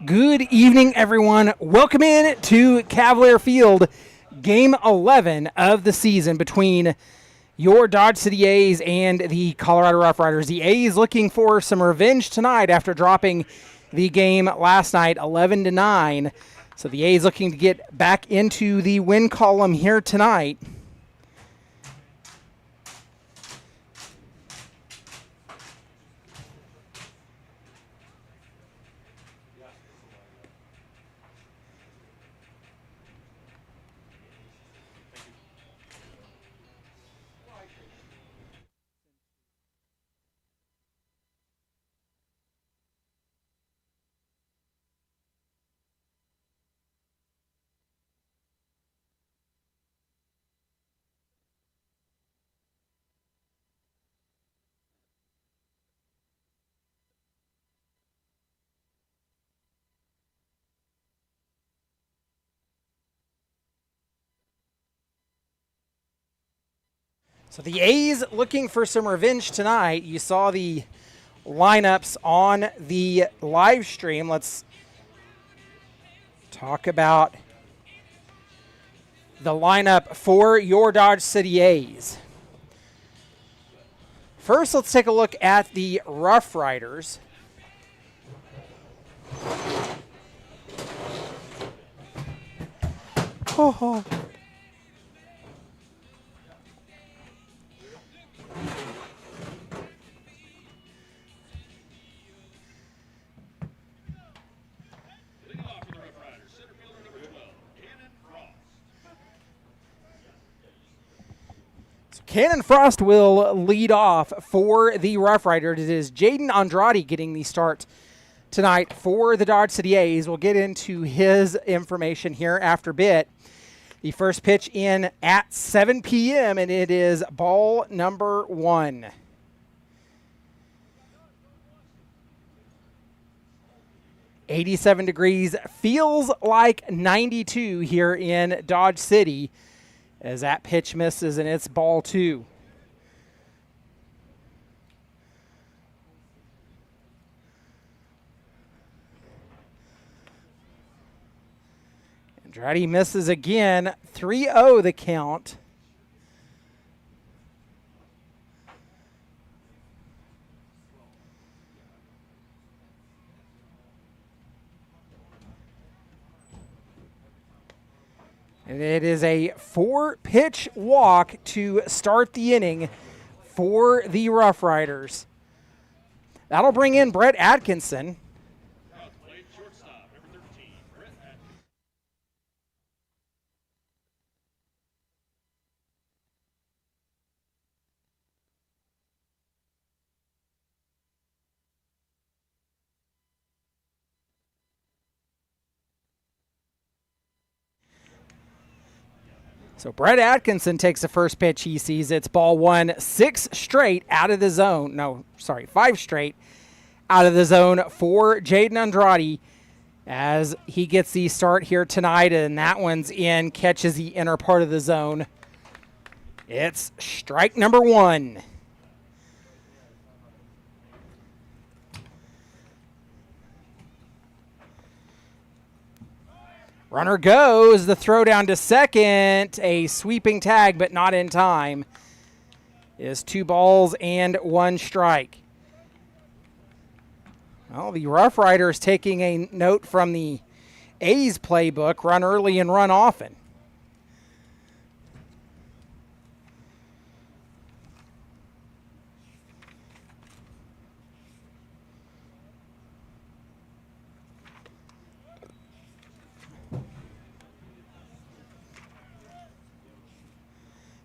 Good evening, everyone. Welcome in to Cavalier Field, Game 11 of the season between your Dodge City A's and the Colorado Rough Riders. The A's looking for some revenge tonight after dropping the game last night, 11-9. So the A's looking to get back into the win column here tonight. So the A's looking for some revenge tonight. You saw the lineups on the live stream. Let's talk about the lineup for your Dodge City A's. First, let's take a look at the Rough Riders. Oh. Cannon Frost will lead off for the Rough Riders. It is Jaden Andrade getting the start tonight for the Dodge City A's. We'll get into his information here after a bit. The first pitch in at 7 p.m., and it is ball number 1. $87 feels like 92 here in Dodge City, as that pitch misses, and it's ball 2. Andrade misses again. 3-0 the count. And it is a 4-pitch walk to start the inning for the Rough Riders. That'll bring in Brett Atkinson. So Brett Atkinson takes the first pitch he sees. It's ball 1, 6 straight out of the zone. 5 straight out of the zone for Jaden Andrade as he gets the start here tonight, and that one's in, catches the inner part of the zone. It's strike number 1. Runner goes, the throw down to second, a sweeping tag, but not in time. It is 2 balls and 1 strike. Well, the Rough Riders taking a note from the A's playbook, run early and run often.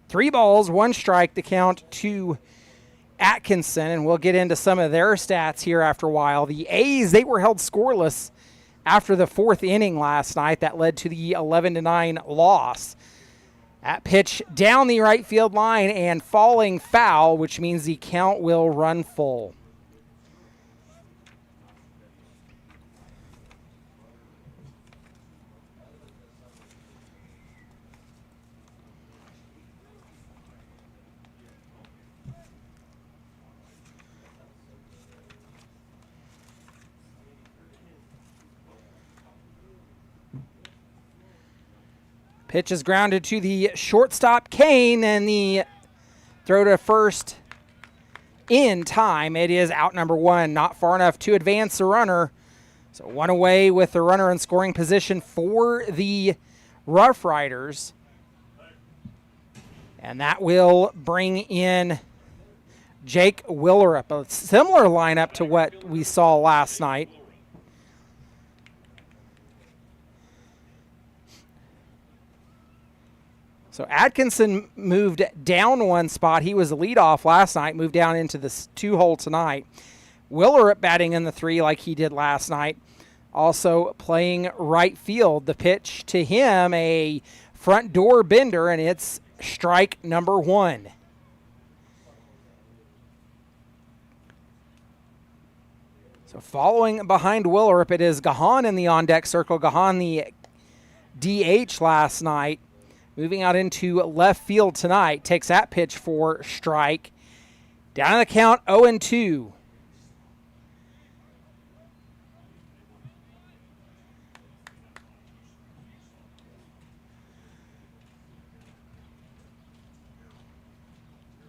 Three balls, 1 strike, the count to Atkinson, and we'll get into some of their stats here after a while. The A's, they were held scoreless after the 4th inning last night. That led to the 11-9 loss. That pitch down the right field line and falling foul, which means the count will run full. Pitch is grounded to the shortstop, Kane, and the throw to first in time. It is out number 1, not far enough to advance the runner. So 1 away with the runner in scoring position for the Rough Riders. And that will bring in Jake Willerup, a similar lineup to what we saw last night. So Atkinson moved down 1 spot. He was the leadoff last night, moved down into the 2-hole tonight. Willerup batting in the 3 like he did last night. Also playing right field. The pitch to him, a front door bender, and it's strike number 1. So following behind Willerup, it is Gahan in the on-deck circle. Gahan, the DH last night. Moving out into left field tonight, takes that pitch for strike. Down on the count, 0-2.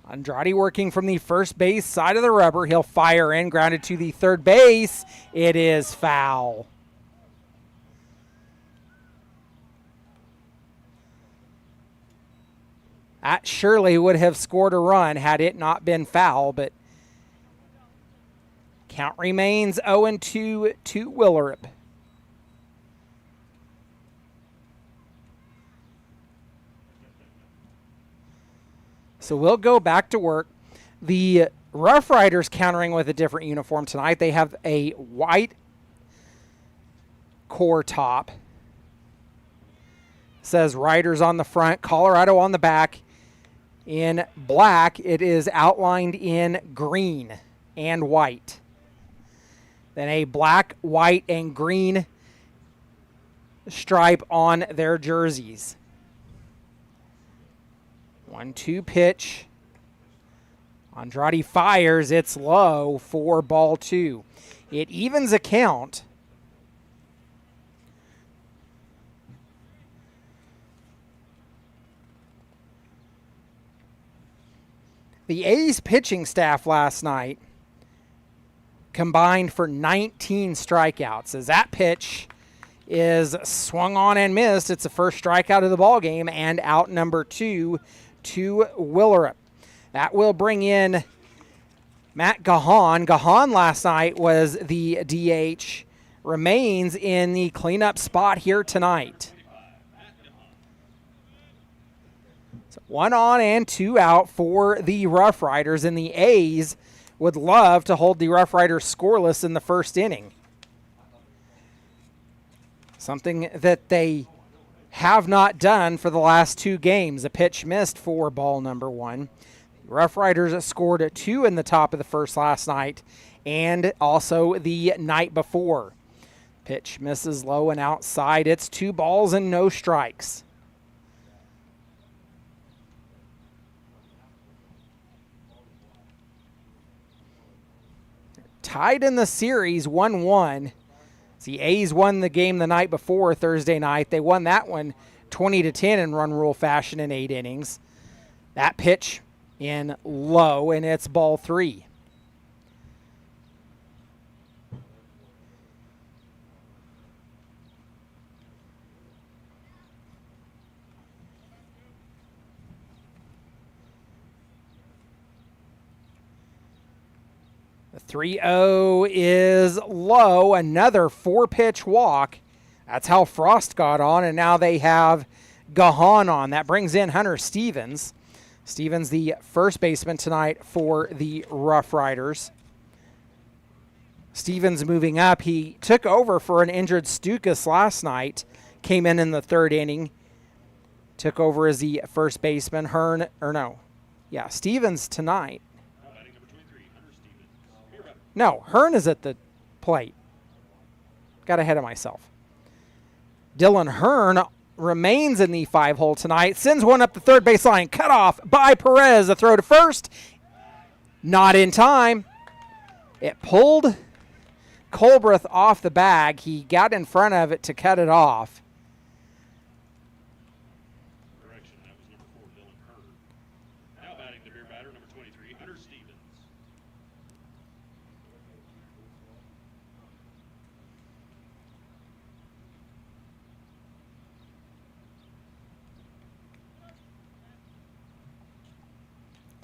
Andrade working from the first base side of the rubber. He'll fire in, grounded to the third base. It is foul. That surely would have scored a run had it not been foul, but count remains 0-2 to Willerup. So we'll go back to work. The Rough Riders countering with a different uniform tonight. They have a white core top. Says Riders on the front, Colorado on the back. In black, it is outlined in green and white. Then a black, white, and green stripe on their jerseys. 1-2 pitch. Andrade fires. It's low for ball 2. It evens a count. The A's pitching staff last night combined for 19 strikeouts. As that pitch is swung on and missed, it's the first strikeout of the ball game and out number 2 to Willerup. That will bring in Matt Gahan. Gahan last night was the DH, remains in the cleanup spot here tonight. 1 on and 2 out for the Rough Riders, and the A's would love to hold the Rough Riders scoreless in the first inning. Something that they have not done for the last 2 games. A pitch missed for ball number 1. The Rough Riders scored 2 in the top of the first last night and also the night before. Pitch misses low and outside. It's 2 balls and no strikes. Tied in the series 1-1. The A's won the game the night before, Thursday night. They won that one 20-10 in run rule fashion in 8 innings. That pitch in low, and it's ball 3. The 3-0 is low. Another 4-pitch walk. That's how Frost got on, and now they have Gahan on. That brings in Hunter Stevens. Stevens, the first baseman tonight for the Rough Riders. Stevens moving up. He took over for an injured Stukas last night. Came in the 3rd inning. Took over as the first baseman. Stevens tonight. No, Hearn is at the plate. Got ahead of myself. Dylan Hearn remains in the 5-hole tonight. Sends one up the third baseline. Cut off by Perez. A throw to first. Not in time. It pulled Colbreth off the bag. He got in front of it to cut it off.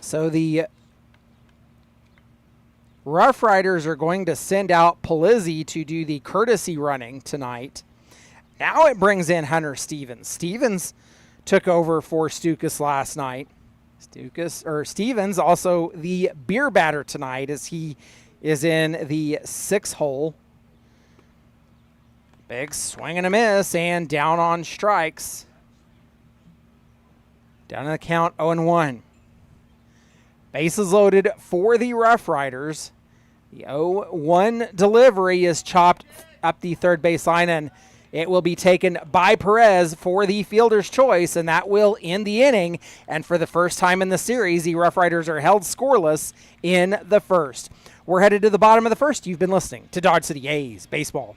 So the Rough Riders are going to send out Polizzi to do the courtesy running tonight. Now it brings in Hunter Stevens. Stevens took over for Stukas last night. Stevens also the beer batter tonight as he is in the 6 hole. Big swing and a miss and down on strikes. Down in the count 0-1. Bases loaded for the Rough Riders. The 0-1 delivery is chopped up the third baseline, and it will be taken by Perez for the fielder's choice, and that will end the inning. And for the first time in the series, the Rough Riders are held scoreless in the first. We're headed to the bottom of the first. You've been listening to Dodge City A's Baseball.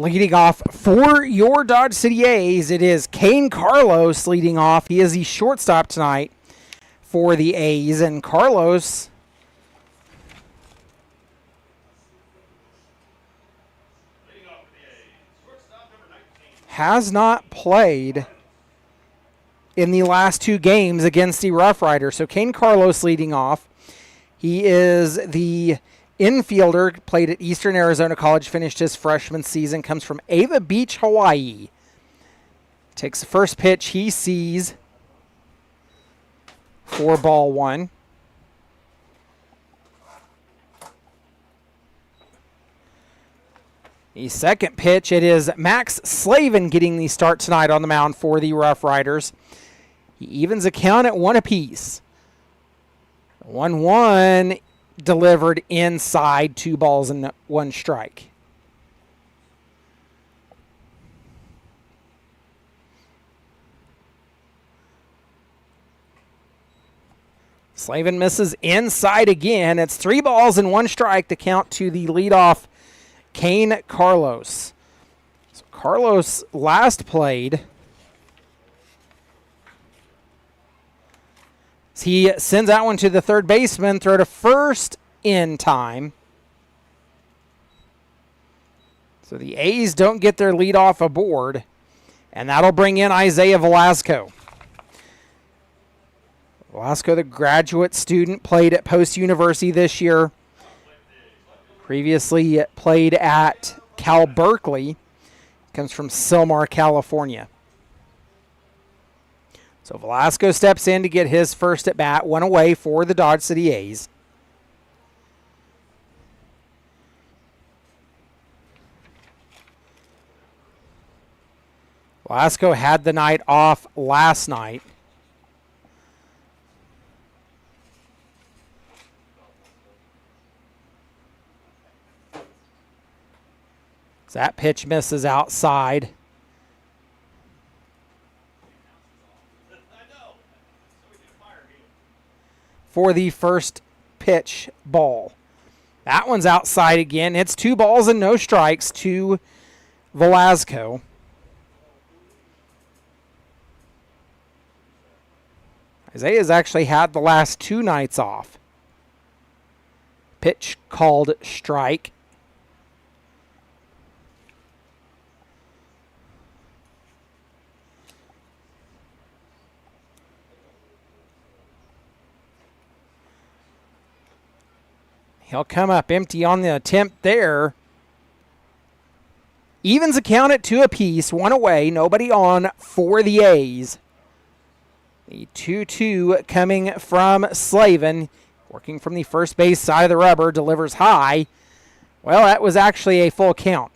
Leading off for your Dodge City A's, it is Kane Carlos leading off. He is the shortstop tonight for the A's, and Carlos has not played in the last 2 games against the Rough Riders. So Kane Carlos leading off. He is the infielder, played at Eastern Arizona College, finished his freshman season, comes from Ava Beach, Hawaii. Takes the first pitch he sees for ball 1. The second pitch, it is Max Slavin getting the start tonight on the mound for the Rough Riders. He evens a count at 1 apiece. 1-1 delivered inside, 2 balls and 1 strike. Slavin misses inside again. It's 3 balls and 1 strike to count to the leadoff Kane Carlos. So Carlos last played. He sends that one to the third baseman, throw to first in time. So the A's don't get their leadoff aboard, and that'll bring in Isaiah Velasco. Velasco, the graduate student, played at Post University this year. Previously played at Cal Berkeley. Comes from Sylmar, California. So Velasco steps in to get his first at bat, 1 away for the Dodge City A's. Velasco had the night off last night. That pitch misses outside. For the first pitch ball. That one's outside again. It's 2 balls and no strikes to Velasco. Isaiah's actually had the last 2 nights off. Pitch called strike. He'll come up empty on the attempt there. Evens a count at 2 apiece, 1 away, nobody on for the A's. The 2-2 coming from Slavin, working from the first base side of the rubber, delivers high. Well, that was actually a full count.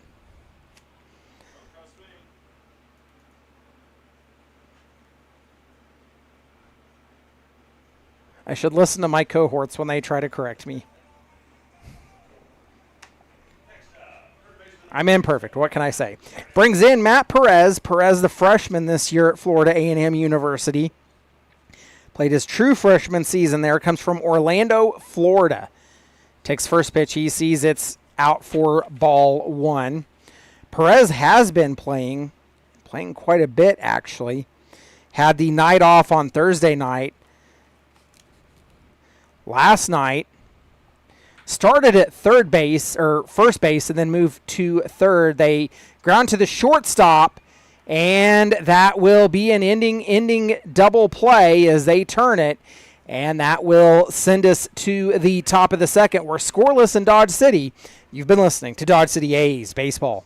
I should listen to my cohorts when they try to correct me. I'm imperfect. What can I say? Brings in Matt Perez. Perez, the freshman this year at Florida A&M University. Played his true freshman season there. Comes from Orlando, Florida. Takes first pitch. He sees it's out for ball 1. Perez has been playing quite a bit, actually. Had the night off on Thursday night. Last night, started at third base or first base and then moved to third. They ground to the shortstop, and that will be an ending double play as they turn it, and that will send us to the top of the second. We're scoreless in Dodge City. You've been listening to Dodge City A's Baseball.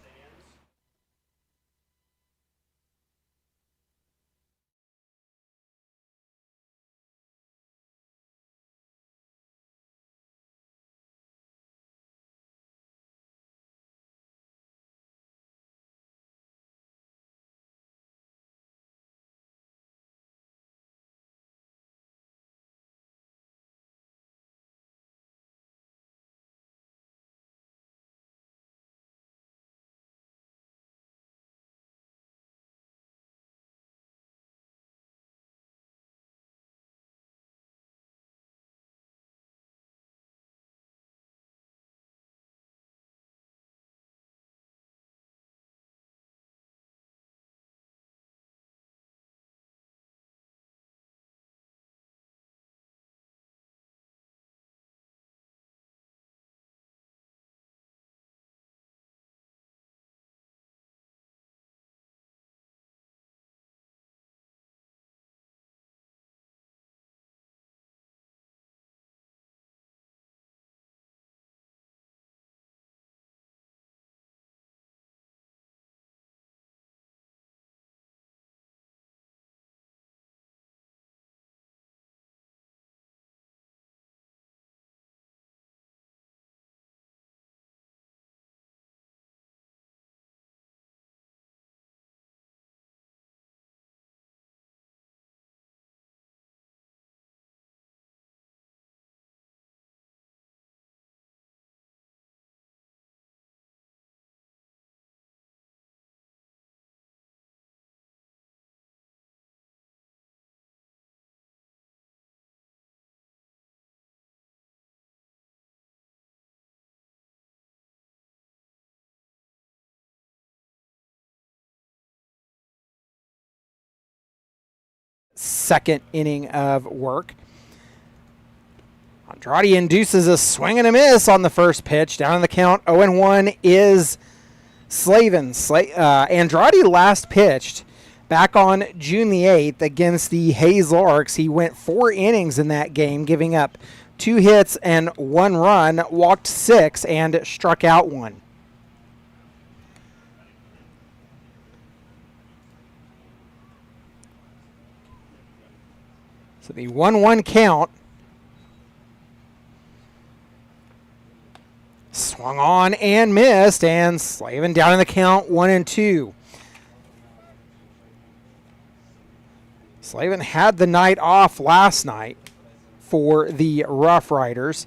Second inning of work. Andrade induces a swing and a miss on the first pitch. Down in the count, 0-1 is Slavin. Andrade last pitched back on June the 8th against the Hayes Larks. He went 4 innings in that game, giving up 2 hits and 1 run, walked 6, and struck out 1. So the 1-1 count. Swung on and missed, and Slavin down in the count, 1-2. Slavin had the night off last night for the Rough Riders.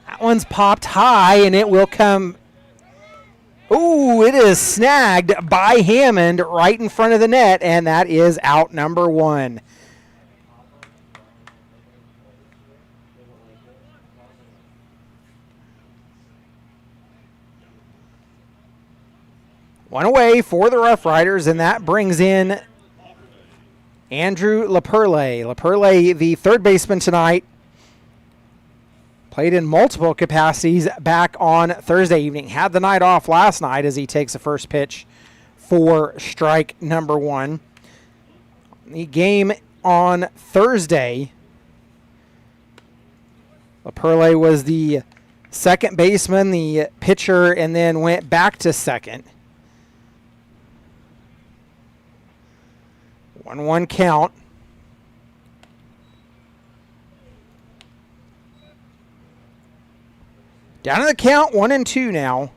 That one's popped high, and it will come. Ooh, it is snagged by Hammond right in front of the net, and that is out number one. One away for the Rough Riders, and that brings in Andrew LaPerle. LaPerle, the third baseman tonight, played in multiple capacities back on Thursday evening. Had the night off last night as he takes the first pitch for strike number one. The game on Thursday, LaPerle was the second baseman, the pitcher, and then went back to second. 1-1 count. Down in the count, 1-2 now.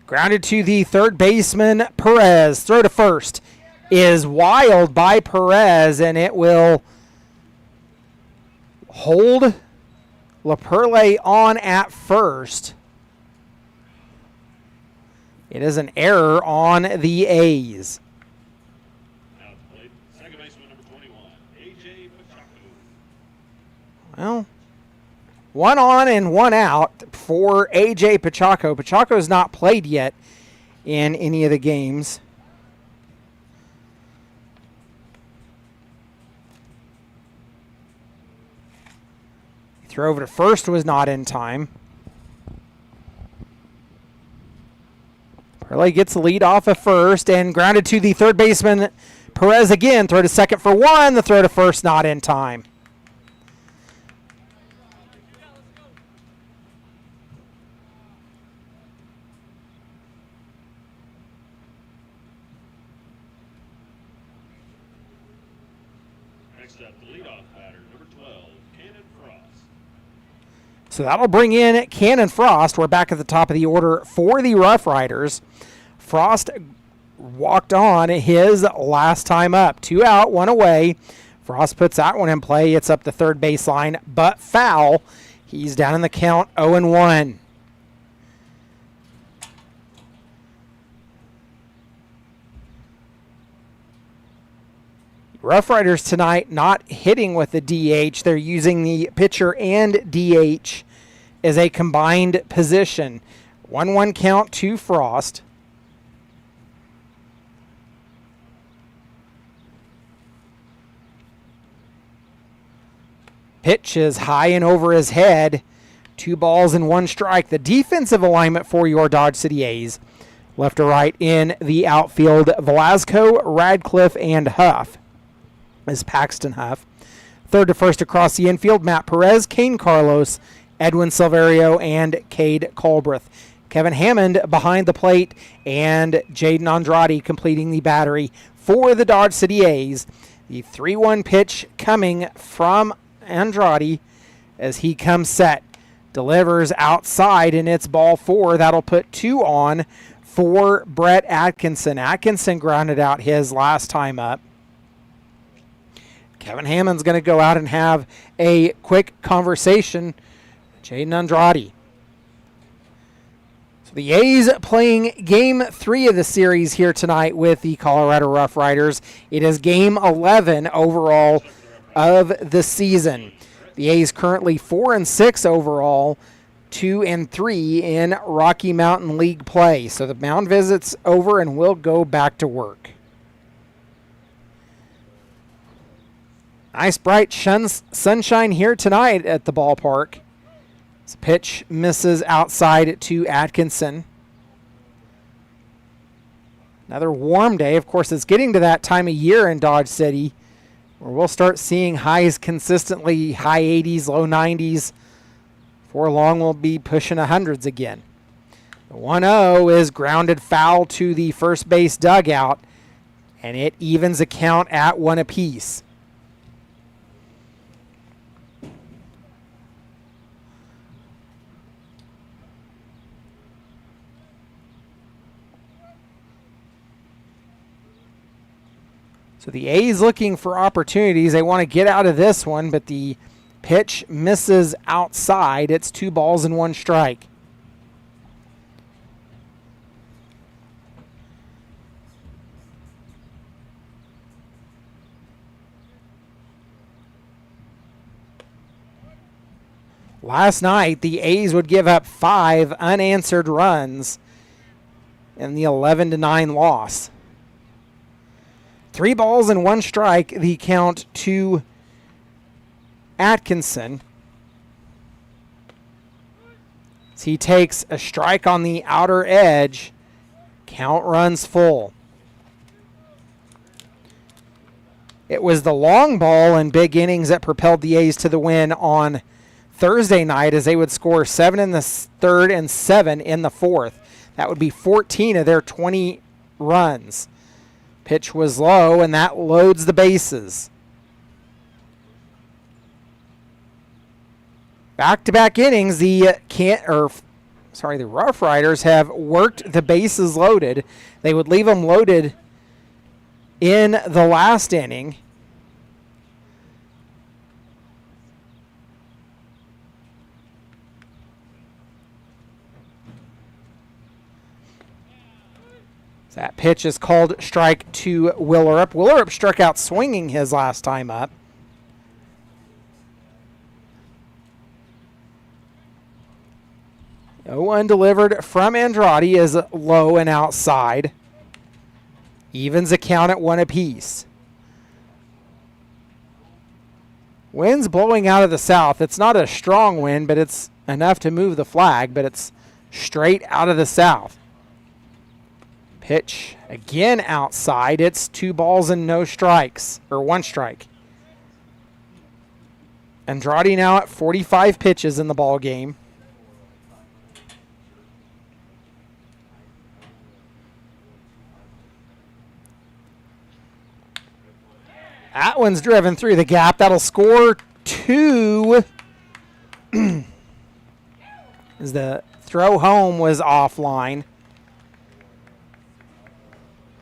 Grounded to the third baseman, Perez. Throw to first is wild by Perez, and it will hold LaPerle on at first. It is an error on the A's. Second baseman number 21, A.J. Pacheco. Well, one on and one out for A.J. Pacheco. Pacheco's not played yet in any of the games. Throw over to first was not in time. Perley gets the lead off of first and grounded to the third baseman. Perez again, throw to second for one. The throw to first not in time. Next up, the leadoff batter, number 12, Cannon Frost. So that'll bring in Cannon Frost. We're back at the top of the order for the Rough Riders. Frost walked on his last time up. 2 out, 1 away. Frost puts that one in play. It's up the third baseline, but foul. He's down in the count, 0-1. Rough Riders tonight not hitting with the DH. They're using the pitcher and DH as a combined position. 1-1 count to Frost. Pitch is high and over his head. 2 balls and 1 strike. The defensive alignment for your Dodge City A's. Left to right in the outfield, Velasco, Radcliffe, and Huff is Paxton Huff. Third to first across the infield, Matt Perez, Kane Carlos, Edwin Silverio, and Cade Colbreth. Kevin Hammond behind the plate, and Jaden Andrade completing the battery for the Dodge City A's. The 3-1 pitch coming from Andrade as he comes set. Delivers outside, and it's ball 4. That'll put 2 on for Brett Atkinson. Atkinson grounded out his last time up. Kevin Hammond's going to go out and have a quick conversation. Jaden Andrade. So the A's playing game 3 of the series here tonight with the Colorado Rough Riders. It is game 11 overall of the season. The A's currently 4-6 overall, 2-3 in Rocky Mountain League play. So the mound visit's over and we'll go back to work. Nice bright sunshine here tonight at the ballpark. This pitch misses outside to Atkinson. Another warm day. Of course, it's getting to that time of year in Dodge City where we'll start seeing highs consistently, high 80s, low 90s. Before long, we'll be pushing 100s again. The 1-0 is grounded foul to the first base dugout, and it evens the count at 1 apiece. So the A's looking for opportunities. They want to get out of this one, but the pitch misses outside. It's 2 balls and 1 strike. Last night, the A's would give up 5 unanswered runs in the 11-9 loss. 3 balls and 1 strike, the count to Atkinson. As he takes a strike on the outer edge, count runs full. It was the long ball in big innings that propelled the A's to the win on Thursday night, as they would score 7 in the third and 7 in the fourth. That would be 14 of their 20 runs. Pitch was low, and that loads the bases. Back-to-back innings, the Rough Riders have worked the bases loaded. They would leave them loaded in the last inning. That pitch is called strike to Willerup. Willerup struck out swinging his last time up. No one delivered from Andrade is low and outside. Evens a count at 1 apiece. Wind's blowing out of the south. It's not a strong wind, but it's enough to move the flag, but it's straight out of the south. Pitch again outside. It's 2 balls and no strikes, or 1 strike. Andrade now at 45 pitches in the ball game. That one's driven through the gap. That'll score 2. As the throw home was offline.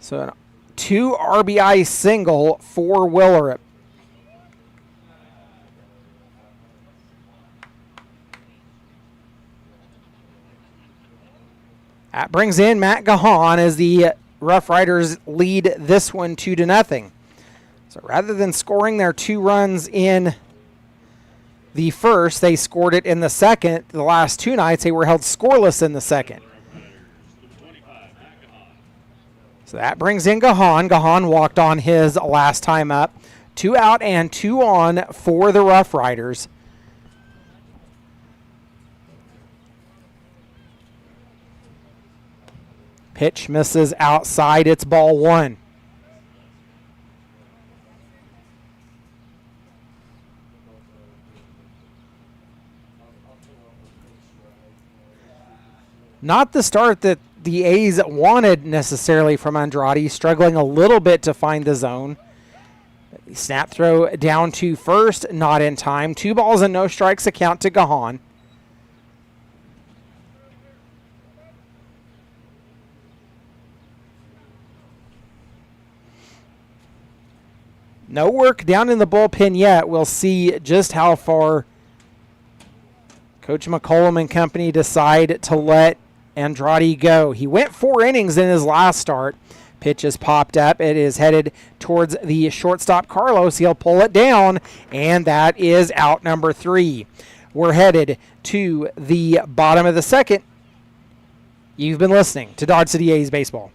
So an 2 RBI single for Willerup. That brings in Matt Gahan as the Rough Riders lead this one 2-0. So rather than scoring their 2 runs in the first, they scored it in the second. The last 2 nights, they were held scoreless in the second. So that brings in Gahan. Gahan walked on his last time up. 2 out and 2 on for the Rough Riders. Pitch misses outside. It's ball 1. Not the start that the A's wanted necessarily from Andrade, struggling a little bit to find the zone. Snap throw down to first, not in time. 2 balls and no strikes, a count to Gahan. No work down in the bullpen yet. We'll see just how far Coach McCollum and company decide to let Andrade go. He went 4 innings in his last start. Pitch is popped up. It is headed towards the shortstop, Carlos. He'll pull it down, and that is out number 3. We're headed to the bottom of the second. You've been listening to Dodge City A's Baseball.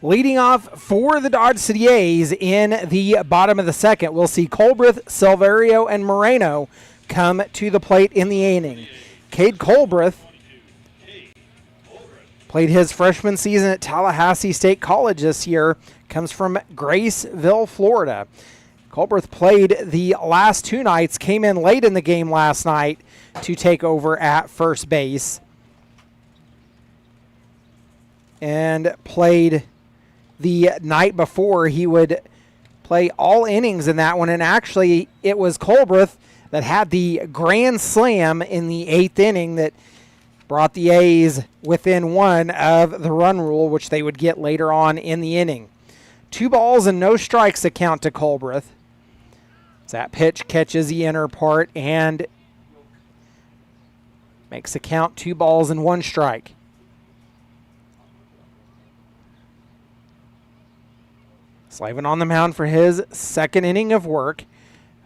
Leading off for the Dodge City A's in the bottom of the second, we'll see Colbreth, Silverio, and Moreno come to the plate in the inning. Cade Colbreth played his freshman season at Tallahassee State College this year, comes from Graceville, Florida. Colbreth played the last two nights, came in late in the game last night to take over at first base, and played the night before. He would play all innings in that one, and actually it was Colbreth that had the grand slam in the 8th inning that brought the A's within one of the run rule, which they would get later on in the inning. 2 balls and no strikes account to Colbreth. That pitch catches the inner part and makes the count 2 balls and 1 strike. Slavin on the mound for his second inning of work.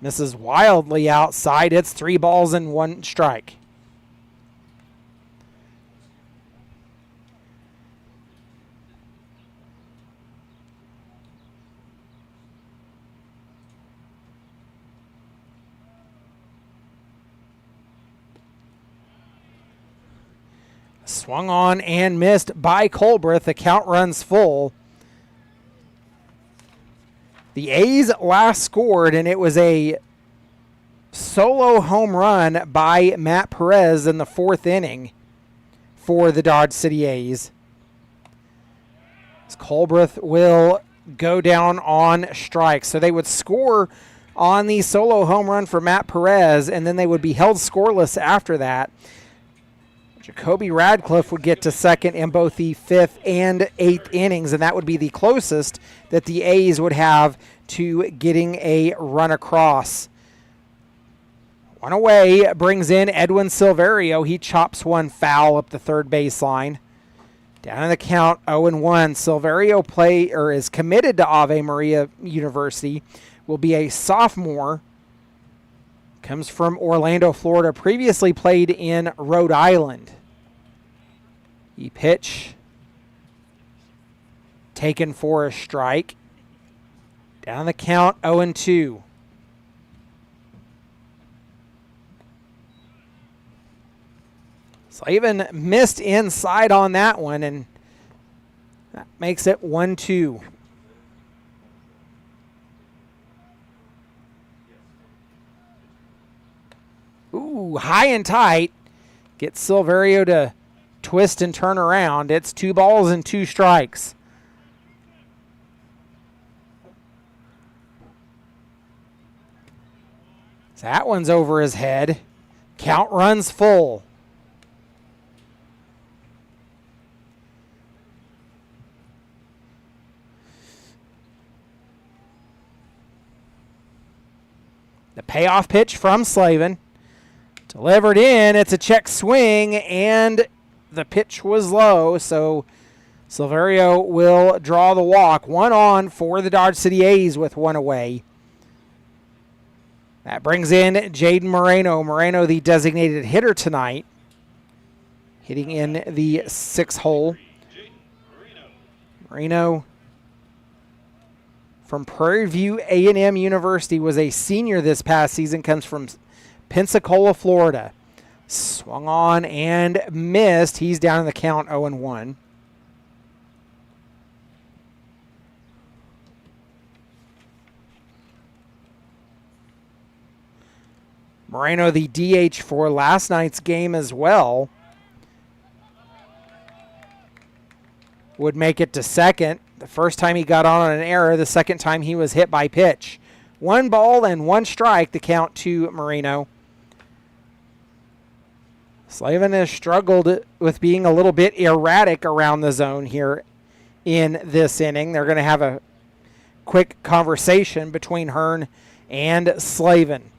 Misses wildly outside. It's 3 balls and 1 strike. Swung on and missed by Colbreth. The count runs full. The A's last scored, and it was a solo home run by Matt Perez in the 4th inning for the Dodge City A's. Colbreth will go down on strikes. So they would score on the solo home run for Matt Perez, and then they would be held scoreless after that. Jacoby Radcliffe would get to second in both the 5th and 8th innings, and that would be the closest that the A's would have to getting a run across. One away brings in Edwin Silverio. He chops one foul up the third baseline. Down in the count, 0-1. Silverio is committed to Ave Maria University. Will be a sophomore. Comes from Orlando, Florida. Previously played in Rhode Island. The pitch taken for a strike. Down the count, 0-2. Slavin missed inside on that one, and that makes it 1-2. Ooh, high and tight. Gets Silverio to twist and turn around. It's 2 balls and 2 strikes. So that one's over his head. Count runs full. The payoff pitch from Slavin. Delivered in. It's a check swing, and the pitch was low, so Silverio will draw the walk. 1 on for the Dodge City A's with 1 away. That brings in Jaden Moreno. Moreno, the designated hitter tonight, hitting in the 6th hole. Moreno from Prairie View A&M University, was a senior this past season, comes from Pensacola, Florida. Swung on and missed. He's down in the count, 0-1. Moreno, the DH for last night's game as well, would make it to second. The first time he got on an error, the second time he was hit by pitch. 1 ball and 1 strike to count to Moreno. Slavin has struggled with being a little bit erratic around the zone here in this inning. They're going to have a quick conversation between Hearn and Slavin.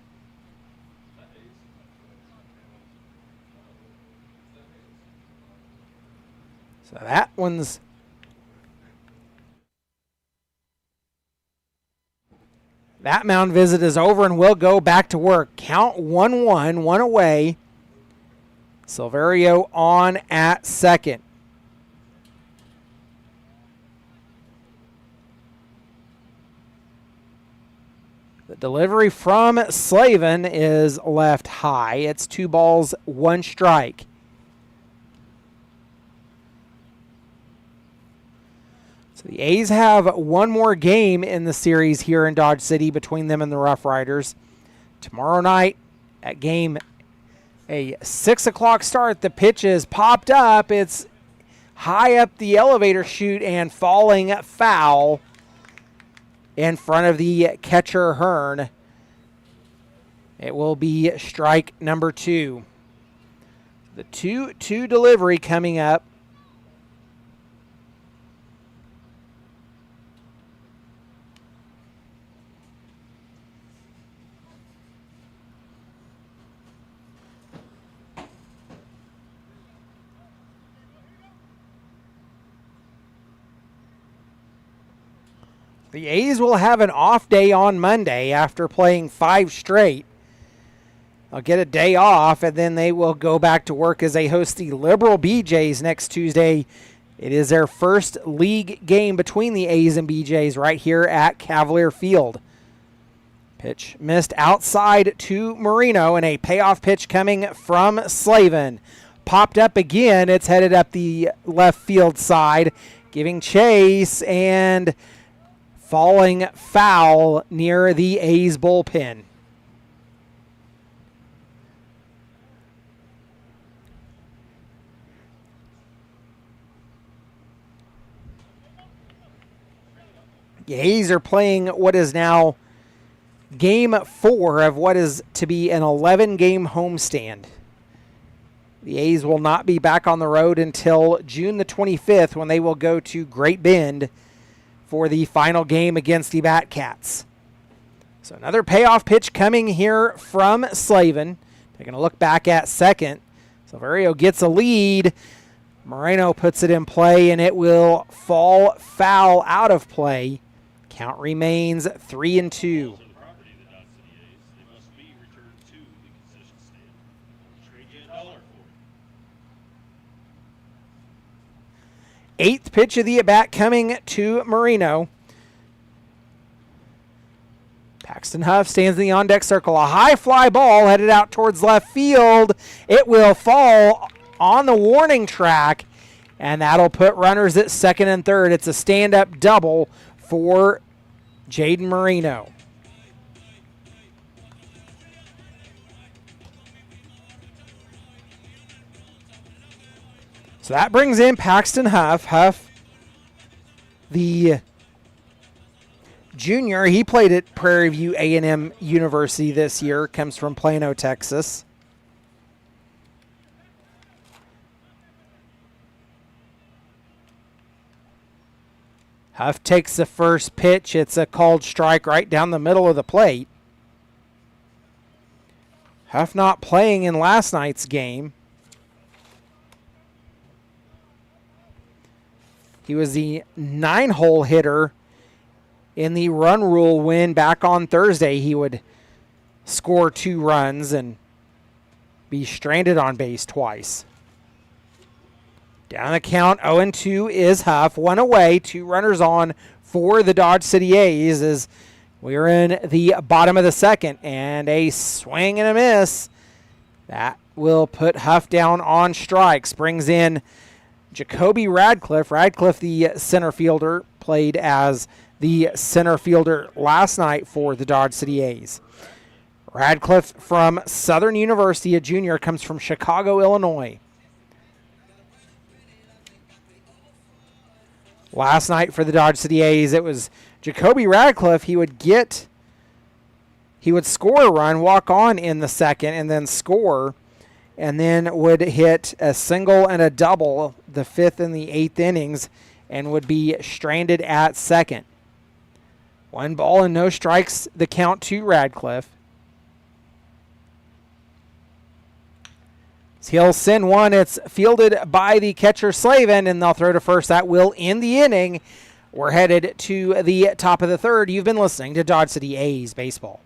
So that mound visit is over, and we'll go back to work. Count 1-1, 1 away. Silverio on at second. The delivery from Slavin is left high. It's 2 balls, 1 strike. So the A's have one more game in the series here in Dodge City between them and the Rough Riders. Tomorrow night at game a 6 o'clock start, the pitch is popped up. It's high up the elevator chute and falling foul in front of the catcher, Hearn. It will be strike number 2. The 2-2 delivery coming up. The A's will have an off day on Monday after playing 5 straight. They'll get a day off, and then they will go back to work as they host the Liberal BJs next Tuesday. It is their first league game between the A's and BJs right here at Cavalier Field. Pitch missed outside to Marino, and a payoff pitch coming from Slavin. Popped up again. It's headed up the left field side, giving chase and falling foul near the A's bullpen. The A's are playing what is now game 4 of what is to be an 11-game homestand. The A's will not be back on the road until June the 25th when they will go to Great Bend for the final game against the Batcats. So another payoff pitch coming here from Slavin. Taking a look back at second. Silverio gets a lead. Moreno puts it in play, and it will fall foul out of play. Count remains 3-2. On the property of the Dodge City A's, they must be returned to the concession stand. We'll trade you $1 for it. 8th pitch of the at-bat coming to Marino. Paxton Huff stands in the on-deck circle. A high fly ball headed out towards left field. It will fall on the warning track, and that'll put runners at second and third. It's a stand-up double for Jaden Marino. So that brings in Paxton Huff. Huff, the junior, he played at Prairie View A&M University this year, comes from Plano, Texas. Huff takes the first pitch. It's a called strike right down the middle of the plate. Huff not playing in last night's game. He was the 9-hole hitter in the run rule win back on Thursday. He would score 2 runs and be stranded on base twice. Down the count, 0-2 is Huff. 1 away, 2 runners on for the Dodge City A's as we're in the bottom of the second. And a swing and a miss. That will put Huff down on strikes. Brings in Jacoby Radcliffe. Radcliffe, the center fielder, played as the center fielder last night for the Dodge City A's. Radcliffe from Southern University, a junior, comes from Chicago, Illinois. Last night for the Dodge City A's, it was Jacoby Radcliffe. He would score a run, walk on in the second, and then score, and then would hit a single and a double the 5th and the 8th innings and would be stranded at second. 1 ball and no strikes, the count to Radcliffe. He'll send one. It's fielded by the catcher Slavin, and they'll throw to first. That will end the inning. We're headed to the top of the third. You've been listening to Dodge City A's Baseball.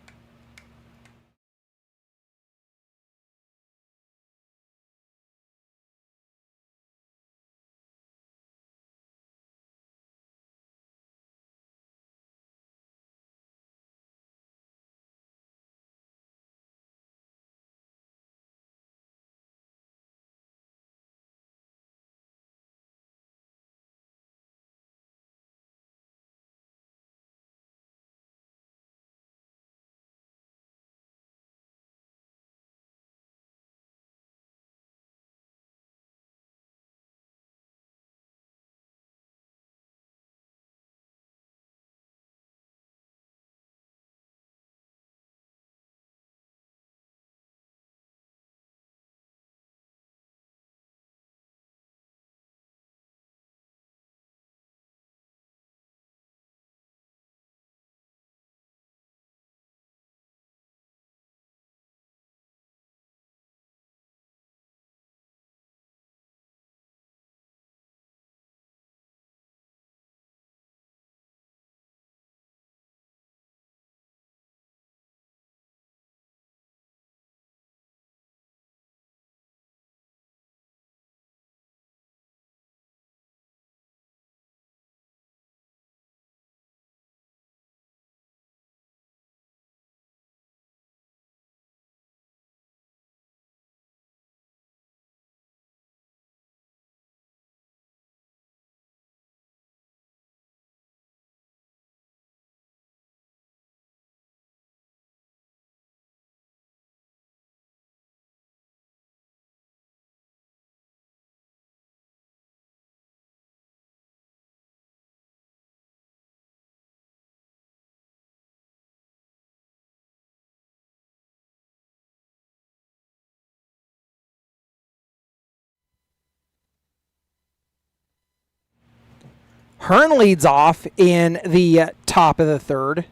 Hearn leads off in the top of the third.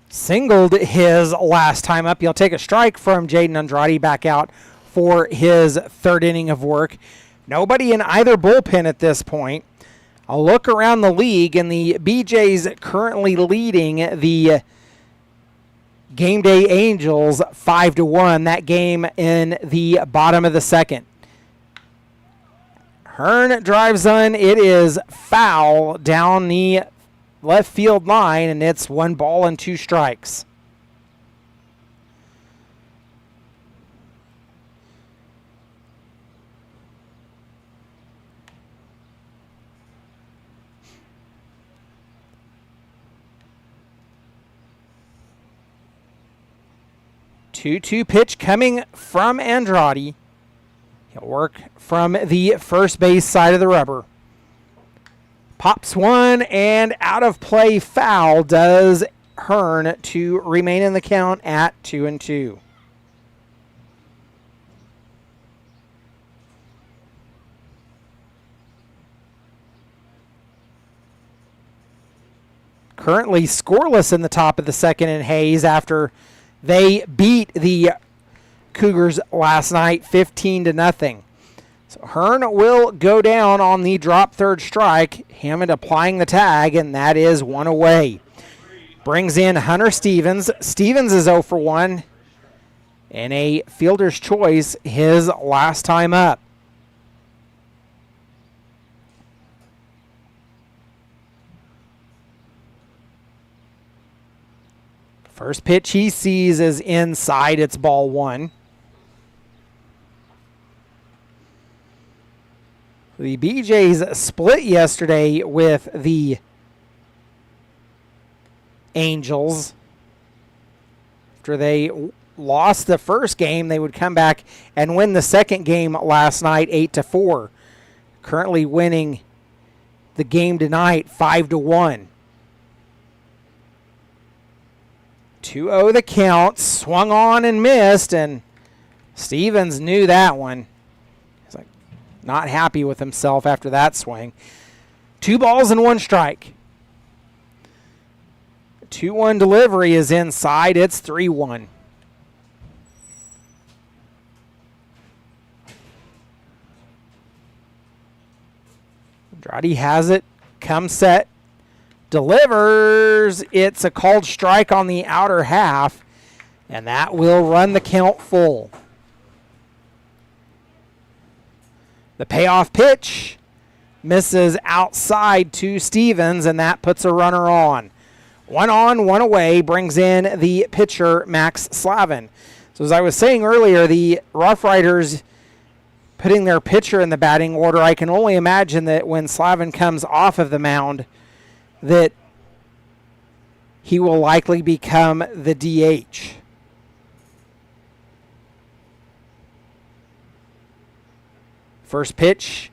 Singled his last time up. He'll take a strike from Jaden Andrade back out for his third inning of work. Nobody in either bullpen at this point. A look around the league, and the BJs currently leading the Game Day Angels 5-1. That game in the bottom of the second. Hearn drives in. It is foul down the left field line, and it's 1 ball and 2 strikes. Two-two pitch coming from Andrade. He'll work from the first base side of the rubber. Pops one, and out of play, foul does Hearn to remain in the count at 2-2. Currently scoreless in the top of the second in Hayes after they beat the Cougars last night 15-0. So Hearn will go down on the drop third strike. Hammond applying the tag, and that is 1 away. Brings in Hunter Stevens. Stevens is 0 for 1. And a fielder's choice his last time up. First pitch he sees is inside. It's ball 1. The BJs split yesterday with the Angels. After they lost the first game, they would come back and win the second game last night 8-4. Currently winning the game tonight 5-1. 2-0 the count, swung on and missed, and Stevens knew that one. He's like not happy with himself after that swing. 2 balls and 1 strike. 2-1 delivery is inside. It's 3-1. Andrade has it. Come set. Delivers. It's a called strike on the outer half, and that will run the count full. The payoff pitch misses outside to Stevens, and that puts a runner on. 1 on, 1 away, brings in the pitcher, Max Slavin. So as I was saying earlier, the Rough Riders putting their pitcher in the batting order, I can only imagine that when Slavin comes off of the mound, that he will likely become the DH. First pitch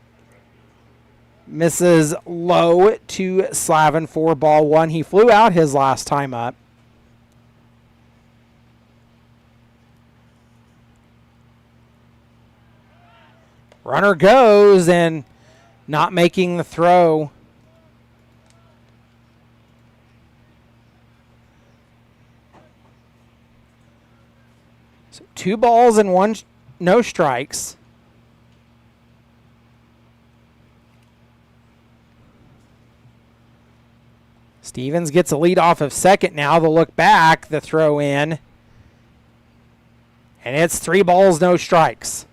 misses low to Slavin for ball 1. He flew out his last time up. Runner goes, and not making the throw. So 2 balls and 1 no strikes. Stevens gets a lead off of second now. They'll look back, the throw in. And it's 3 balls, no strikes.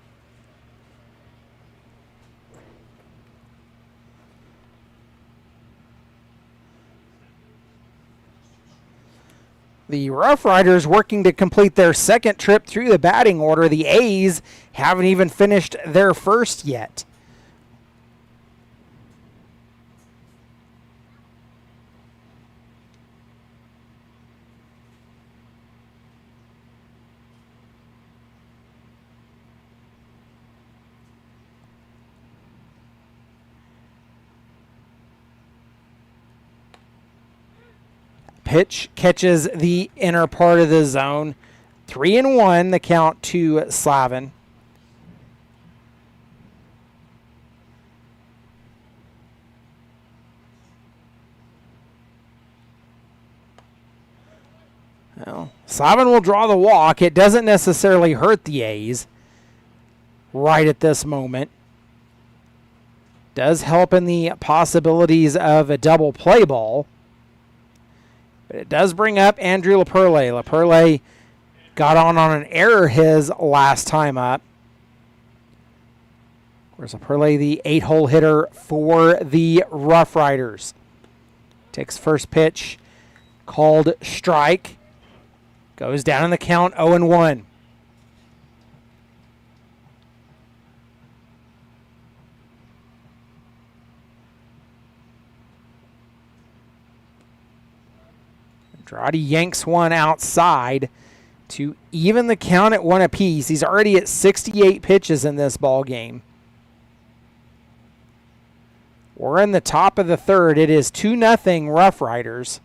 The Rough Riders working to complete their second trip through the batting order. The A's haven't even finished their first yet. Pitch catches the inner part of the zone. 3-1, the count to Slavin. Well, Slavin will draw the walk. It doesn't necessarily hurt the A's right at this moment. Does help in the possibilities of a double play ball. But it does bring up Andrew LaPerle. LaPerle got on an error his last time up. Of course, LaPerle, the 8-hole hitter for the Rough Riders. Takes first pitch, called strike. Goes down in the count, 0-1. Andrade yanks one outside to even the count at 1 apiece. He's already at 68 pitches in this ball game. We're in the top of the third. It is 2-0 Rough Riders.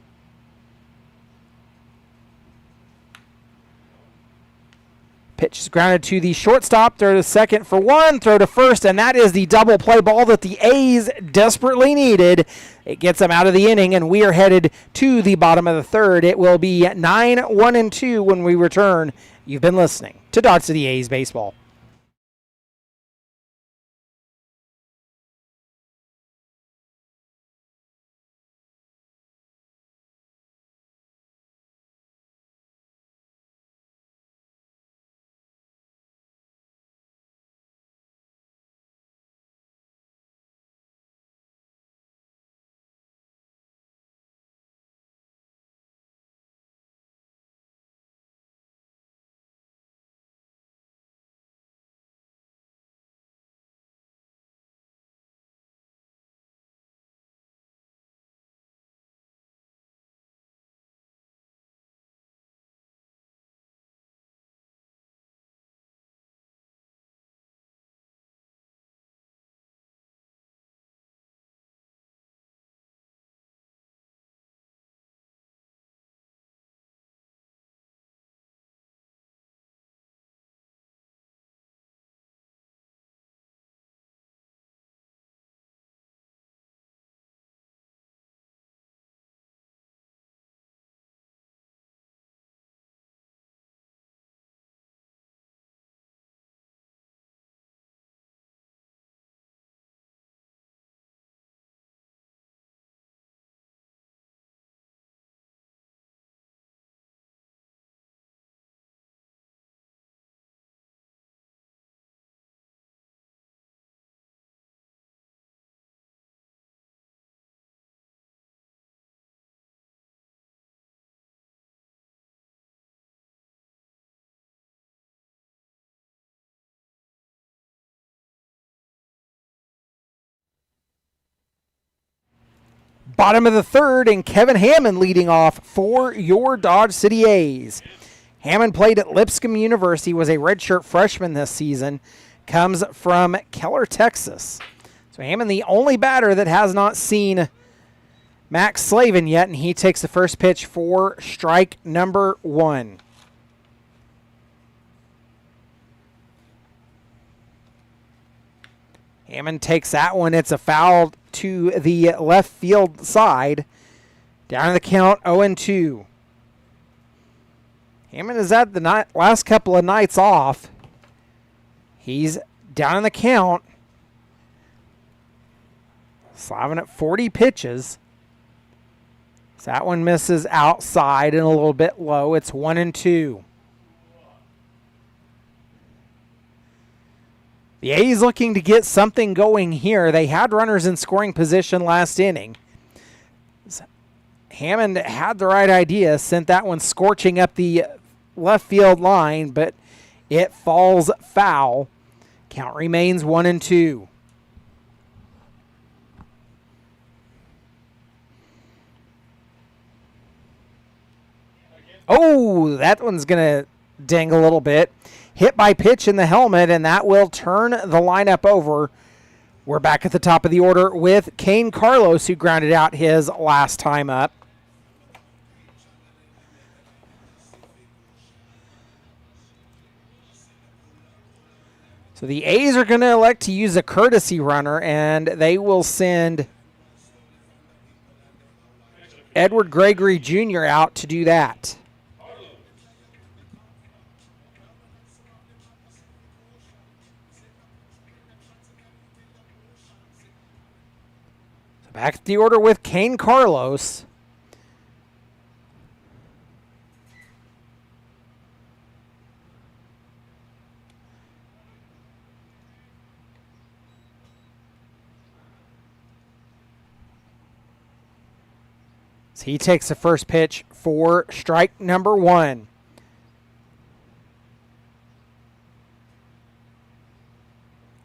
Pitch is grounded to the shortstop. Throw to second for one. Throw to first, and that is the double play ball that the A's desperately needed. It gets them out of the inning, and we are headed to the bottom of the third. It will be 9-1-2 when we return. You've been listening to Dodge City A's Baseball. Bottom of the third, and Kevin Hammond leading off for your Dodge City A's. Hammond played at Lipscomb University, was a redshirt freshman this season, comes from Keller, Texas. So Hammond, the only batter that has not seen Max Slavin yet, and he takes the first pitch for strike number 1. Hammond takes that one. It's a foul to the left field side. Down in the count, 0-2. Hammond is at the last couple of nights off. He's down in the count. Slavin at 40 pitches. So that one misses outside and a little bit low. It's 1-2. The A's looking to get something going here. They had runners in scoring position last inning. Hammond had the right idea, sent that one scorching up the left field line, but it falls foul. Count remains 1-2. Oh, that one's going to ding a little bit. Hit by pitch in the helmet, and that will turn the lineup over. We're back at the top of the order with Kane Carlos, who grounded out his last time up. So the A's are going to elect to use a courtesy runner, and they will send Edward Gregory Jr. out to do that. Back at the order with Kane Carlos. So he takes the first pitch for strike number 1.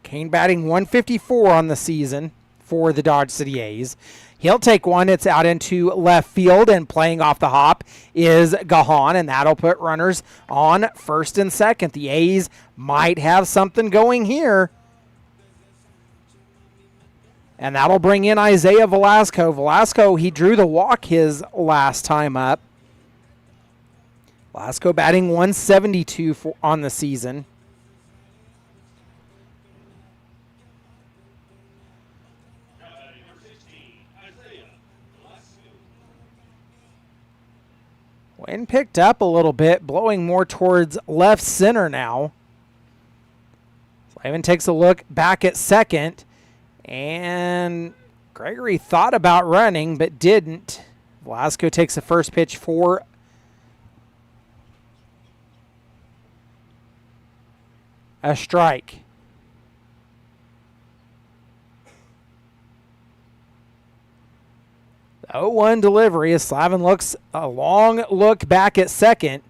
Kane batting 154 on the season for the Dodge City A's. He'll take one. It's out into left field, and playing off the hop is Gahan, and that'll put runners on first and second. The A's might have something going here. And that'll bring in Isaiah Velasco. Velasco, he drew the walk his last time up. Velasco batting 172 on the season. Wind picked up a little bit, blowing more towards left center now. Slavin takes a look back at second. And Gregory thought about running, but didn't. Velasco takes the first pitch for a strike. The 0-1 delivery as Slavin looks a long look back at second.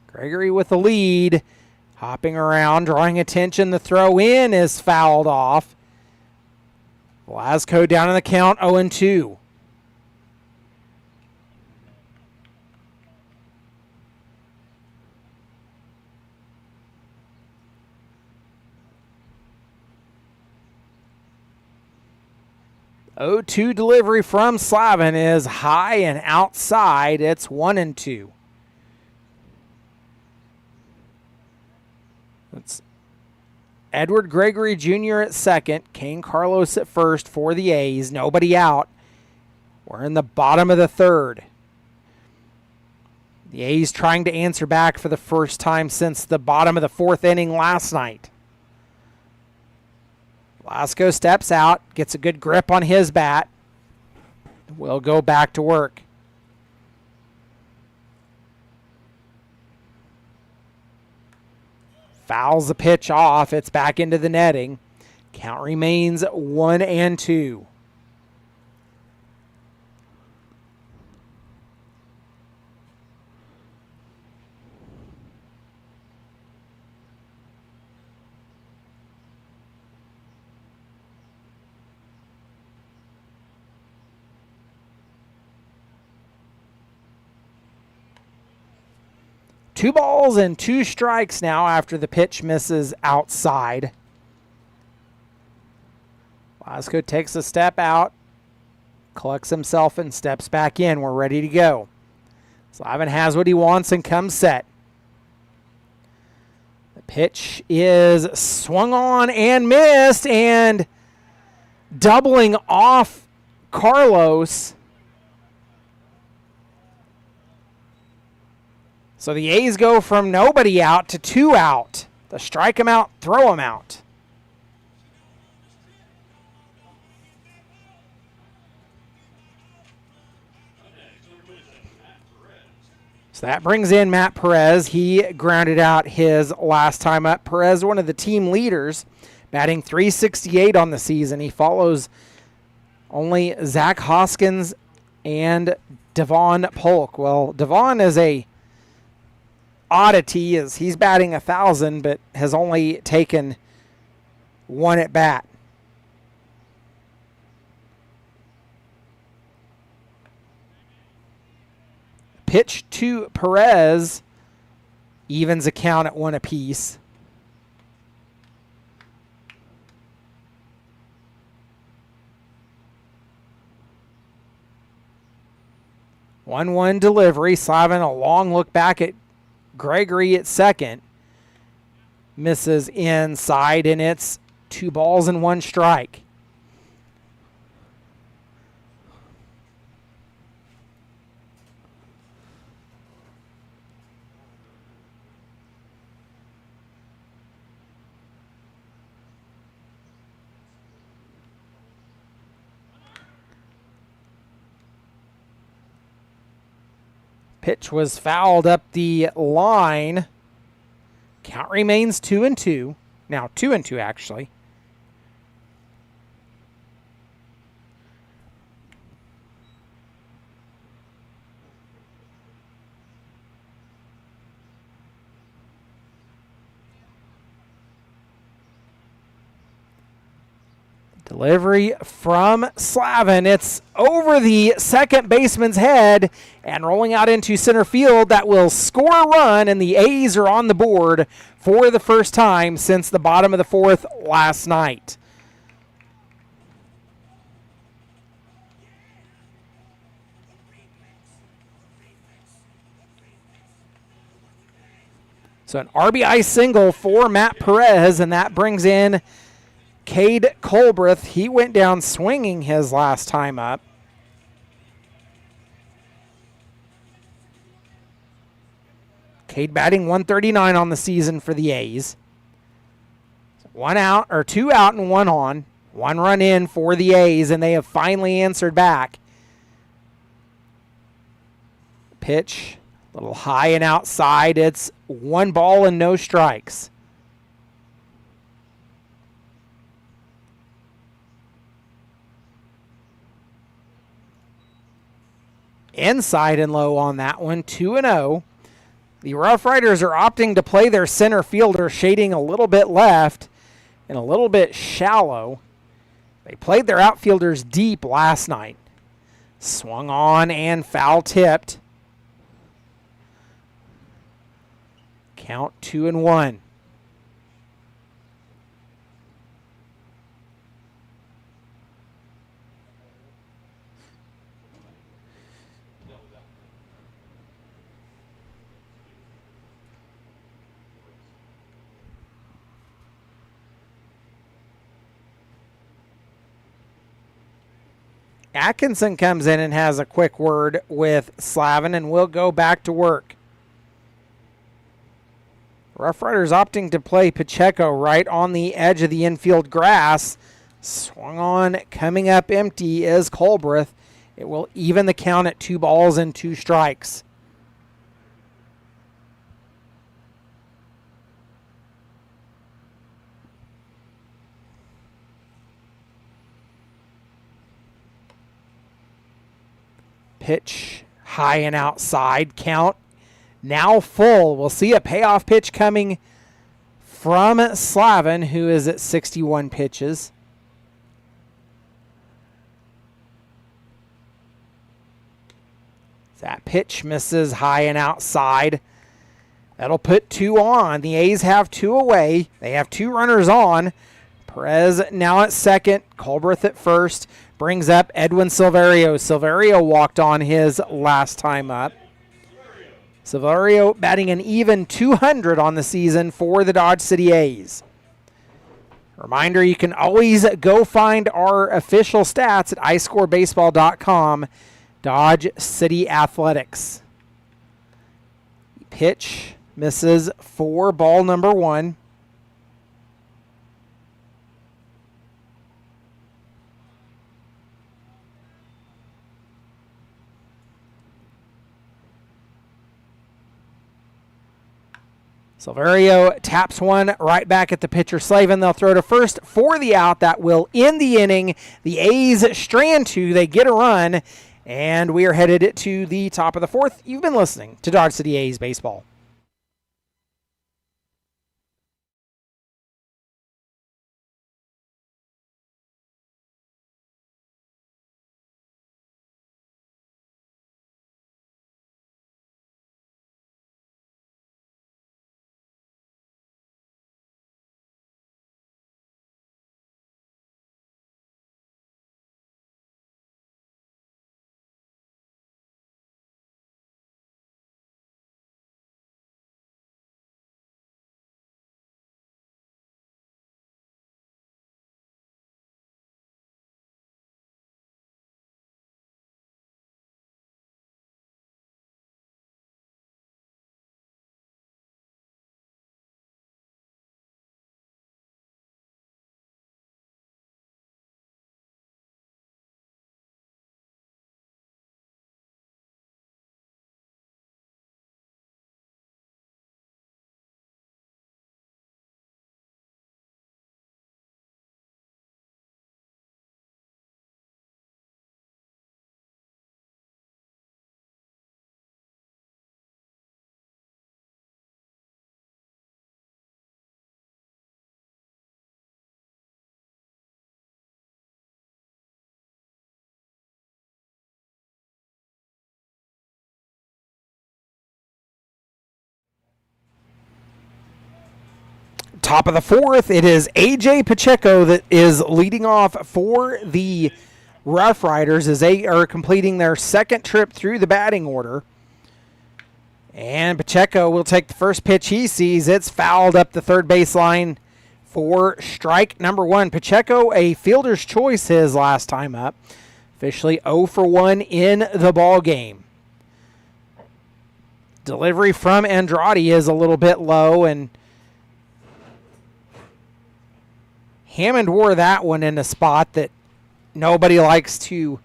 Gregory with the lead, hopping around, drawing attention. The throw in is fouled off. Velasco down in the count, 0-2. O2 delivery from Slavin is high and outside. It's 1-2. That's Edward Gregory Jr. at second. Kane Carlos at first for the A's. Nobody out. We're in the bottom of the third. The A's trying to answer back for the first time since the bottom of the fourth inning last night. Velasco steps out, gets a good grip on his bat. We'll go back to work. Fouls the pitch off. It's back into the netting. Count remains 1-2. Two balls and 2 strikes now after the pitch misses outside. Velasco takes a step out, collects himself, and steps back in. We're ready to go. Slavin has what he wants and comes set. The pitch is swung on and missed, and doubling off Carlos. So the A's go from nobody out to 2 out. To strike him out, throw him out. So that brings in Matt Perez. He grounded out his last time up. Perez, one of the team leaders, batting .368 on the season. He follows only Zach Hoskins and Devon Polk. Well, Devon is a oddity, is he's batting 1,000 but has only taken 1 at bat. Pitch to Perez evens a count at 1 apiece. One delivery. Slavin a long look back at Gregory at second. Misses inside, and it's 2 balls and 1 strike. Pitch was fouled up the line. Count remains 2-2. Now 2-2 actually. Delivery from Slavin. It's over the second baseman's head and rolling out into center field. That will score a run, and the A's are on the board for the first time since the bottom of the fourth last night. So an RBI single for Matt Perez, and that brings in Cade Colbreth. He went down swinging his last time up. Cade batting 139 on the season for the A's. 1 out, or 2 out and 1 on. 1 run in for the A's, and they have finally answered back. Pitch, a little high and outside. It's 1 ball and no strikes. Inside and low on that one, 2-0. The Rough Riders are opting to play their center fielder shading a little bit left and a little bit shallow. They played their outfielders deep last night. Swung on and foul tipped. Count 2-1. Atkinson comes in and has a quick word with Slavin, and we'll go back to work. Rough Riders opting to play Pacheco right on the edge of the infield grass. Swung on, coming up empty is Colbreth. It will even the count at 2 balls and 2 strikes. Pitch high and outside. Count now full. We'll see a payoff pitch coming from Slavin, who is at 61 pitches. That pitch misses high and outside. That'll put 2 on. The A's have 2 away. They have 2 runners on. Perez now at second. Colbreth at first. Brings up Edwin Silverio. Silverio walked on his last time up. Silverio batting an even 200 on the season for the Dodge City A's. Reminder, you can always go find our official stats at iScoreBaseball.com. Dodge City Athletics. Pitch misses for ball number 1. Silverio taps one right back at the pitcher, Slavin. They'll throw to first for the out. That will end the inning. The A's strand 2. They get a run, and we are headed to the top of the 4th. You've been listening to Dodge City A's Baseball. Top of the fourth, it is A.J. Pacheco that is leading off for the Rough Riders as they are completing their second trip through the batting order. And Pacheco will take the first pitch he sees. It's fouled up the third baseline for strike number one. Pacheco, a fielder's choice his last time up. Officially 0 for 1 in the ball game. Delivery from Andrade is a little bit low, and Hammond wore that one in a spot that nobody likes to.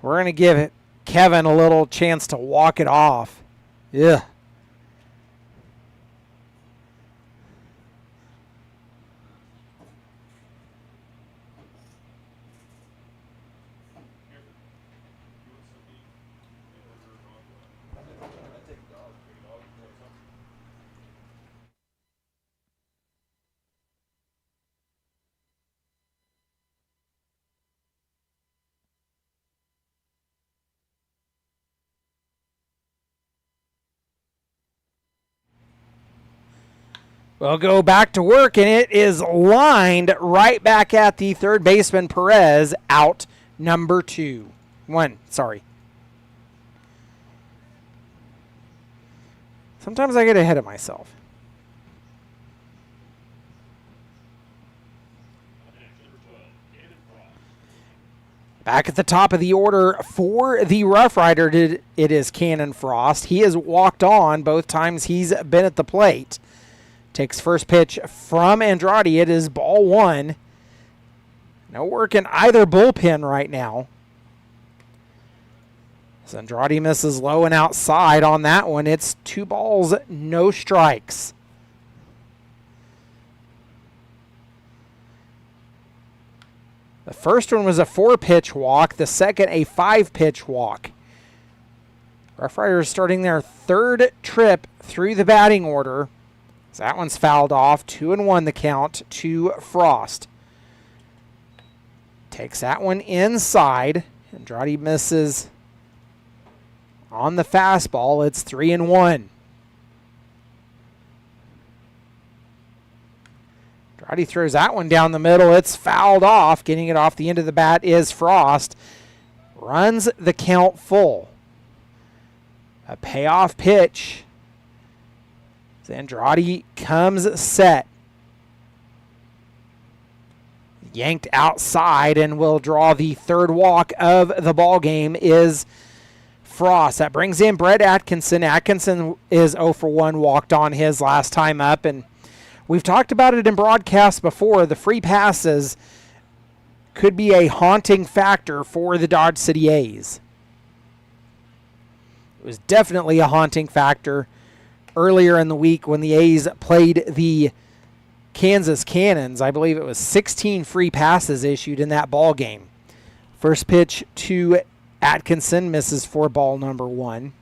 We're going to give Kevin a little chance to walk it off. Yeah. We'll go back to work, and it is lined right back at the third baseman, Perez, out number 1. Sorry. Sometimes I get ahead of myself. Back at the top of the order for the Rough Rider, it is Cannon Frost. He has walked on both times he's been at the plate. Takes first pitch from Andrade. It is ball 1. No work in either bullpen right now. As Andrade misses low and outside on that one. It's 2 balls, no strikes. The first one was a 4-pitch walk. The second, a 5-pitch walk. Rough Riders starting their third trip through the batting order. That one's fouled off. 2-1 the count to Frost. Takes that one inside. Andrade misses on the fastball. It's 3-1. Andrade throws that one down the middle. It's fouled off. Getting it off the end of the bat is Frost. Runs the count full. A payoff pitch. Andrade comes set. Yanked outside and will draw the third walk of the ball game is Frost. That brings in Brett Atkinson. Atkinson is 0 for 1, walked on his last time up. And we've talked about it in broadcasts before. The free passes could be a haunting factor for the Dodge City A's. It was definitely a haunting factor earlier in the week when the A's played the Kansas Cannons. I believe it was 16 free passes issued in that ball game. First pitch to Atkinson misses for ball number 1.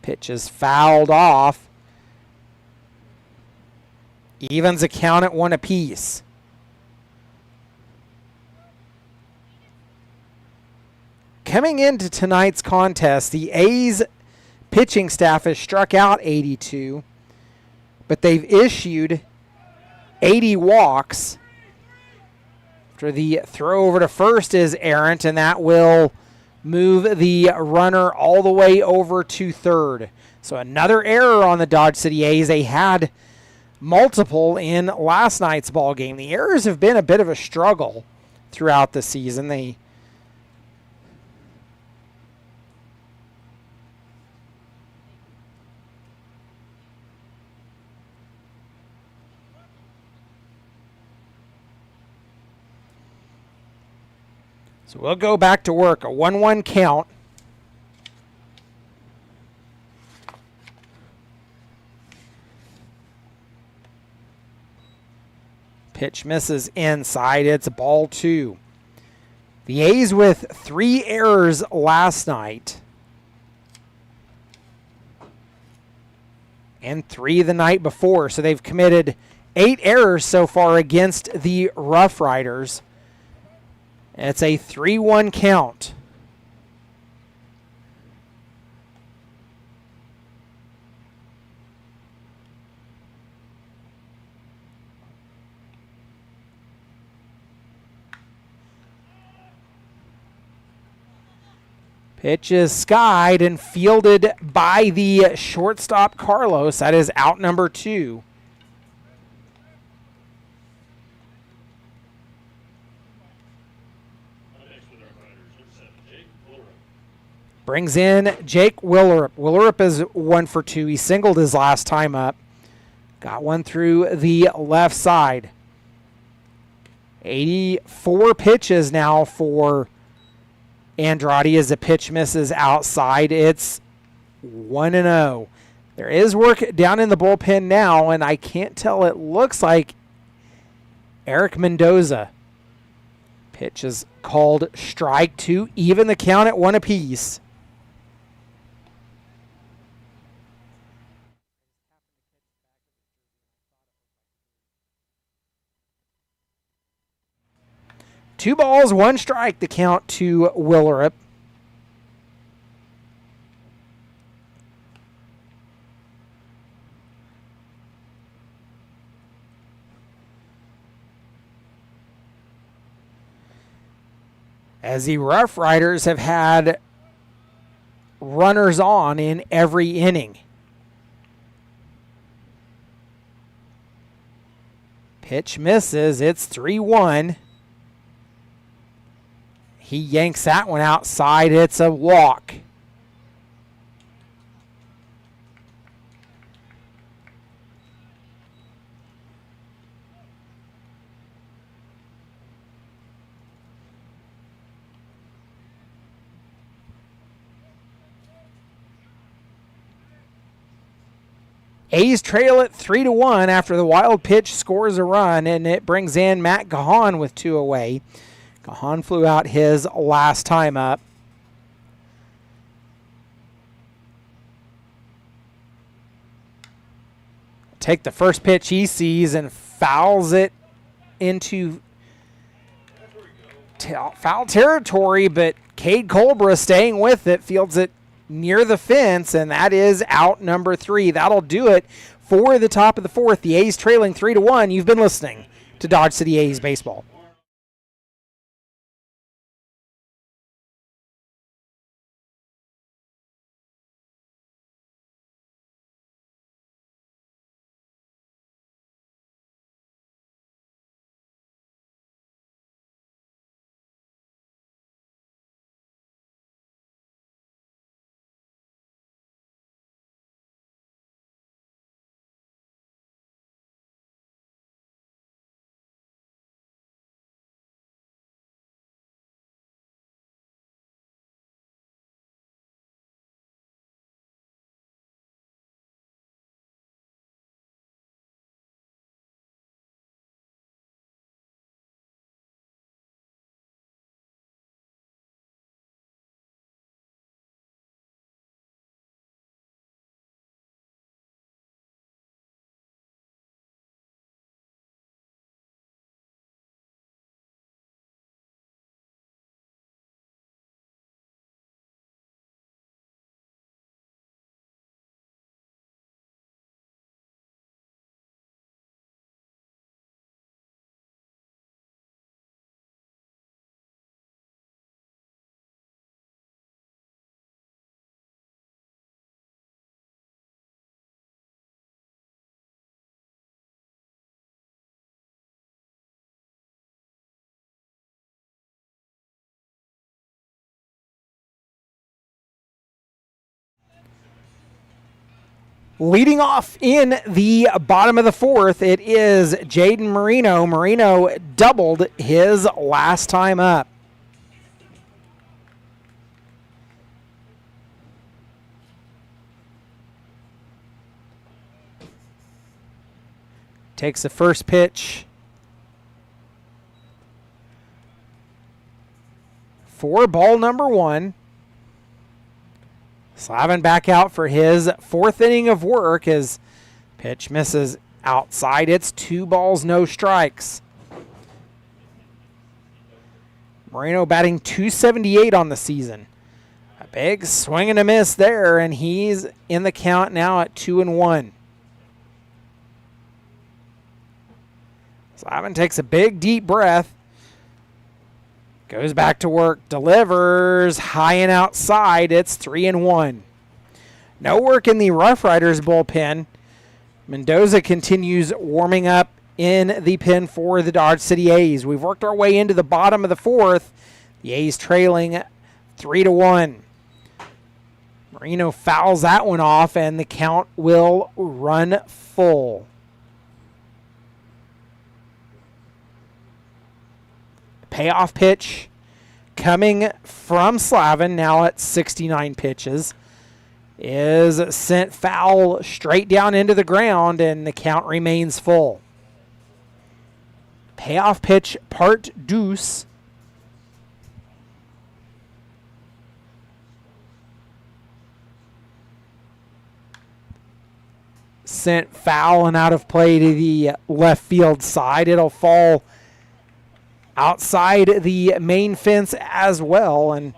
Pitch is fouled off. Evens a count at 1 apiece. Coming into tonight's contest, the A's pitching staff has struck out 82, but they've issued 80 walks. After the throw over to first is errant, and that will move the runner all the way over to third. So another error on the Dodge City A's. They had multiple in last night's ball game. The errors have been a bit of a struggle throughout the season. So we'll go back to work. A 1-1 count. Pitch misses inside. It's ball 2. The A's with 3 errors last night. And 3 the night before. So they've committed 8 errors so far against the Rough Riders. It's a 3-1 count. Pitch is skied and fielded by the shortstop, Carlos. That is out number 2. Brings in Jake Willerup. Willerup is 1 for 2. He singled his last time up. Got one through the left side. 84 pitches now for Andrade as the pitch misses outside. It's 1-0. There is work down in the bullpen now, and I can't tell. It looks like Eric Mendoza. Pitch is called strike 2. Even the count at 1 apiece. Two balls, 1 strike, the count to Willerup. As the Rough Riders have had runners on in every inning. Pitch misses, it's 3-1. He yanks that one outside. It's a walk. A's trail it 3-1 after the wild pitch scores a run, and it brings in Matt Gahan with 2 away. Gahan flew out his last time up. Take the first pitch he sees and fouls it into foul territory, but Cade Colbra staying with it, fields it near the fence, and that is out number 3. That'll do it for the top of the 4th. The A's trailing 3-1. You've been listening to Dodge City A's Baseball. Leading off in the bottom of the 4th, it is Jaden Marino. Marino doubled his last time up. Takes the first pitch for ball number 1. Slavin back out for his 4th inning of work as pitch misses outside. It's 2 balls, no strikes. Moreno batting .278 on the season. A big swing and a miss there, and he's in the count now at 2-1. Slavin takes a big, deep breath. Goes back to work, delivers high and outside. It's 3-1. No work in the Rough Riders bullpen. Mendoza continues warming up in the pen for the Dodge City A's. We've worked our way into the bottom of the fourth. The A's trailing 3-1. Marino fouls that one off, and the count will run full. Payoff pitch coming from Slavin, now at 69 pitches, is sent foul straight down into the ground, and the count remains full. Payoff pitch part deuce. Sent foul and out of play to the left field side. It'll fall outside the main fence as well, and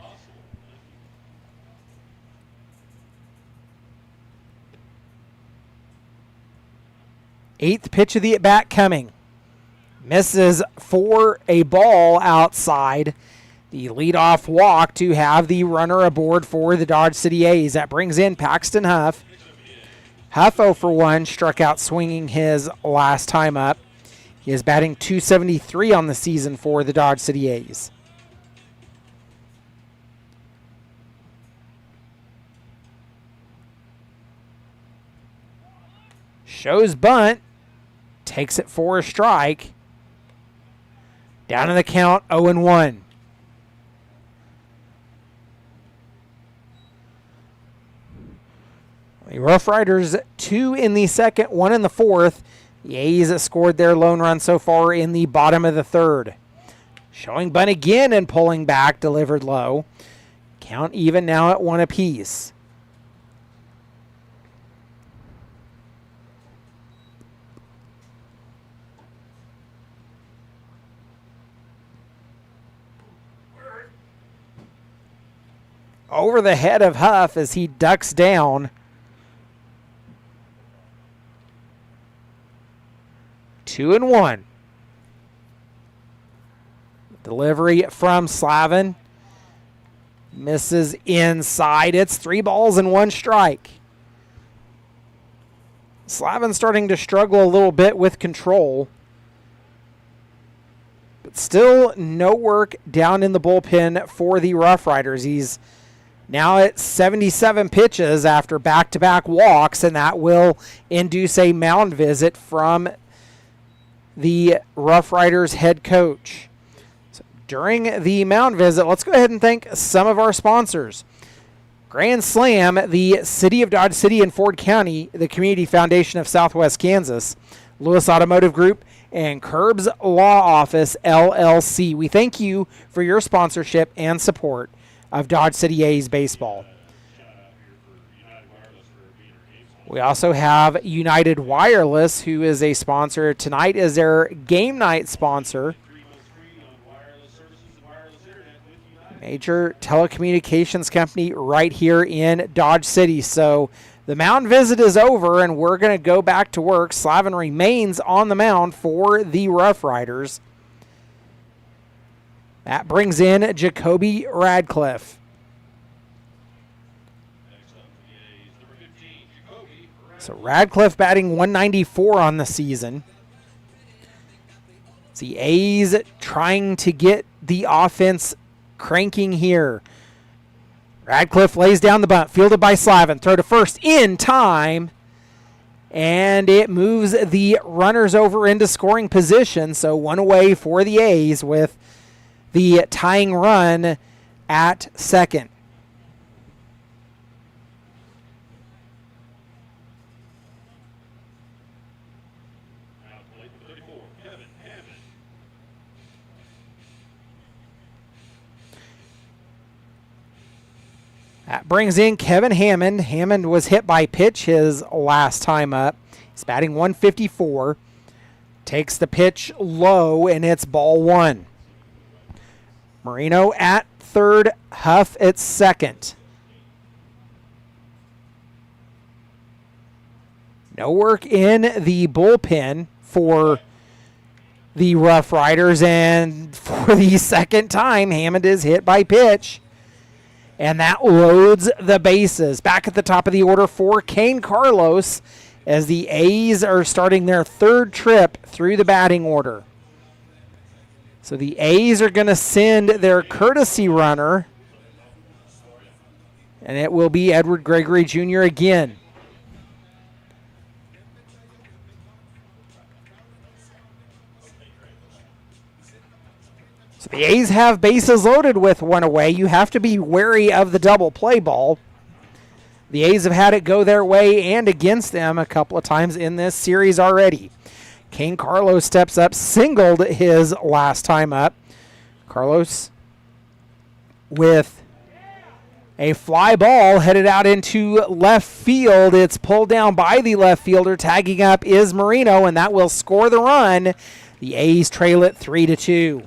eighth pitch of the at-bat coming. Misses for a ball outside. The leadoff walk to have the runner aboard for the Dodge City A's. That brings in Paxton Huff. Huff 0 for 1, struck out swinging his last time up. He is batting .273 on the season for the Dodge City A's. Shows bunt. Takes it for a strike. Down in the count, 0-1. The Rough Riders 2 in the second, 1 in the fourth. The A's scored their lone run so far in the bottom of the third. Showing bunt again and pulling back, delivered low. Count even now at 1 apiece. Over the head of Huff as he ducks down. 2-1. Delivery from Slavin. Misses inside. It's 3 balls and 1 strike. Slavin starting to struggle a little bit with control. But still no work down in the bullpen for the Rough Riders. He's now at 77 pitches after back-to-back walks, and that will induce a mound visit from the Rough Riders head coach. So during the mound visit, let's go ahead and thank some of our sponsors. Grand Slam, the City of Dodge City and Ford County, the Community Foundation of Southwest Kansas, Lewis Automotive Group, and Curbs Law Office, LLC. We thank you for your sponsorship and support of Dodge City A's baseball. We also have United Wireless, who is a sponsor. Tonight is their game night sponsor. Major telecommunications company right here in Dodge City. So the mound visit is over, and we're going to go back to work. Slavin remains on the mound for the Rough Riders. That brings in Jacoby Radcliffe. So Radcliffe batting .194 on the season. The A's trying to get the offense cranking here. Radcliffe lays down the bunt, fielded by Slavin. Throw to first in time. And it moves the runners over into scoring position. So one away for the A's with the tying run at second. That brings in Kevin Hammond. Hammond was hit by pitch his last time up. He's batting .154. Takes the pitch low, and it's ball 1. Marino at third, Huff at second. No work in the bullpen for the Rough Riders, and for the second time, Hammond is hit by pitch. And that loads the bases. Back at the top of the order for Kane Carlos as the A's are starting their third trip through the batting order. So the A's are going to send their courtesy runner, and it will be Edward Gregory Jr. again. So the A's have bases loaded with one away. You have to be wary of the double play ball. The A's have had it go their way and against them a couple of times in this series already. Kane Carlos steps up, singled his last time up. Carlos with a fly ball headed out into left field. It's pulled down by the left fielder. Tagging up is Marino, and that will score the run. The A's trail it 3-2.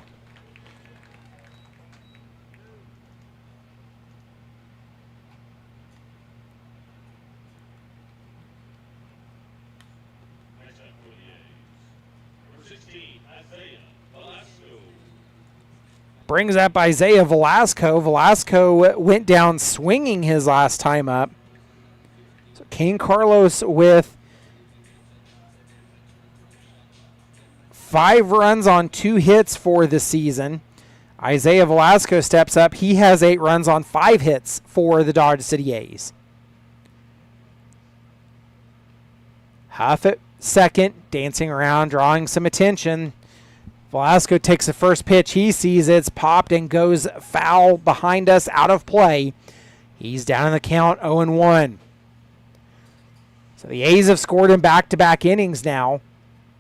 Brings up Isaiah Velasco. Velasco went down swinging his last time up. So Kane Carlos with 5 runs on 2 hits for the season. Isaiah Velasco steps up. He has 8 runs on 5 hits for the Dodge City A's. Huff at second, dancing around, drawing some attention. Velasco takes the first pitch. He sees it's popped and goes foul behind us, out of play. He's down in the count, 0-1. So the A's have scored in back-to-back innings now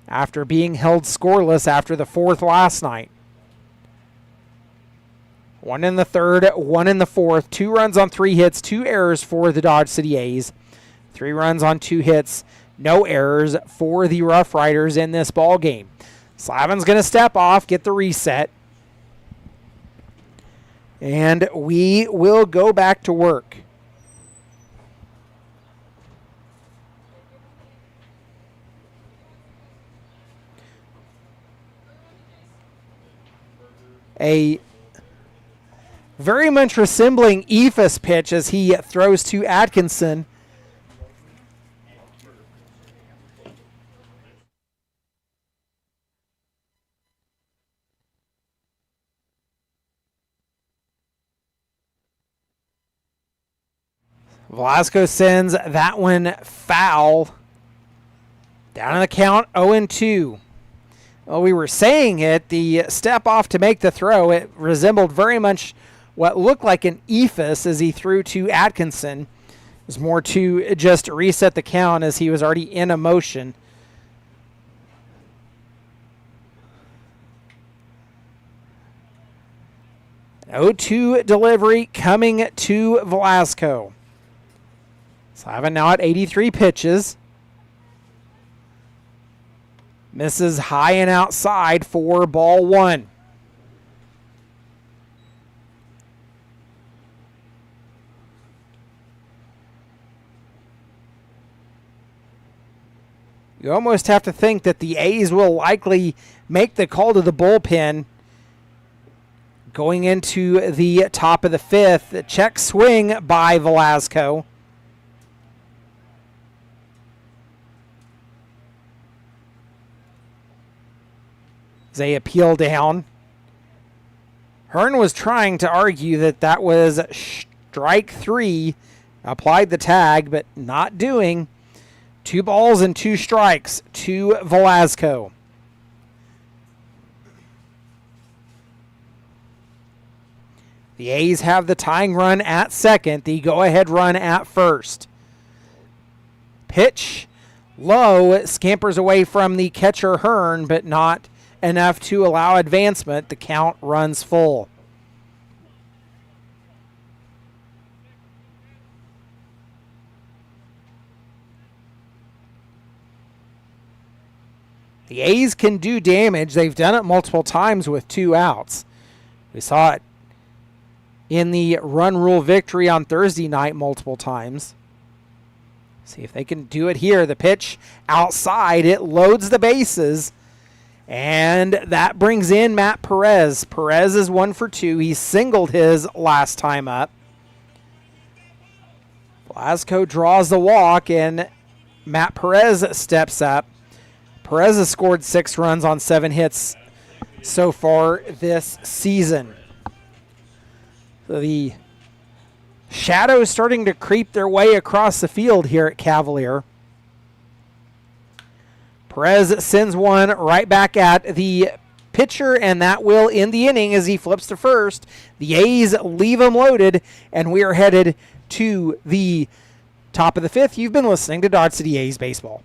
after being held scoreless after the 4th last night. 1 in the 3rd, 1 in the 4th. 2 runs on 3 hits, 2 errors for the Dodge City A's. 3 runs on 2 hits, no errors for the Rough Riders in this ball game. Slavin's going to step off, get the reset. And we will go back to work. A very much resembling Ephus pitch as he throws to Atkinson. Velasco sends that one foul. Down in the count, 0-2. Well, we were saying it, the step off to make the throw, it resembled very much what looked like an Ephus as he threw to Atkinson. It was more to just reset the count as he was already in a motion. An 0-2 delivery coming to Velasco. Slavin now at 83 pitches. Misses high and outside for ball 1. You almost have to think that the A's will likely make the call to the bullpen going into the top of the 5th. A check swing by Velasco. They appeal down. Hearn was trying to argue that that was strike 3. Applied the tag, but not doing. 2 balls and 2 strikes to Velasco. The A's have the tying run at second, the go-ahead run at first. Pitch low, scampers away from the catcher Hearn, but not enough to allow advancement. The count runs full. The A's can do damage. They've done it multiple times with 2 outs. We saw it in the run rule victory on Thursday night multiple times. See if they can do it here. The pitch outside, it loads the bases. And that brings in Matt Perez. Perez is 1 for 2. He singled his last time up. Blasco draws the walk, and Matt Perez steps up. Perez has scored 6 runs on 7 hits so far this season. So the shadows starting to creep their way across the field here at Cavalier. Perez sends one right back at the pitcher, and that will end the inning as he flips to first. The A's leave him loaded, and we are headed to the top of the 5th. You've been listening to Dodge City A's Baseball.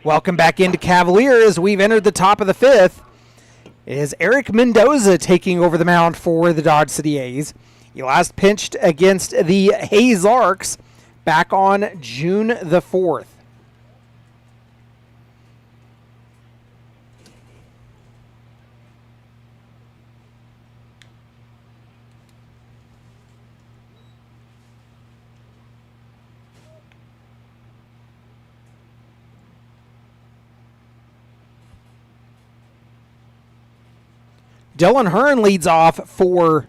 Welcome back into Cavalier as we've entered the top of the 5th. It is Eric Mendoza taking over the mound for the Dodge City A's. He last pitched against the Hayes Larks back on June the 4th. Dylan Hearn leads off for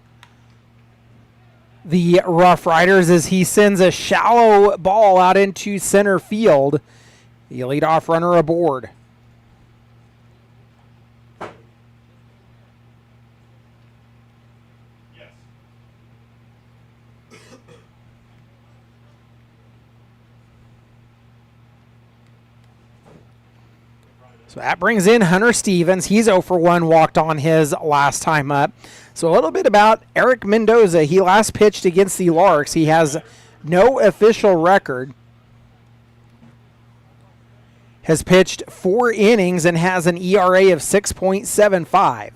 the Rough Riders as he sends a shallow ball out into center field. The leadoff runner aboard. So that brings in Hunter Stevens. He's 0 for 1, walked on his last time up. So a little bit about Eric Mendoza. He last pitched against the Larks. He has no official record. Has pitched 4 innings and has an ERA of 6.75.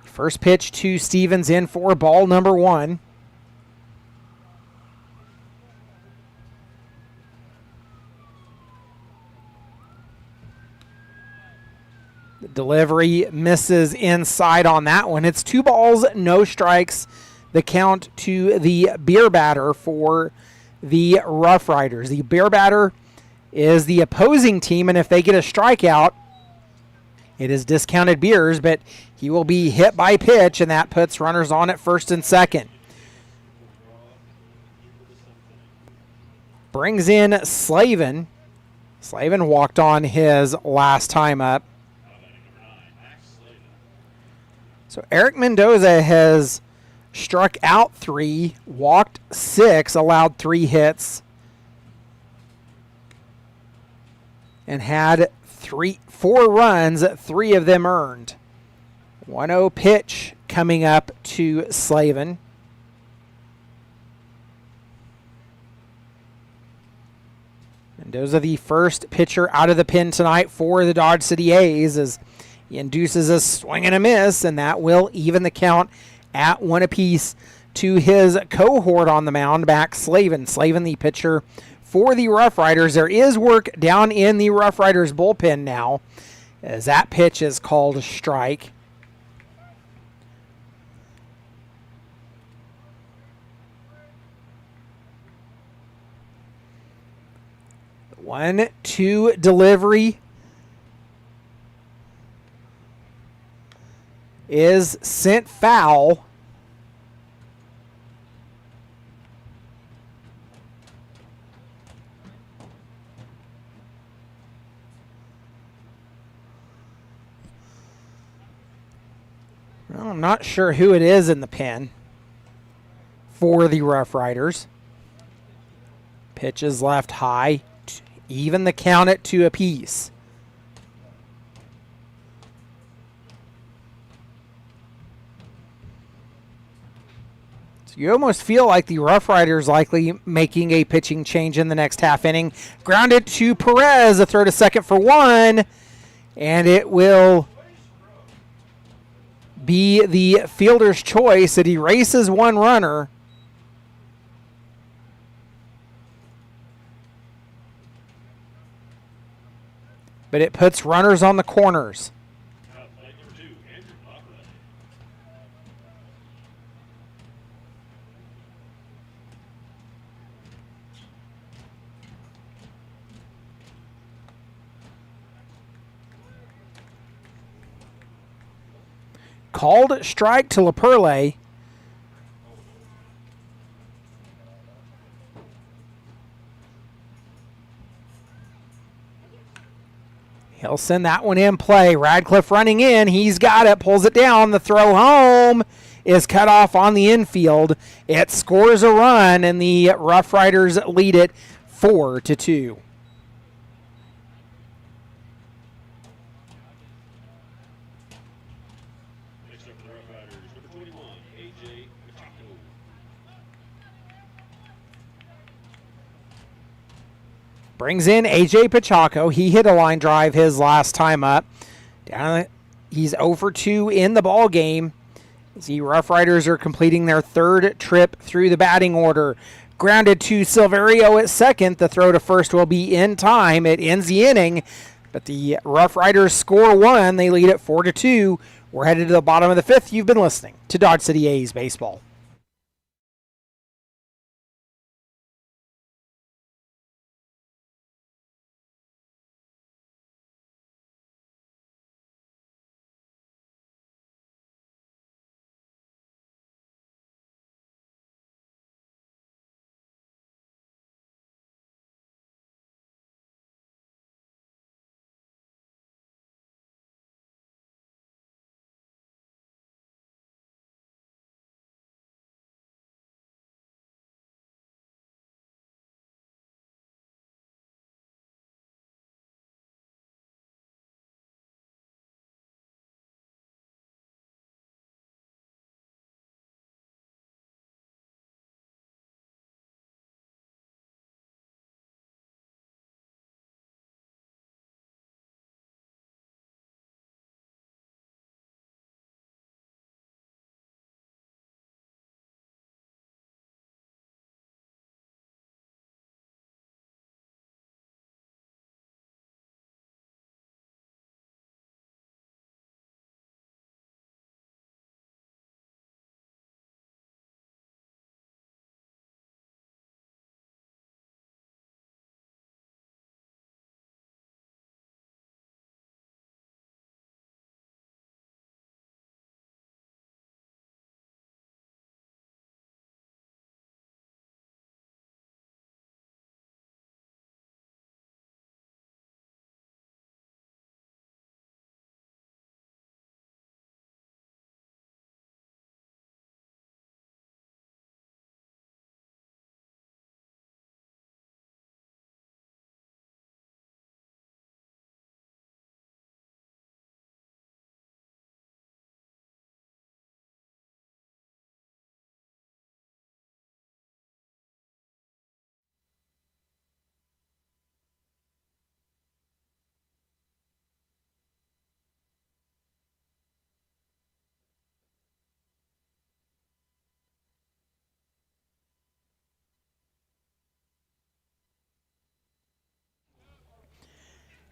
First pitch to Stevens in for ball number 1. The delivery misses inside on that one. It's 2 balls, no strikes. The count to the beer batter for the Rough Riders. The beer batter is the opposing team, and if they get a strikeout, it is discounted beers, but he will be hit by pitch, and that puts runners on at first and second. Brings in Slavin. Slavin walked on his last time up. So Eric Mendoza has struck out 3, walked 6, allowed 3 hits, and had 4 runs, 3 of them earned. 1-0 pitch coming up to Slavin. Mendoza, the first pitcher out of the pen tonight for the Dodge City A's, as he induces a swing and a miss, and that will even the count at 1 apiece to his cohort on the mound, back Slavin. Slavin, the pitcher for the Rough Riders. There is work down in the Rough Riders bullpen now, as that pitch is called a strike. The 1-2 delivery is sent foul. Well, I'm not sure who it is in the pen for the Rough Riders. Pitch is left high, even the count at 2 apiece. So you almost feel like the Rough Riders likely making a pitching change in the next half inning. Grounded to Perez, a throw to second for 1, and it will be the fielder's choice. It erases 1 runner. But it puts runners on the corners. Called strike to LaPerle. He'll send that one in play. Radcliffe running in. He's got it. Pulls it down. The throw home is cut off on the infield. It scores a run, and the Rough Riders lead it 4-2. Next up for the Rough Riders, number 21, A.J. Pacheco. Brings in A.J. Pacheco. He hit a line drive his last time up. He's 0-2 in the ball game. The Rough Riders are completing their 3rd trip through the batting order. Grounded to Silverio at second. The throw to first will be in time. It ends the inning, but the Rough Riders score 1. They lead it 4-2. We're headed to the bottom of the 5th. You've been listening to Dodge City A's Baseball.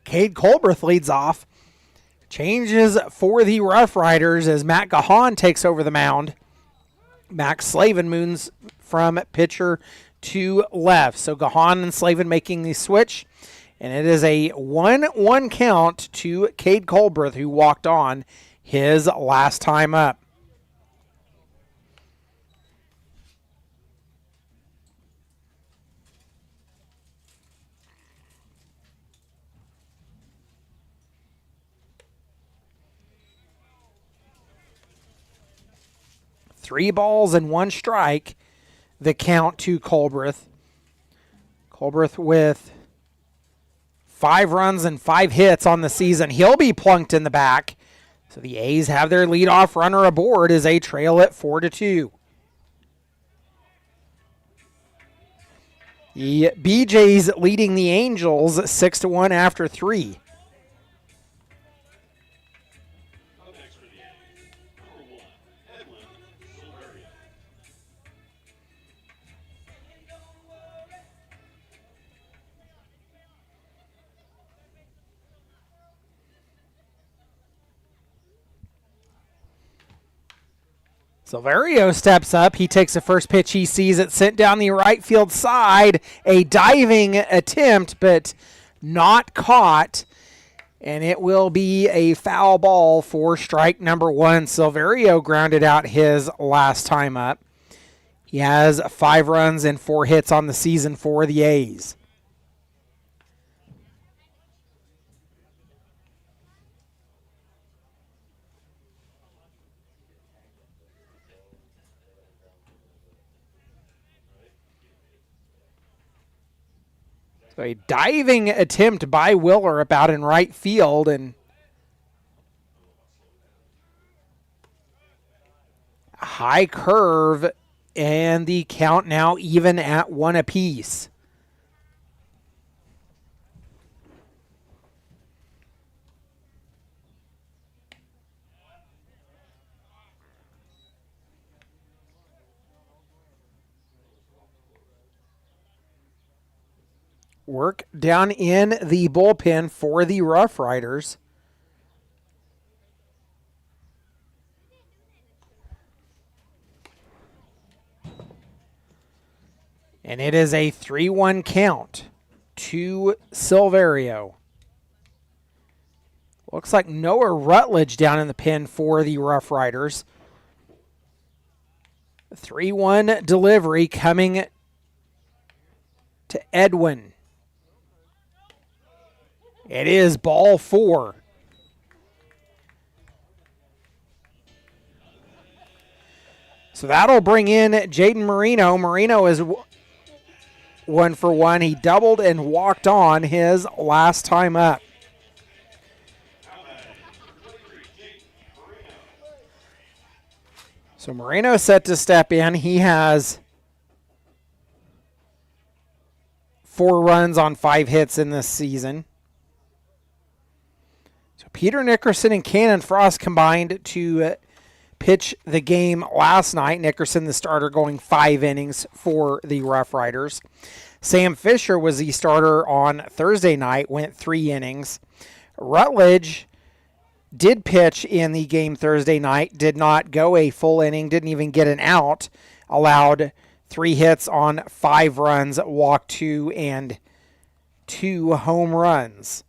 Cade Colbreth leads off. Changes for the Rough Riders as Matt Gahan takes over the mound. Max Slavin moves from pitcher to left. So Gahan and Slavin making the switch. And it is a 1-1 count to Cade Colbreth, who walked on his last time up. Three balls and one strike, the count to Colbreth. Colbreth with 5 runs and 5 hits on the season. He'll be plunked in the back. So the A's have their leadoff runner aboard as they trail at 4-2. The BJ's leading the Angels 6-1 after 3. Silverio steps up. He takes the first pitch he sees it sent down the right field side. A diving attempt, but not caught. And it will be a foul ball for strike number 1. Silverio grounded out his last time up. He has 5 runs and 4 hits on the season for the A's. So a diving attempt by Willerup out in right field, and a high curve, and the count now even at 1 apiece. Work down in the bullpen for the Rough Riders. And it is a 3-1 count to Silverio. Looks like Noah Rutledge down in the pen for the Rough Riders. 3-1 delivery coming to Edwin. It is ball 4. So that'll bring in Jaden Marino. Marino is 1 for 1. He doubled and walked on his last time up. So Marino set to step in. He has 4 runs on 5 hits in this season. Peter Nickerson and Cannon Frost combined to pitch the game last night. Nickerson, the starter, going 5 innings for the Rough Riders. Sam Fisher was the starter on Thursday night, went 3 innings. Rutledge did pitch in the game Thursday night, did not go a full inning, didn't even get an out, allowed 3 hits on 5 runs, walked 2, and 2 home runs.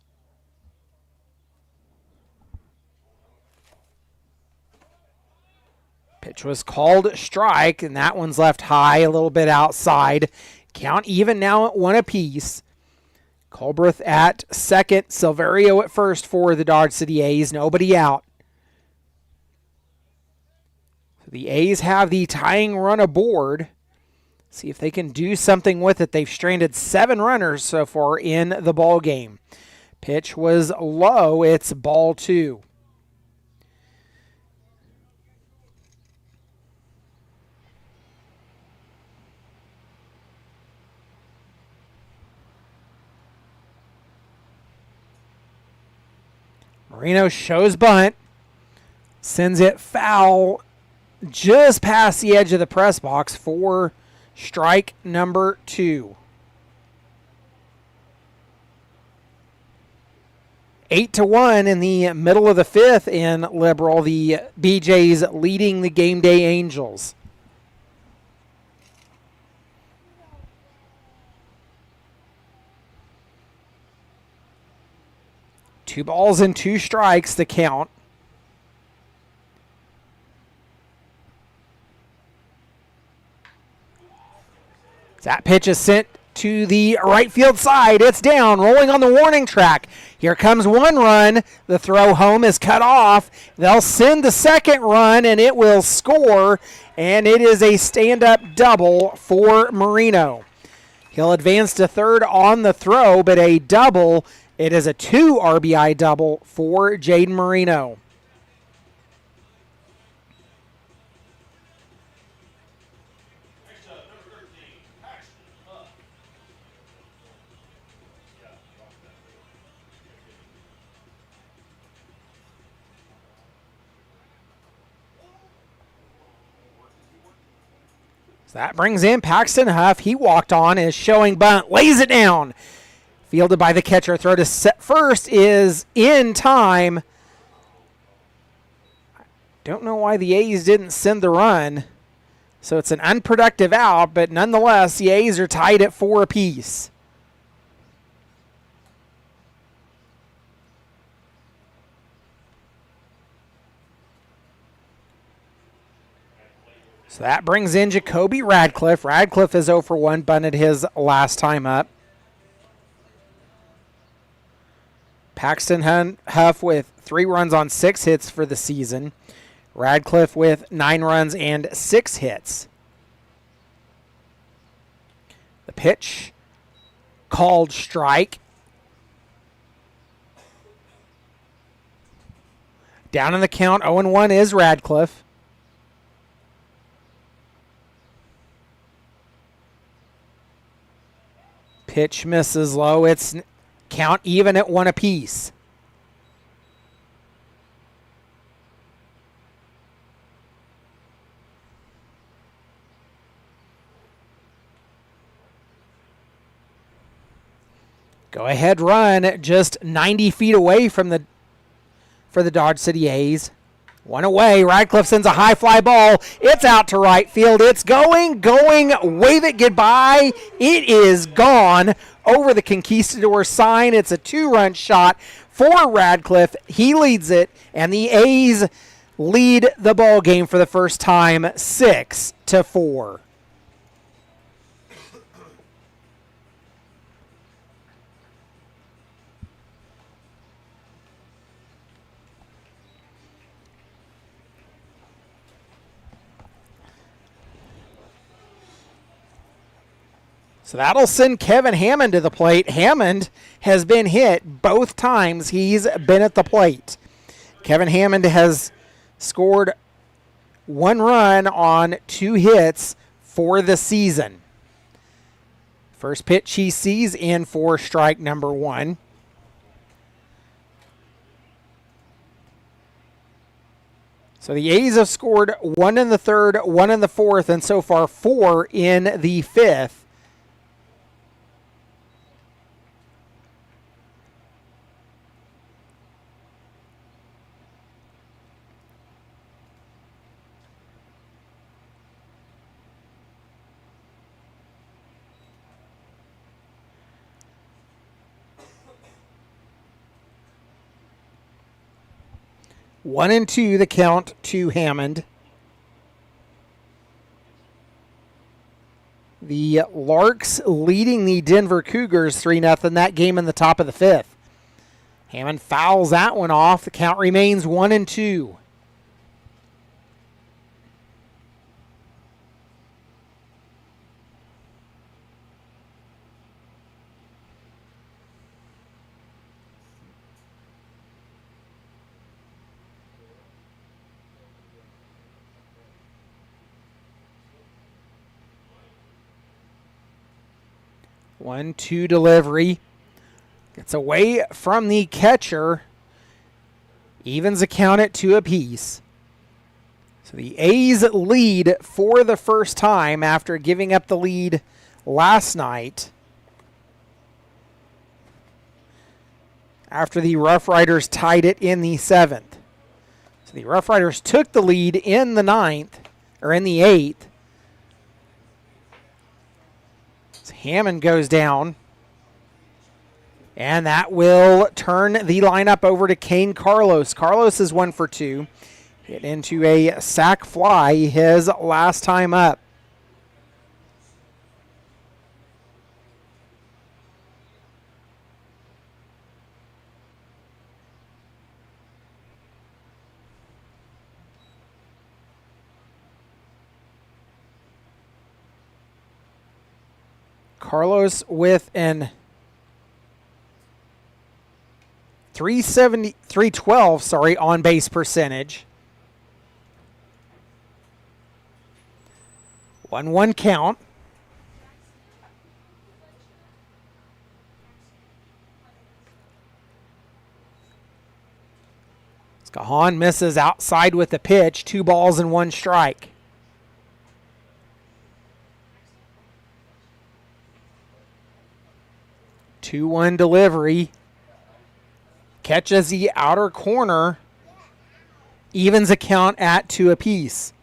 Pitch was called strike, and that one's left high, a little bit outside. Count even now at 1 apiece. Colbreth at second, Silverio at first for the Dodge City A's. Nobody out. The A's have the tying run aboard. See if they can do something with it. They've stranded 7 runners so far in the ball game. Pitch was low. It's ball 2. Marino shows bunt, sends it foul just past the edge of the press box for strike number 2. 8-1 in the middle of the fifth in Liberal. The BJs leading the Game Day Angels. Two balls and two strikes to count. That pitch is sent to the right field side. It's down, rolling on the warning track. Here comes one run. The throw home is cut off. They'll send the second run, and it will score, and it is a stand-up double for Marino. He'll advance to third on the throw, but a double. It is a 2 RBI double for Jaden Marino. So that brings in Paxton Huff. He walked on, is showing bunt, lays it down. Fielded by the catcher. Throw to first is in time. Don't know why the A's didn't send the run. So it's an unproductive out, but nonetheless, the A's are tied at 4 apiece. So that brings in Jacoby Radcliffe. Radcliffe is 0 for 1, bunted his last time up. Paxton Huff with 3 runs on 6 hits for the season. Radcliffe with 9 runs and 6 hits. The pitch called strike. Down in the count, 0-1 is Radcliffe. Pitch misses low. It's count even at 1 apiece. Go ahead run just 90 feet away from for the Dodge City A's. 1 away. Radcliffe sends a high fly ball. It's out to right field. It's going. Wave it goodbye. It is gone over the Conquistador sign. It's a 2-run shot for Radcliffe. He leads it, and the A's lead the ball game for the first time, 6-4. So that'll send Kevin Hammond to the plate. Hammond has been hit both times he's been at the plate. Kevin Hammond has scored 1 run on 2 hits for the season. First pitch he sees in for strike number 1. So the A's have scored 1 in the third, 1 in the fourth, and so far 4 in the fifth. One and 2, the count to Hammond. The Larks leading the Denver Cougars 3-0, that game in the top of the 5th. Hammond fouls that one off. The count remains 1 and 2. One, 2 delivery. Gets away from the catcher. Evens the count at 2 apiece. So the A's lead for the first time after giving up the lead last night. after the Rough Riders tied it in the 7th. So the Rough Riders took the lead in the 9th, or in the 8th. So Hammond goes down. And that will turn the lineup over to Kane Carlos. Carlos is 1 for 2. Hit into a sac fly his last time up. Carlos with an 312 on base percentage. 1-1 count. Cajon misses outside with the pitch. 2 balls and 1 strike. Two-one delivery. Catches the outer corner. Evens a count at 2 apiece.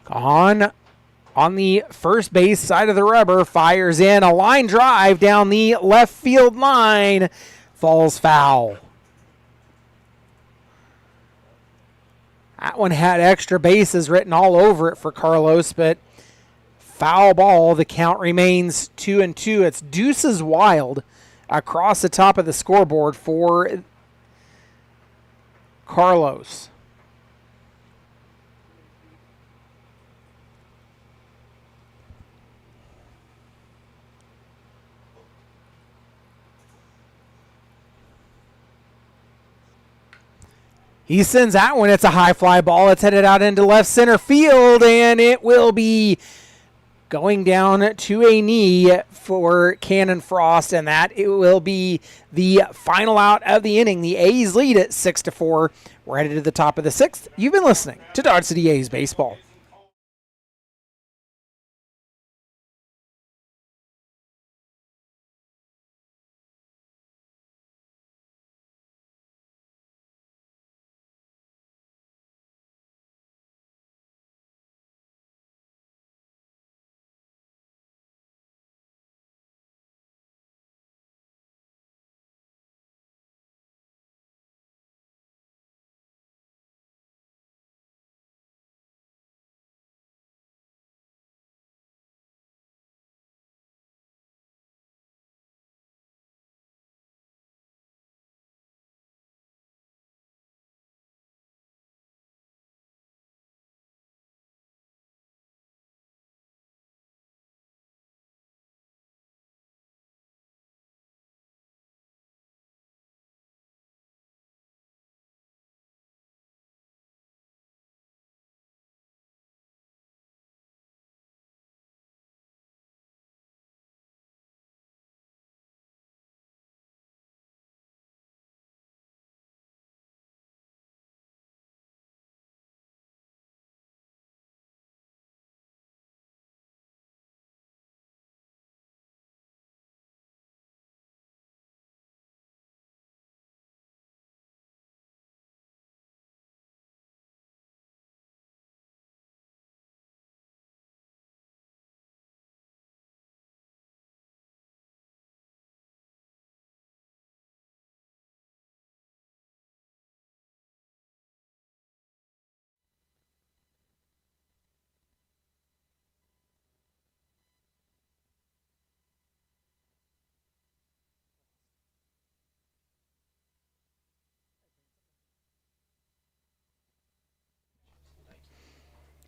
Cajon on the first base side of the rubber fires in a line drive down the left field line. Falls foul. That one had extra bases written all over it for Carlos, but foul ball. The count remains 2-2. It's deuces wild across the top of the scoreboard for Carlos. He sends that one. It's a high fly ball. It's headed out into left center field, and it will be going down to a knee for Cannon Frost, and that it will be the final out of the inning. The A's lead at 6-4. We're headed to the top of the 6th. You've been listening to Dodge City A's Baseball.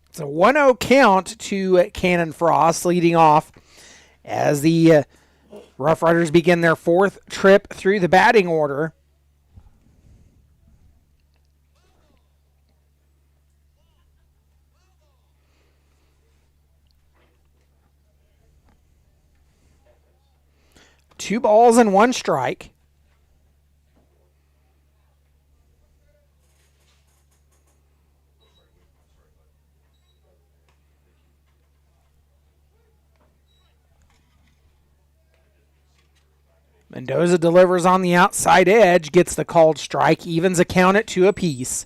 It's a 1-0 count to Cannon Frost leading off as the Rough Riders begin their 4th trip through the batting order. Two balls and 1 strike. Mendoza delivers on the outside edge, gets the called strike, evens the count at 2 apiece.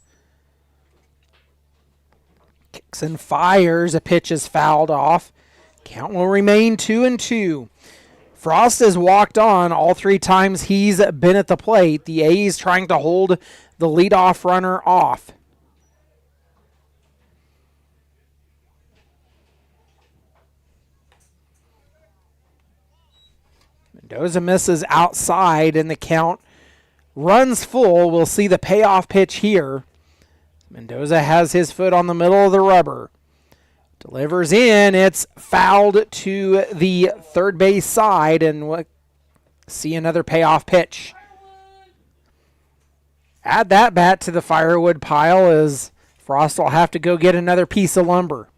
Kicks and fires, a pitch is fouled off. Count will remain 2-2. Frost has walked on all 3 times he's been at the plate. The A's trying to hold the leadoff runner off. Mendoza misses outside, and the count runs full. We'll see the payoff pitch here. Mendoza has his foot on the middle of the rubber. Delivers in. It's fouled to the third base side, and we'll see another payoff pitch. Add that bat to the firewood pile as Frost will have to go get another piece of lumber.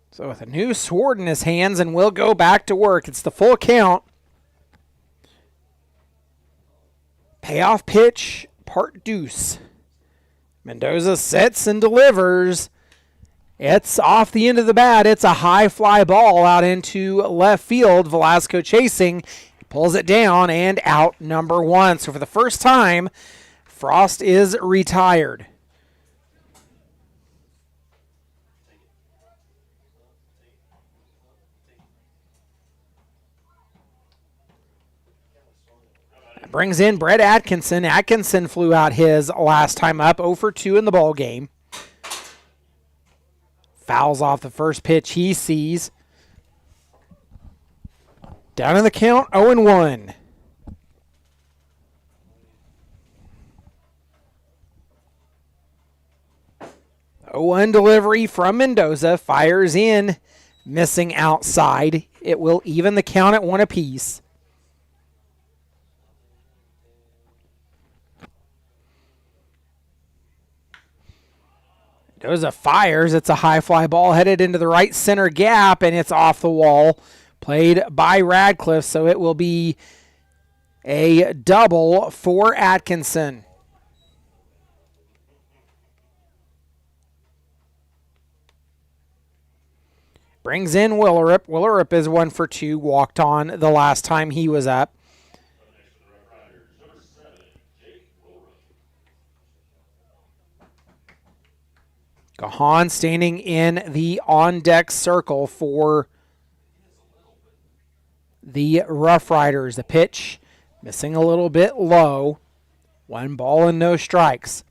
So with a new sword in his hands, and we'll go back to work. It's the full count. Payoff pitch, part deuce. Mendoza sets and delivers. It's off the end of the bat. It's a high fly ball out into left field. Velasco chasing. He pulls it down and out, number 1. So for the first time, Frost is retired. Brings in Brett Atkinson. Atkinson flew out his last time up, 0 for 2 in the ball game. Fouls off the first pitch he sees. Down in the count, 0-1. 0-1 delivery from Mendoza. Fires in, missing outside. It will even the count at 1 apiece. Mendoza fires. It's a high fly ball headed into the right center gap, and it's off the wall. Played by Radcliffe, so it will be a double for Atkinson. Brings in Willerup. Willerup is 1 for 2, walked on the last time he was up. Gahan standing in the on-deck circle for the Rough Riders. The pitch missing a little bit low. 1 ball and no strikes.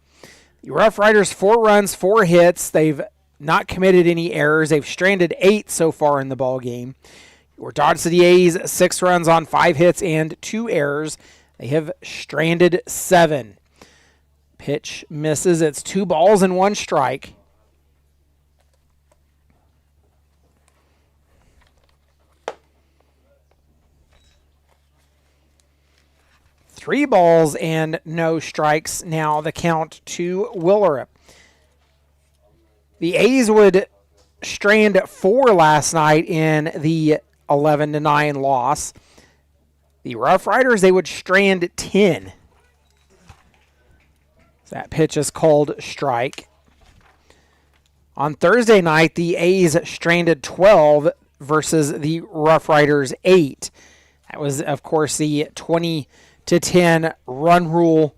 The Rough Riders 4 runs, 4 hits. They've not committed any errors. They've stranded 8 so far in the ball game. Your Dodge City A's 6 runs on 5 hits and 2 errors. They have stranded 7. Pitch misses. It's 2 balls and 1 strike. Three balls and no strikes now, the count to Willerup. The A's would strand 4 last night in the 11-9 loss. The Rough Riders, they would strand 10. That pitch is called strike. On Thursday night, the A's stranded 12 versus the Rough Riders 8. That was, of course, the 20-10 run rule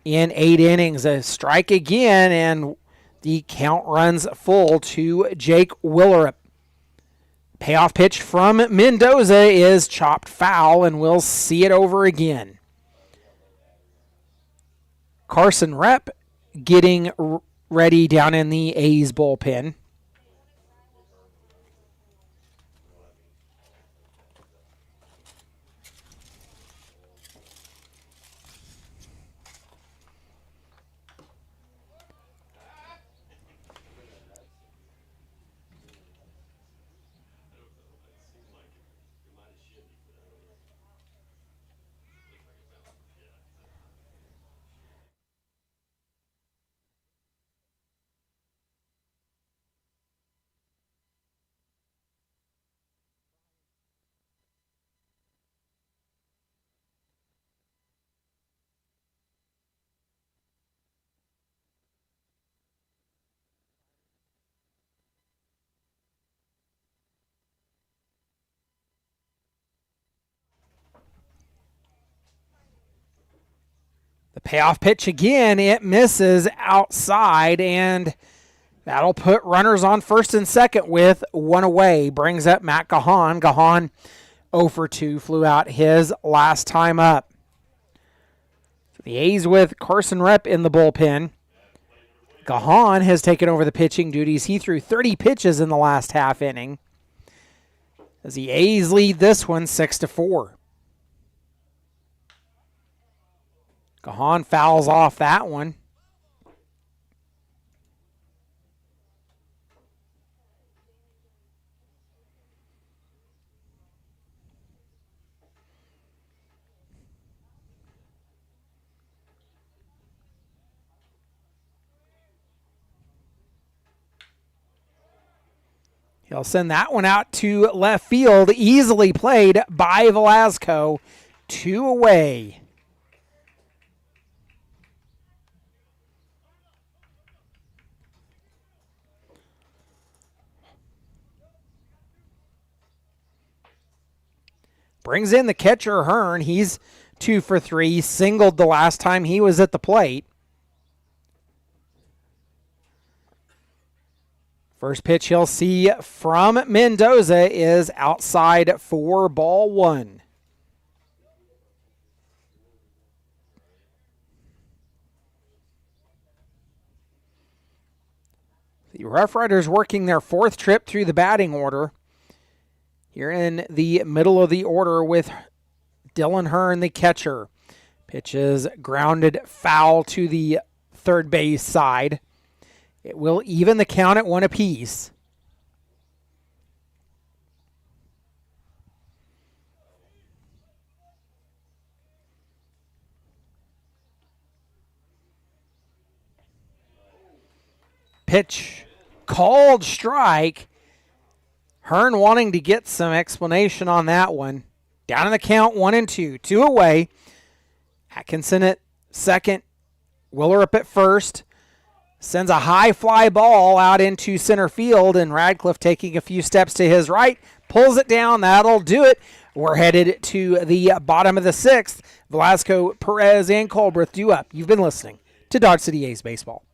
in 8 innings. A strike again, and the count runs full to Jake Willerup. Payoff pitch from Mendoza is chopped foul, and we'll see it over again. Carson Rep getting ready down in the A's bullpen. The payoff pitch again, it misses outside, and that'll put runners on first and second with one away. Brings up Matt Gahan. Gahan 0 for 2, flew out his last time up. So the A's with Carson Rep in the bullpen. Gahan has taken over the pitching duties. He threw 30 pitches in the last half inning, as the A's lead this one 6-4. Gahan fouls off that one. He'll send that one out to left field. Easily played by Velasco. 2 away. Brings in the catcher, Hearn. He's 2 for 3. Singled the last time he was at the plate. First pitch he'll see from Mendoza is outside for ball 1. The Rough Riders working their 4th trip through the batting order. Here in the middle of the order with Dylan Hearn, the catcher. Pitch is grounded foul to the third base side. It will even the count at 1 apiece. Pitch called strike. Hearn wanting to get some explanation on that one. Down in the count, 1-2. 2 away. Atkinson at second. Willerup at first. Sends a high fly ball out into center field, and Radcliffe taking a few steps to his right. Pulls it down. That'll do it. We're headed to the bottom of the 6th. Velasco, Perez, and Colbreth due up. You've been listening to Dodge City A's Baseball.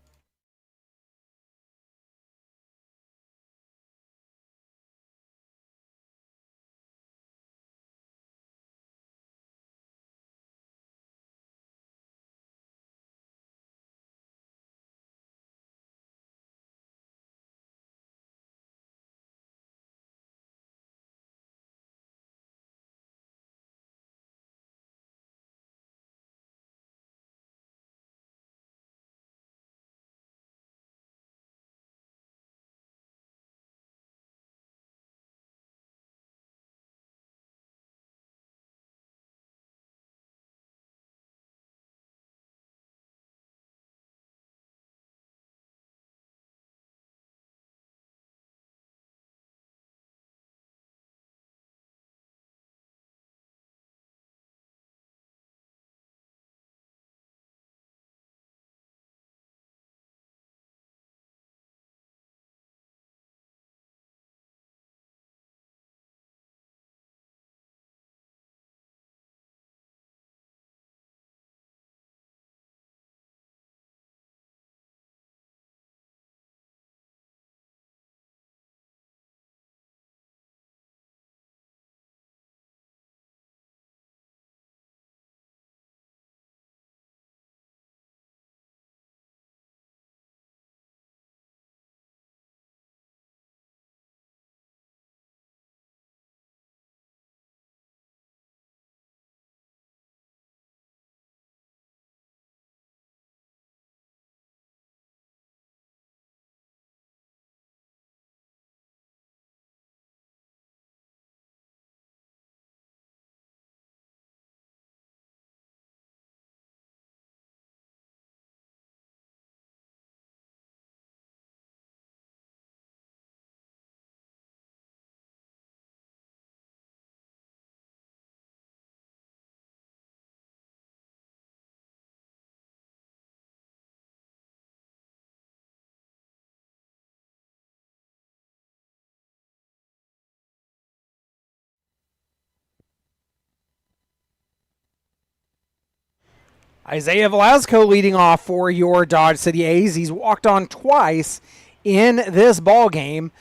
Isaiah Velasco leading off for your Dodge City A's. He's walked on twice in this ball game.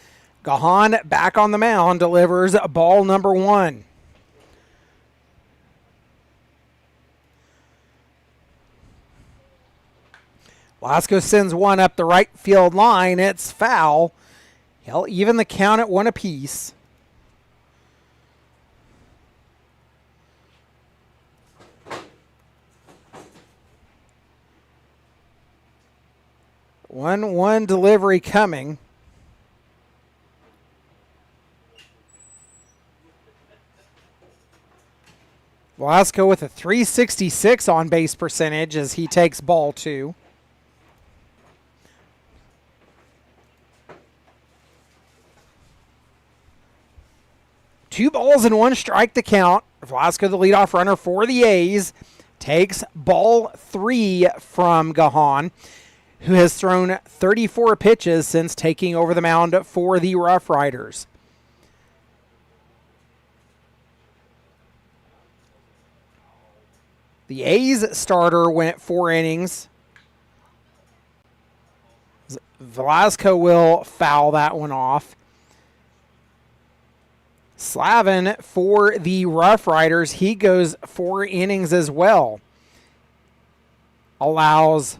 Gahan back on the mound, delivers ball number 1. Velasco sends one up the right field line. It's foul. He'll even the count at 1 apiece. One delivery coming. Velasco with a .366 on base percentage as he takes ball 2. Two balls and 1 strike to count. Velasco, the leadoff runner for the A's, takes ball 3 from Gahan, who has thrown 34 pitches since taking over the mound for the Rough Riders. The A's starter went 4 innings. Velasco will foul that one off. Slavin for the Rough Riders, he goes 4 innings as well. Allows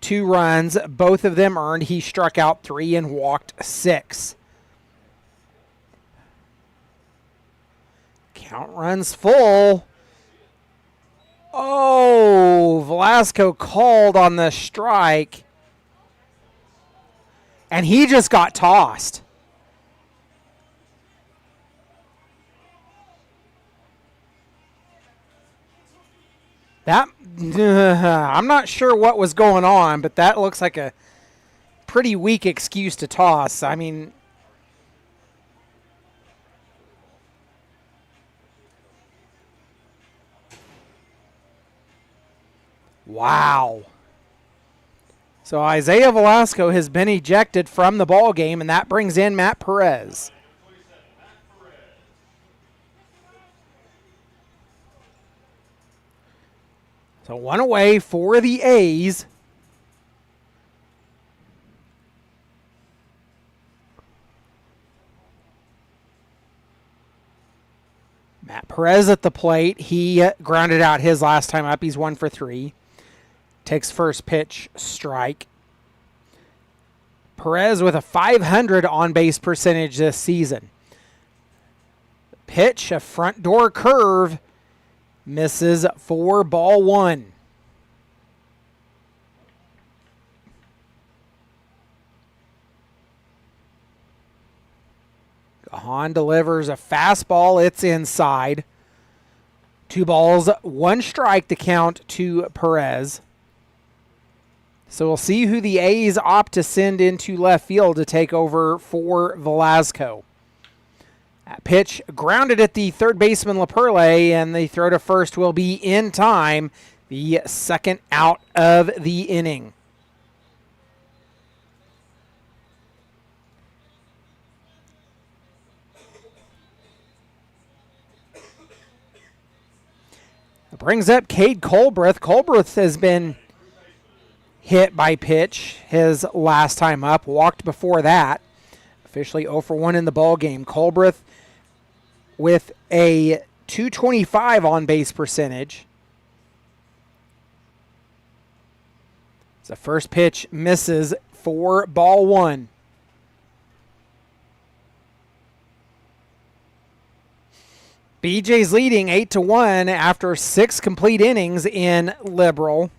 2 runs, both of them earned. He struck out 3 and walked 6. Count runs full. Oh, Velasco called on the strike. And he just got tossed. That, I'm not sure what was going on, but that looks like a pretty weak excuse to toss. I mean, wow. So Isaiah Velasco has been ejected from the ball game, and that brings in Matt Perez. So 1 away for the A's. Matt Perez at the plate. He grounded out his last time up. He's 1 for 3. Takes first pitch, strike. Perez with a .500 on base percentage this season. Pitch, a front door curve. Misses for ball 1. Gahan delivers a fastball. It's inside. 2 balls, 1 strike to count to Perez. So we'll see who the A's opt to send into left field to take over for Velasco. That pitch grounded at the third baseman LaPerle, and the throw to first will be in time. The second out of the inning. It brings up Cade Colbreth. Colbreth has been hit by pitch his last time up, walked before that. Officially 0 for 1 in the ball game. Colbreth with a .225 on base percentage. The first pitch misses for ball 1. BJ's leading 8-1 after 6 complete innings in Liberal.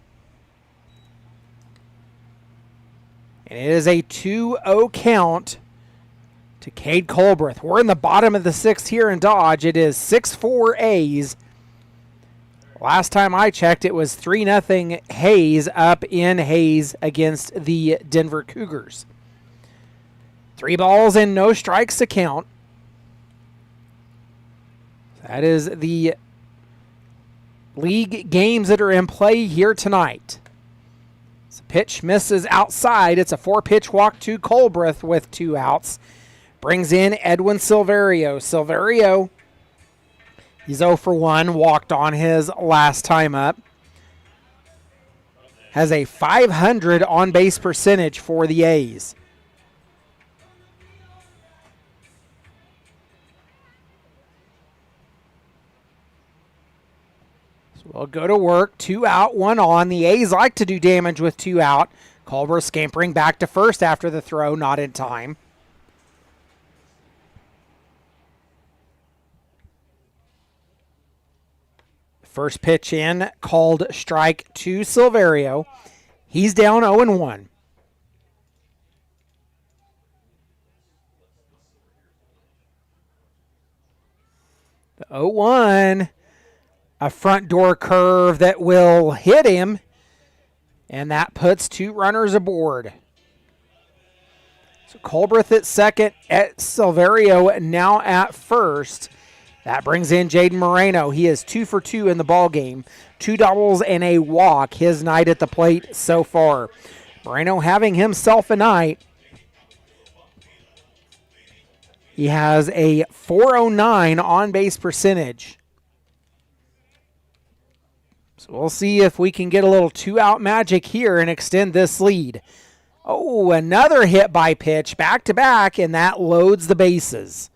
And it is a 2-0 count to Cade Colbreth. We're in the bottom of the 6th here in Dodge. It is 6-4 A's. Last time I checked, it was 3-0 Hayes up in Hayes against the Denver Cougars. 3 balls and no strikes to count. That is the league games that are in play here tonight. So pitch misses outside. It's a 4-pitch walk to Colbreth with 2 outs. Brings in Edwin Silverio. Silverio, he's 0 for 1, walked on his last time up. has a .500 on-base percentage for the A's. So we'll go to work. 2 out, 1 on. The A's like to do damage with 2 out. Culver scampering back to first after the throw, not in time. First pitch in, called strike to Silverio. He's down 0-1. The 0-1, a front door curve that will hit him, and that puts 2 runners aboard. So Colbreth at second, at Silverio now at first. That brings in Jaden Moreno. He is 2 for 2 in the ball game. 2 doubles and a walk his night at the plate so far. Moreno having himself a night. He has a .409 on-base percentage. So we'll see if we can get a little 2-out magic here and extend this lead. Oh, another hit by pitch, back-to-back, and that loads the bases.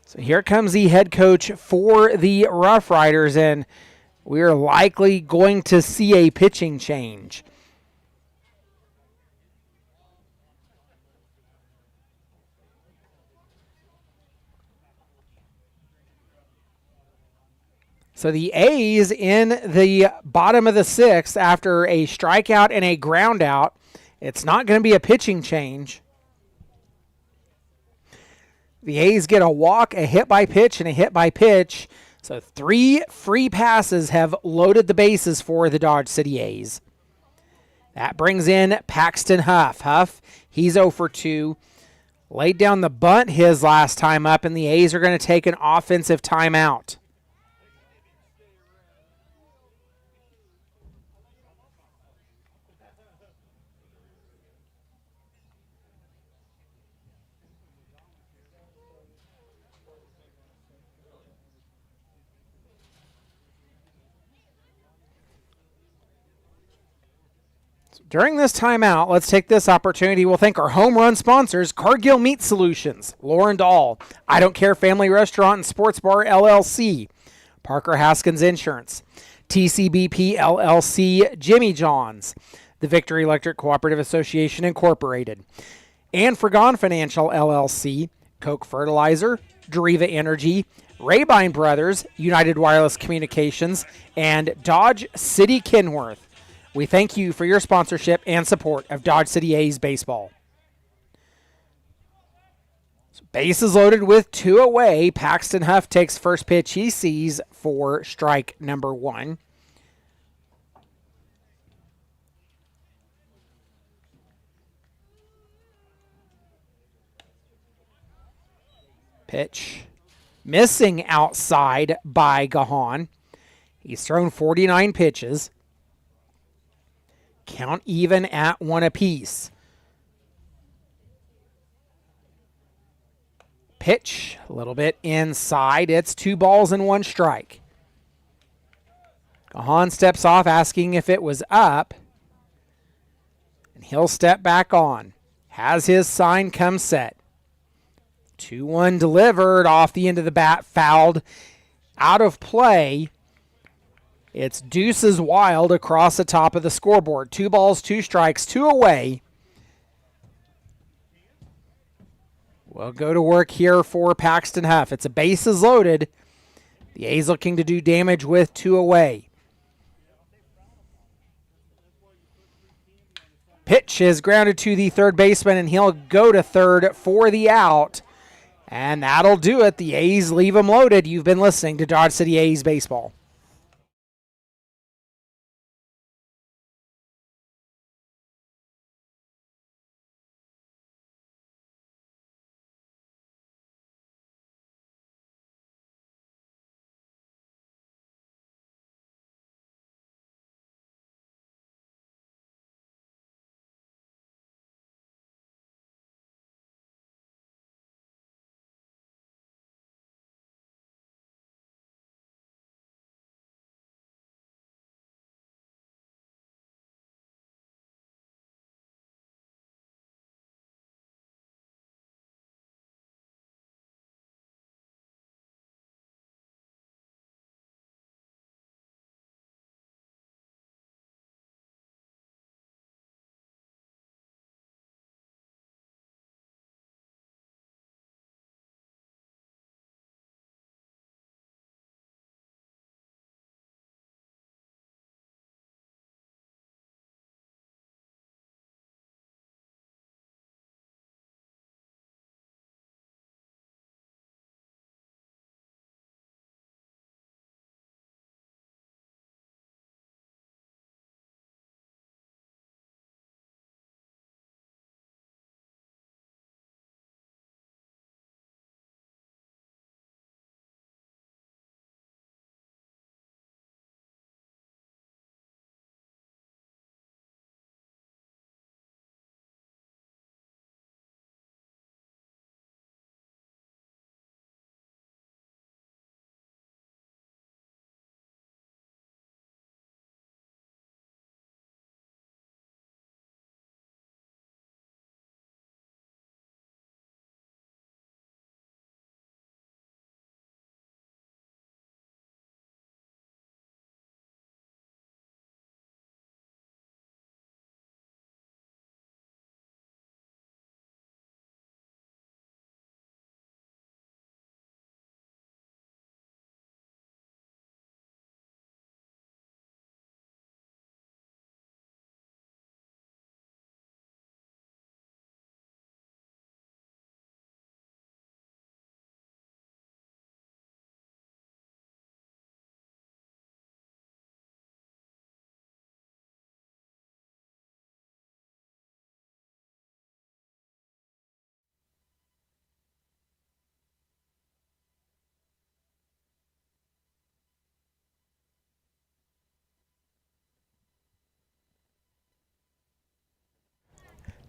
So here comes the head coach for the Rough Riders, and we're likely going to see a pitching change. So the A's in the bottom of the 6th after a strikeout and a ground out. It's not going to be a pitching change. The A's get a walk, a hit by pitch, and a hit by pitch. So 3 free passes have loaded the bases for the Dodge City A's. That brings in Paxton Huff. Huff, he's 0 for 2. Laid down the bunt his last time up, and the A's are going to take an offensive timeout. During this timeout, let's take this opportunity. We'll thank our home run sponsors, Cargill Meat Solutions, Lauren Dahl, I Don't Care Family Restaurant and Sports Bar LLC, Parker Haskins Insurance, TCBP LLC, Jimmy John's, the Victory Electric Cooperative Association Incorporated, and Forgon Financial LLC, Coke Fertilizer, Deriva Energy, Rabine Brothers, United Wireless Communications, and Dodge City Kenworth. We thank you for your sponsorship and support of Dodge City A's baseball. So bases loaded with 2 away. Paxton Huff takes first pitch he sees for strike number 1. Pitch missing outside by Gahan. He's thrown 49 pitches. Count even at 1 apiece. Pitch, a little bit inside. It's 2 balls and 1 strike. Gahan steps off asking if it was up. And he'll step back on. Has his sign come set. 2-1 delivered off the end of the bat, fouled out of play. It's Deuces Wild across the top of the scoreboard. 2 balls, 2 strikes, 2 away. We'll go to work here for Paxton Huff. It's a bases loaded. The A's looking to do damage with 2 away. Pitch is grounded to the third baseman, and he'll go to third for the out. And that'll do it. The A's leave him loaded. You've been listening to Dodge City A's Baseball.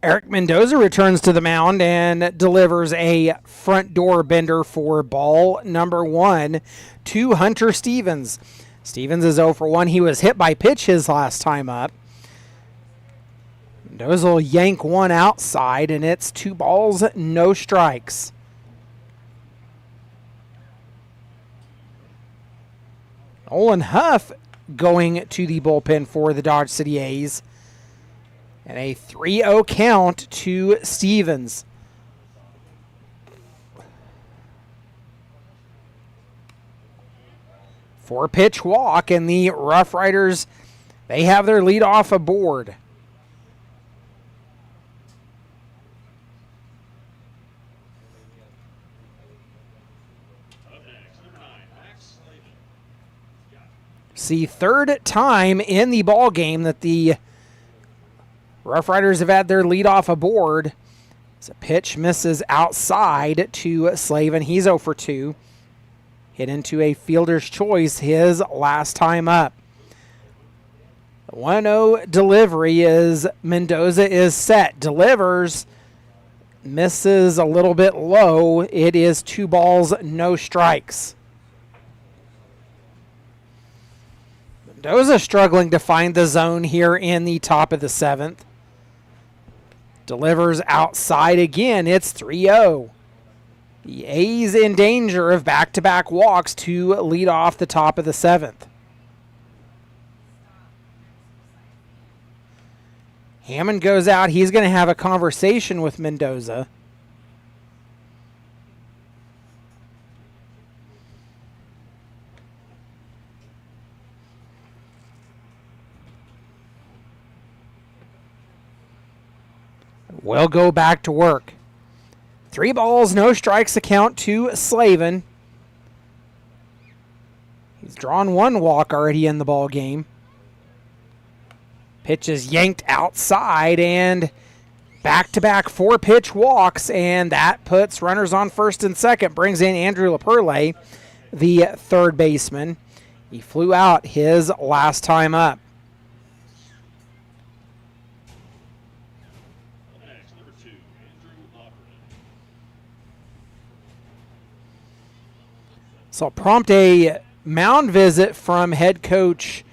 Eric Mendoza returns to the mound and delivers a front door bender for ball number 1 to Hunter Stevens. Stevens is 0 for 1. He was hit by pitch his last time up. Mendoza will yank one outside, and it's 2 balls, no strikes. Olin Huff going to the bullpen for the Dodge City A's. And a 3-0 count to Stevens. Four-pitch walk, and the Rough Riders, they have their leadoff aboard. See, third time in the ball game that the Rough Riders have had their leadoff aboard. As a pitch misses outside to Slavin. He's 0 for 2. Hit into a fielder's choice his last time up. The 1-0 delivery is Mendoza is set. Delivers. Misses a little bit low. It is 2 balls, no strikes. Mendoza struggling to find the zone here in the top of the 7th. Delivers outside again. It's 3-0. The A's in danger of back-to-back walks to lead off the top of the 7th. Hammond goes out. He's going to have a conversation with Mendoza. We'll go back to work. 3 balls, no strikes to count to Slavin. He's drawn 1 walk already in the ball game. Pitch is yanked outside, and back-to-back 4-pitch walks, and that puts runners on first and second, brings in Andrew LaPerle, the third baseman. He flew out his last time up. So I'll prompt a mound visit from head coach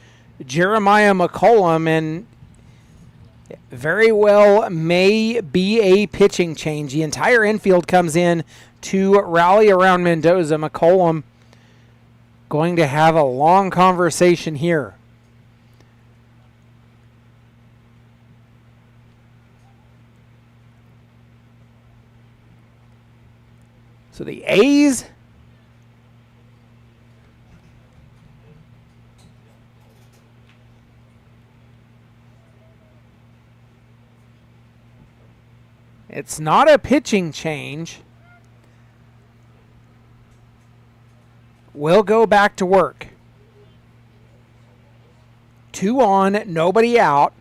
Jeremiah McCollum, and very well may be a pitching change. The entire infield comes in to rally around Mendoza. McCollum going to have a long conversation here. So the A's it's not a pitching change. We'll go back to work. 2 on, nobody out.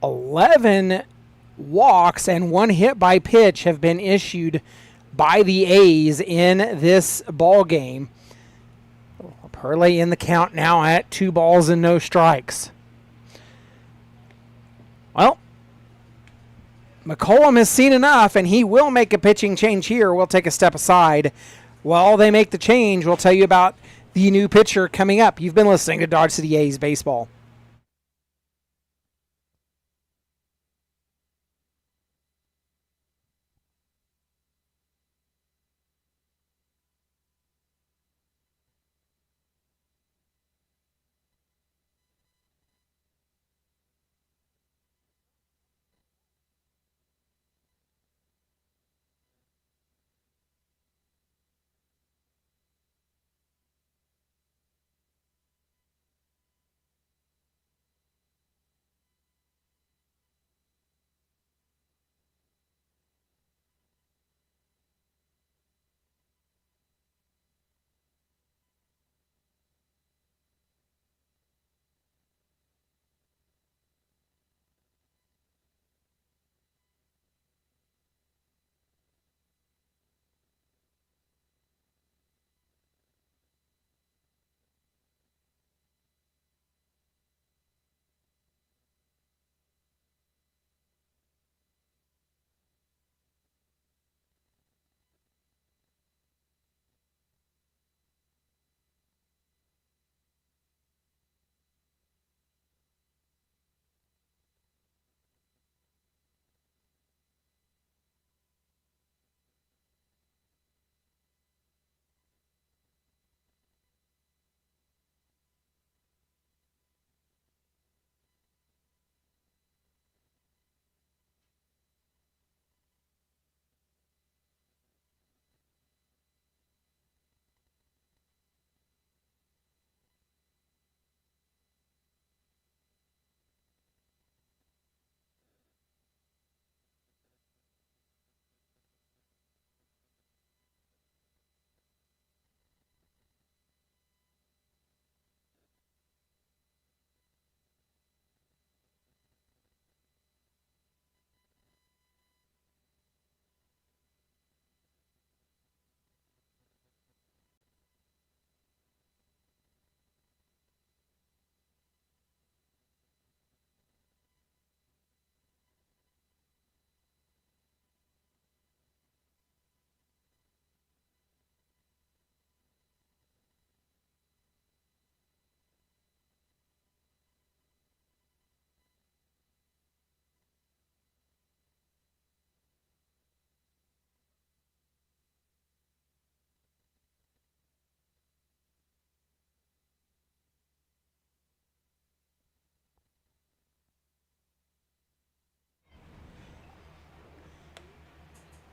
$11 walks and 1 hit by pitch have been issued by the A's in this ball game. Perley in the count now at 2 balls and no strikes. Well, McCollum has seen enough, and he will make a pitching change here. We'll take a step aside. While they make the change, we'll tell you about the new pitcher coming up. You've been listening to Dodge City A's Baseball.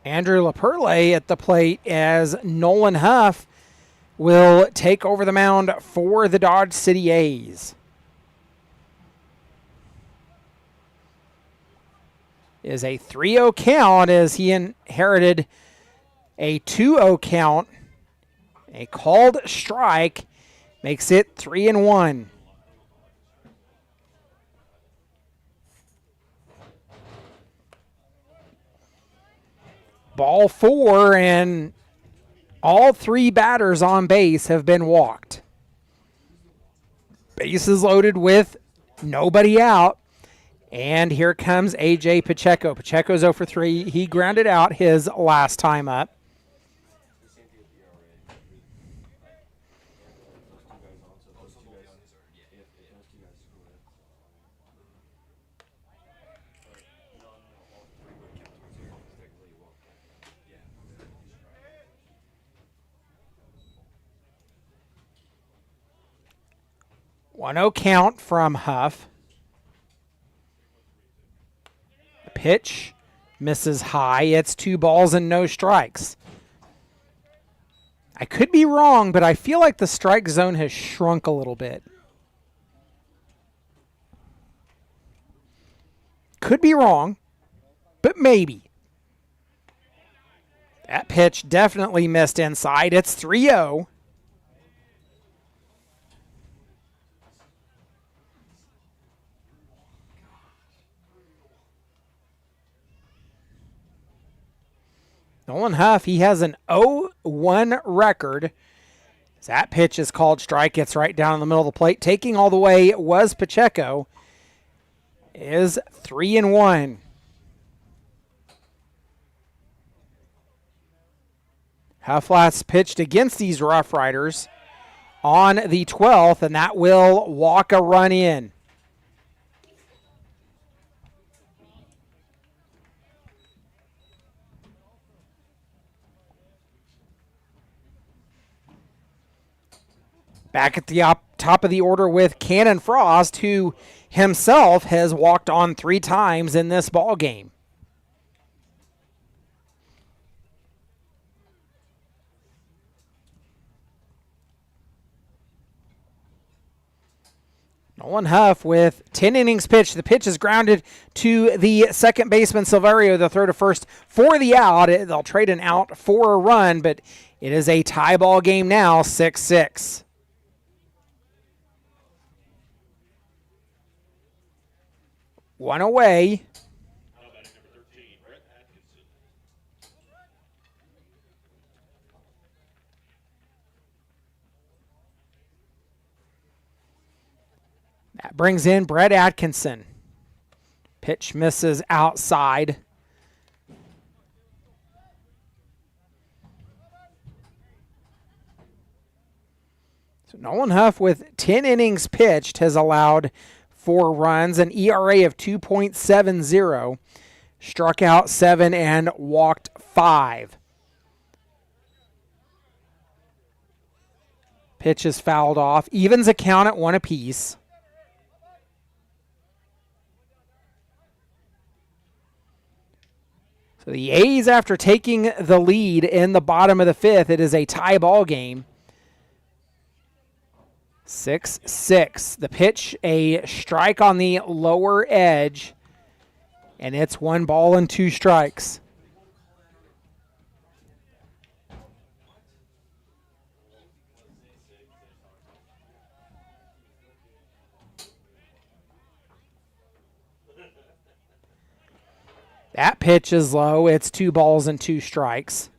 Andrew LaPerle at the plate as Nolan Huff will take over the mound for the Dodge City A's. Is a 3-0 count as he inherited a 2-0 count. A called strike makes it 3-1. Ball 4, and all 3 batters on base have been walked. Bases loaded with nobody out. And here comes A.J. Pacheco. Pacheco's 0 for 3. He grounded out his last time up. One 0 count from Huff. Pitch misses high. It's 2 balls and no strikes. I could be wrong, but I feel like the strike zone has shrunk a little bit. Could be wrong, but maybe. That pitch definitely missed inside. It's 3-0. Nolan Huff, he has an 0-1 record. That pitch is called strike. It's right down in the middle of the plate. Taking all the way was Pacheco. Is 3-1. Huff last pitched against these Rough Riders on the 12th, and that will walk a run in. Back at the top of the order with Cannon Frost, who himself has walked on 3 times in this ball game. Nolan Huff with 10 innings pitched. The pitch is grounded to the second baseman, Silverio. They'll throw to first for the out. They'll trade an out for a run, but it is a tie ball game now, 6-6. One away. How about number 13, Brett Atkinson? That brings in Brett Atkinson. Pitch misses outside. So Nolan Huff with 10 innings pitched has allowed 4 runs, an ERA of 2.70, struck out 7 and walked 5. Pitch is fouled off. Evens a count at 1 apiece. So the A's, after taking the lead in the bottom of the 5th, it is a tie ball game. 6-6. The pitch, a strike on the lower edge, and it's 1 ball and 2 strikes. That pitch is low. It's 2 balls and 2 strikes.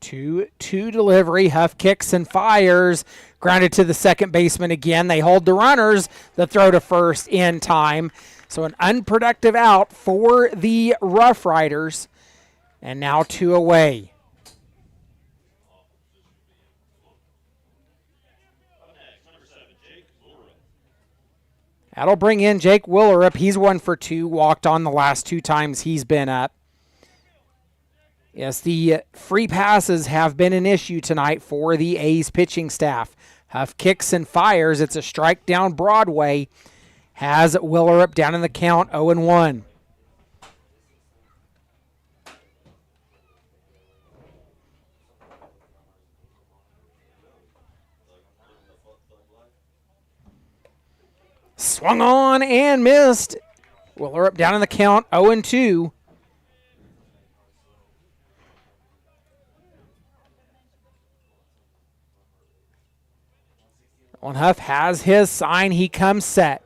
Two delivery. Huff kicks and fires. Grounded to the second baseman again. They hold the runners. The throw to first in time. So an unproductive out for the Rough Riders. And now 2 away. That'll bring in Jake Willerup. He's 1 for 2. Walked on the last 2 times he's been up. Yes, the free passes have been an issue tonight for the A's pitching staff. Huff kicks and fires. It's a strike down Broadway. Has Willerup down in the count 0-1. Swung on and missed. Willerup down in the count 0-2. Owen Huff has his sign. He comes set.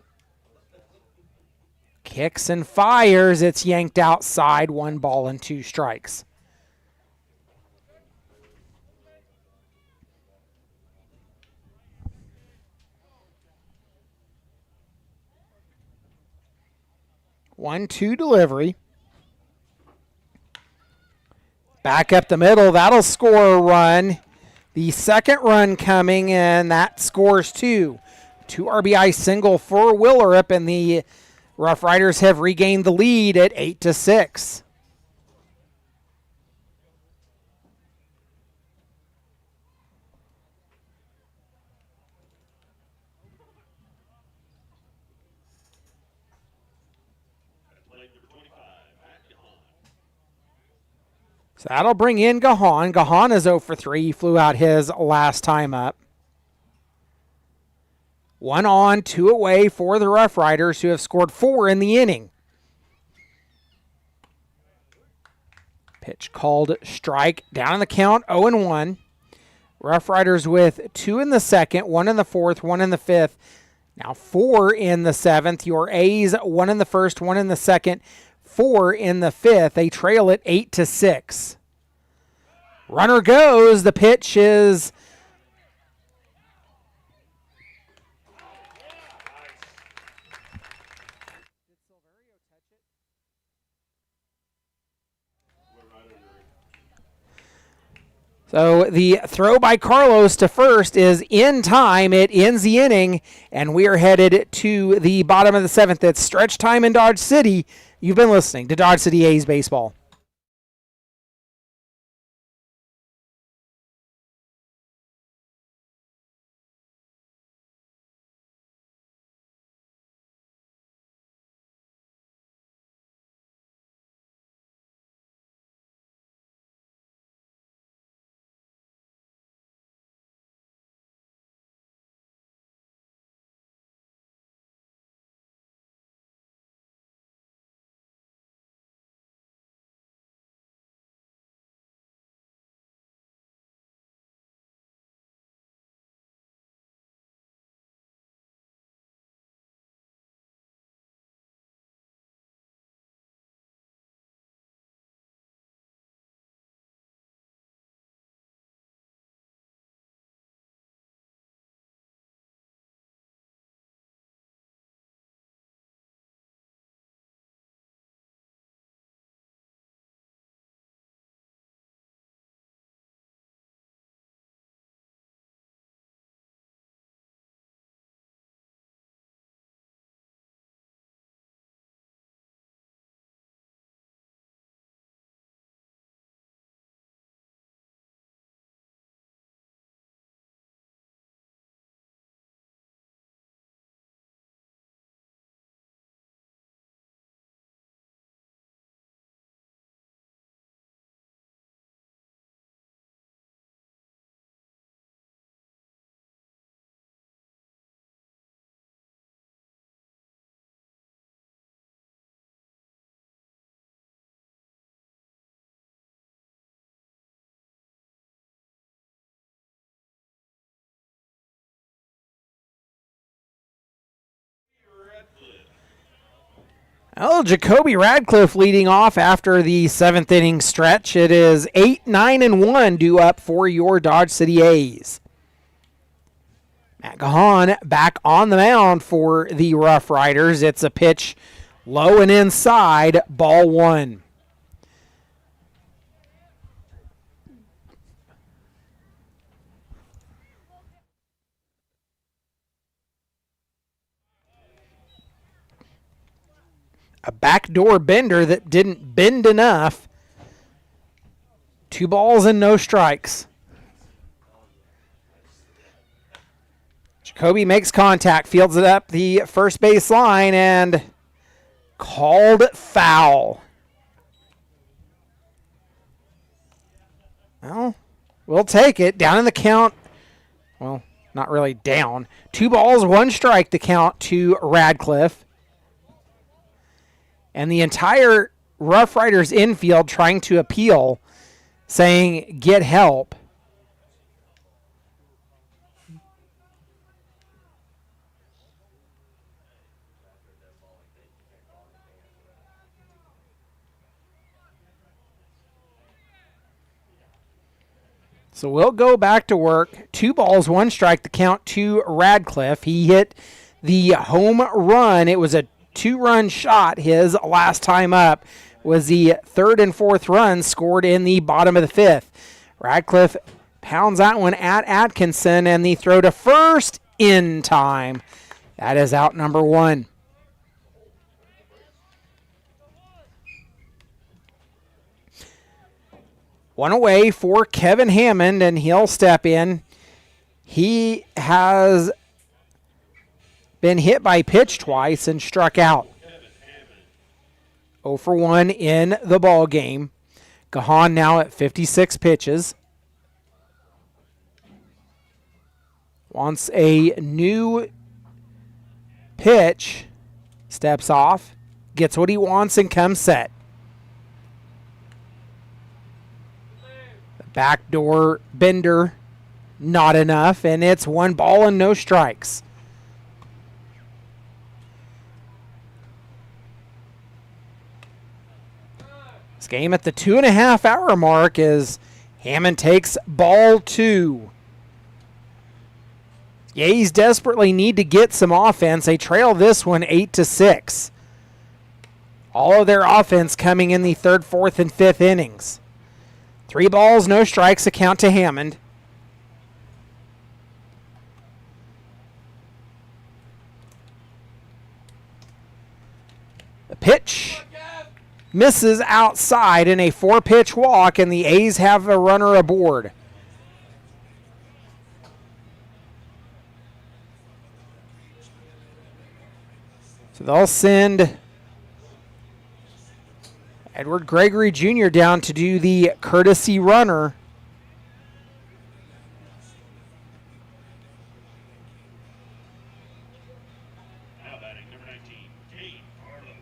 Kicks and fires. It's yanked outside. 1 ball and 2 strikes. One-two delivery. Back up the middle. That'll score a run. The second run coming, and that scores 2. 2 RBI single for Willerup, and the Rough Riders have regained the lead at 8-6. So that'll bring in Gahan. Gahan is 0 for 3. He flew out his last time up. 1 on, 2 away for the Rough Riders, who have scored 4 in the inning. Pitch called strike. Down in the count, 0-1. Rough Riders with 2 in the second, 1 in the fourth, 1 in the fifth. Now 4 in the seventh. Your A's 1 in the first, 1 in the second, 4 in the fifth. They trail it 8-6. Runner goes. The pitch is so the throw by Carlos to first is in time. It ends the inning, and we are headed to the bottom of the seventh. It's stretch time in Dodge City. You've been listening to Dodge City A's Baseball. Well, Jacoby Radcliffe leading off after the 7th inning stretch. It is 8-9-1 due up for your Dodge City A's. Matt Gahan back on the mound for the Rough Riders. It's a pitch low and inside, ball 1. A backdoor bender that didn't bend enough. 2 balls and no strikes. Jacoby makes contact, fields it up the first base line, and called foul. Well, we'll take it. Down in the count. Well, not really down. 2 balls, 1 strike to count to Radcliffe. And the entire Rough Riders infield trying to appeal, saying, get help. So we'll go back to work. 2 balls, 1 strike to count to Radcliffe. He hit the home run. It was a 2-run shot. His last time up was the 3rd and 4th runs scored in the bottom of the 5th. Radcliffe pounds that one at Atkinson, and the throw to first in time. That is out number 1. One away for Kevin Hammond, and he'll step in. He has been hit by pitch twice and struck out. 0 for 1 in the ball game. Gahan now at 56 pitches. Wants a new pitch. Steps off. Gets what he wants and comes set. Backdoor bender, not enough, and it's 1 ball and no strikes. This game at the 2.5-hour mark as Hammond takes ball 2. Yays desperately need to get some offense. They trail this one 8-6. All of their offense coming in the 3rd, 4th, and 5th innings. 3 balls, no strikes, a count to Hammond. The pitch misses outside in a 4-pitch walk, and the A's have a runner aboard. So they'll send Edward Gregory Jr. down to do the courtesy runner. Now batting number 19, Kate Carlos.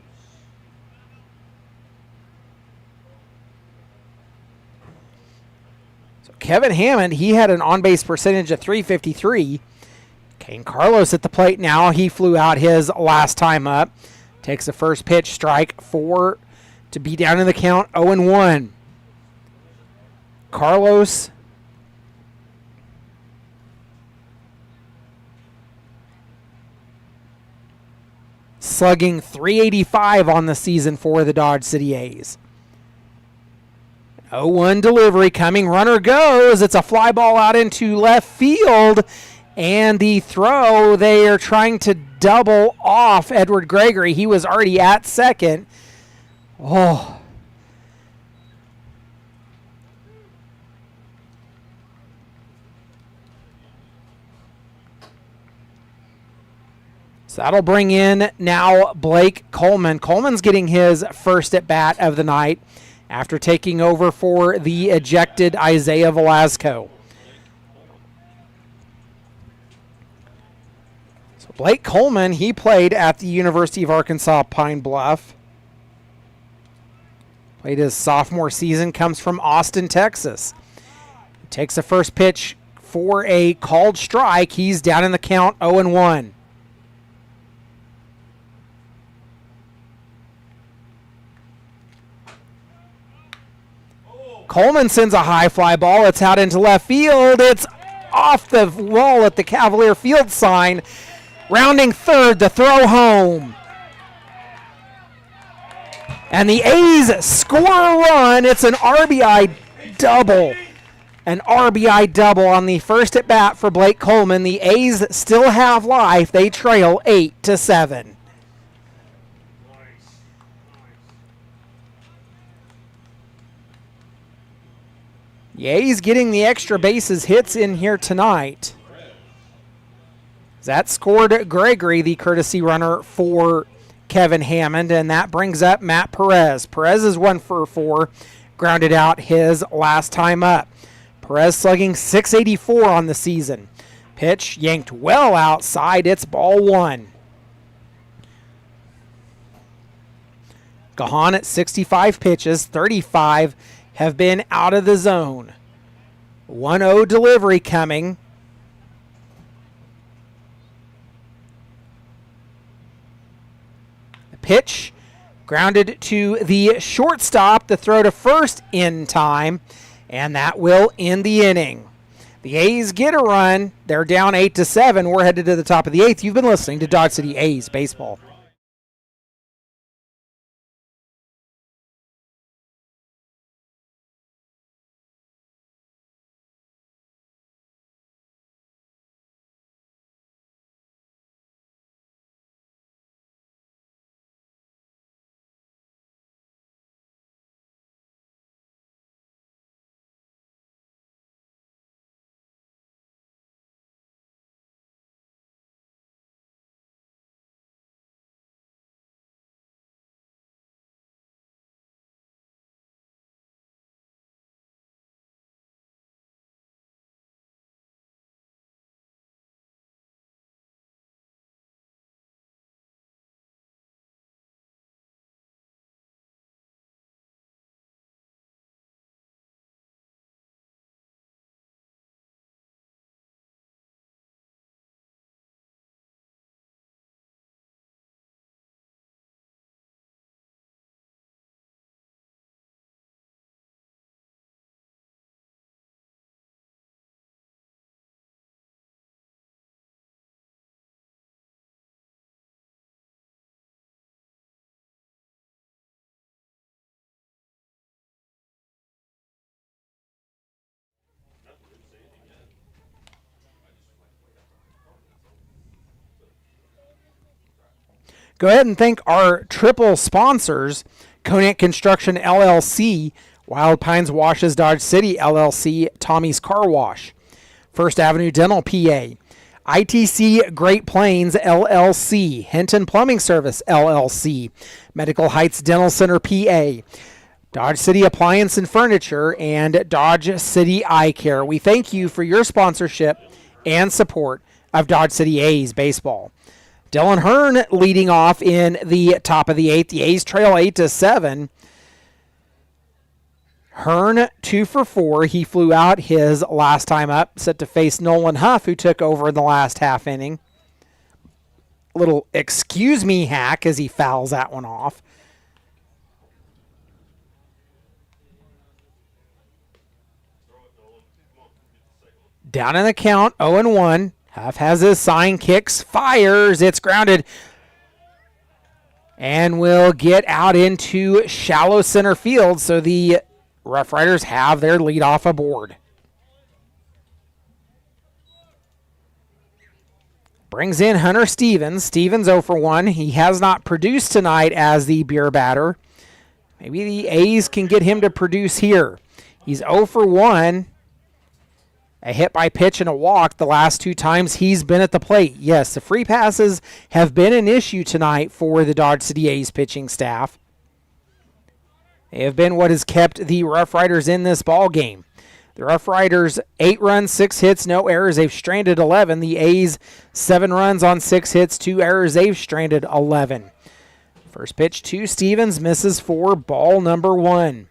So Kevin Hammond, he had an on-base percentage of .353. Kane Carlos at the plate now. He flew out his last time up. Takes the first pitch, strike 4 to be down in the count, 0-1. Carlos slugging .385 on the season for the Dodge City A's. 0-1 delivery coming. Runner goes. It's a fly ball out into left field. And the throw, they are trying to double off Edward Gregory. He was already at second. Oh. So that'll bring in now Blake Coleman. Coleman's getting his first at bat of the night after taking over for the ejected Isaiah Velasco. So Blake Coleman, he played at the University of Arkansas Pine Bluff. Played his sophomore season, comes from Austin, Texas. Takes the first pitch for a called strike. He's down in the count, 0-1. Coleman sends a high fly ball. It's out into left field. It's off the wall at the Cavalier field sign. Rounding third, the throw home. And the A's score a run. It's an RBI double. An RBI double on the first at bat for Blake Coleman. The A's still have life. They trail 8-7. The A's getting the extra bases hits in here tonight. That scored Gregory, the courtesy runner for Kevin Hammond, and that brings up Matt Perez. Perez is 1 for 4, grounded out his last time up. Perez slugging .684 on the season. Pitch yanked well outside. It's ball 1. Gahan at 65 pitches, 35 have been out of the zone. 1-0 delivery coming. Pitch grounded to the shortstop. The throw to first in time, and that will end the inning. The A's get a run. They're down 8-7. We're headed to the top of the 8th. You've been listening to Dodge City A's Baseball. Go ahead and thank our triple sponsors, Conant Construction LLC, Wild Pines Washes Dodge City LLC, Tommy's Car Wash, First Avenue Dental PA, ITC Great Plains LLC, Hinton Plumbing Service LLC, Medical Heights Dental Center PA, Dodge City Appliance and Furniture, and Dodge City Eye Care. We thank you for your sponsorship and support of Dodge City A's Baseball. Dylan Hearn leading off in the top of the 8th. The A's trail 8-7. Hearn 2 for 4. He flew out his last time up, set to face Nolan Huff, who took over in the last half inning. A little excuse me hack as he fouls that one off. Down in the count, 0-1. Huff has his sign, kicks, fires. It's grounded. And will get out into shallow center field, so the Rough Riders have their leadoff aboard. Brings in Hunter Stevens. Stevens 0 for 1. He has not produced tonight as the beer batter. Maybe the A's can get him to produce here. He's 0 for 1. A hit by pitch and a walk the last 2 times he's been at the plate. Yes, the free passes have been an issue tonight for the Dodge City A's pitching staff. They have been what has kept the Rough Riders in this ball game. The Rough Riders 8 runs, 6 hits, no errors. They've stranded 11. The A's 7 runs on 6 hits, 2 errors. They've stranded 11. First pitch to Stevens, misses for ball number 1.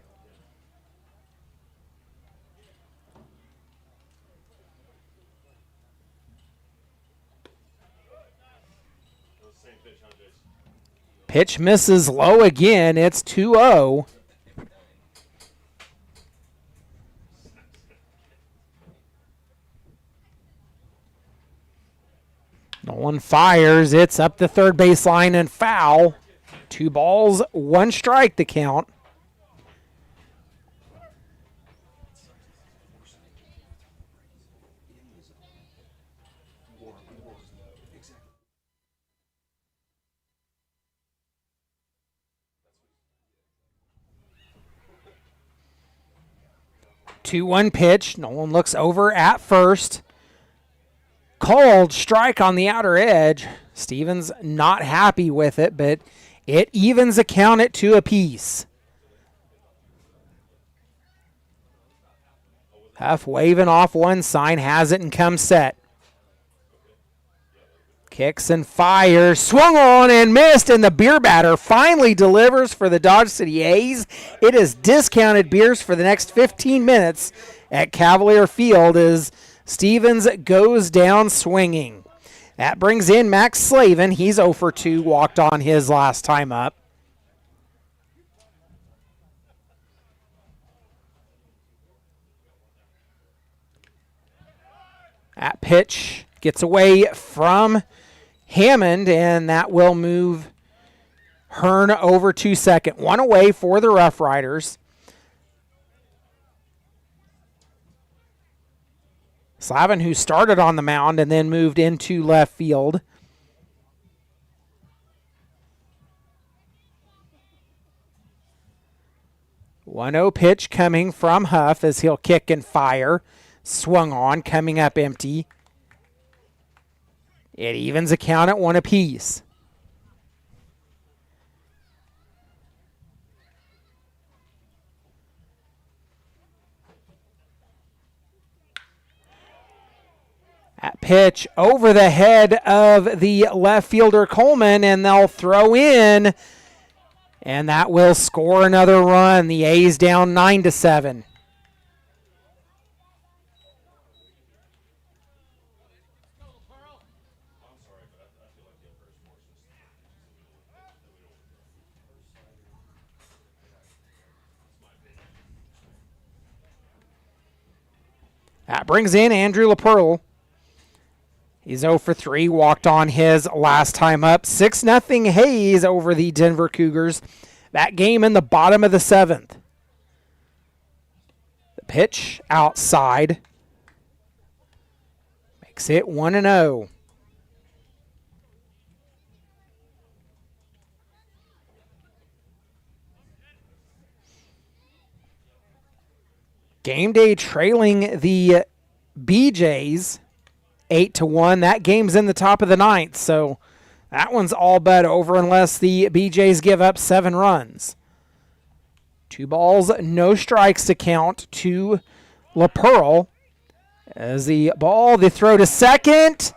Pitch misses low again. It's 2-0. Nolan fires. It's up the third baseline and foul. 2 balls, 1 strike to count. 2-1 pitch. Nolan looks over at first. Called strike on the outer edge. Stevens not happy with it, but it evens a count at 2 apiece. Huff waving off one sign, has it and comes set. Kicks and fires, swung on and missed, and the beer batter finally delivers for the Dodge City A's. It is discounted beers for the next 15 minutes at Cavalier Field as Stevens goes down swinging. That brings in Max Slavin. He's 0 for 2, walked on his last time up. That pitch gets away from Hammond, and that will move Hearn over to second. One away for the Rough Riders. Slavin, who started on the mound and then moved into left field. One 0 pitch coming from Huff as he'll kick and fire. Swung on, coming up empty. It evens a count at 1 apiece. That pitch over the head of the left fielder Coleman, and they'll throw in, and that will score another run. The A's down 9-7. That brings in Andrew LaPearl. He's 0 for 3, walked on his last time up. 6-0 Hayes over the Denver Cougars. That game in the bottom of the 7th. The pitch outside. Makes it 1-0. Game day trailing the BJs 8-1. That game's in the top of the 9th, so that one's all but over unless the BJs give up 7 runs. 2 balls, no strikes to count to LaPearl. As the throw to second.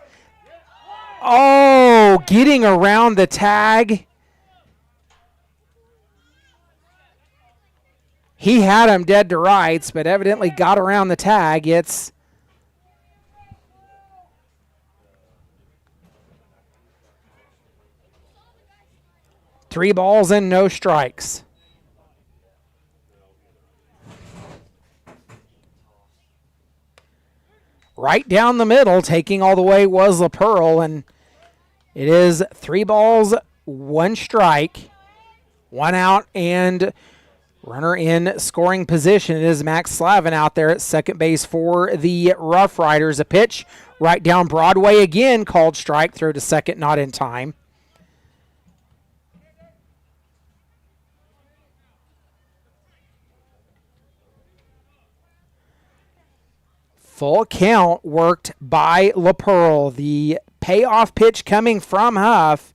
Oh, getting around the tag. He had him dead to rights, but evidently got around the tag. It's three balls and no strikes. Right down the middle, taking all the way was LaPearl, and it is 3 balls, 1 strike, 1 out, and runner in scoring position. It is Max Slavin out there at second base for the Rough Riders. A pitch right down Broadway again, called strike, throw to second, not in time. Full count worked by LaPearl. The payoff pitch coming from Huff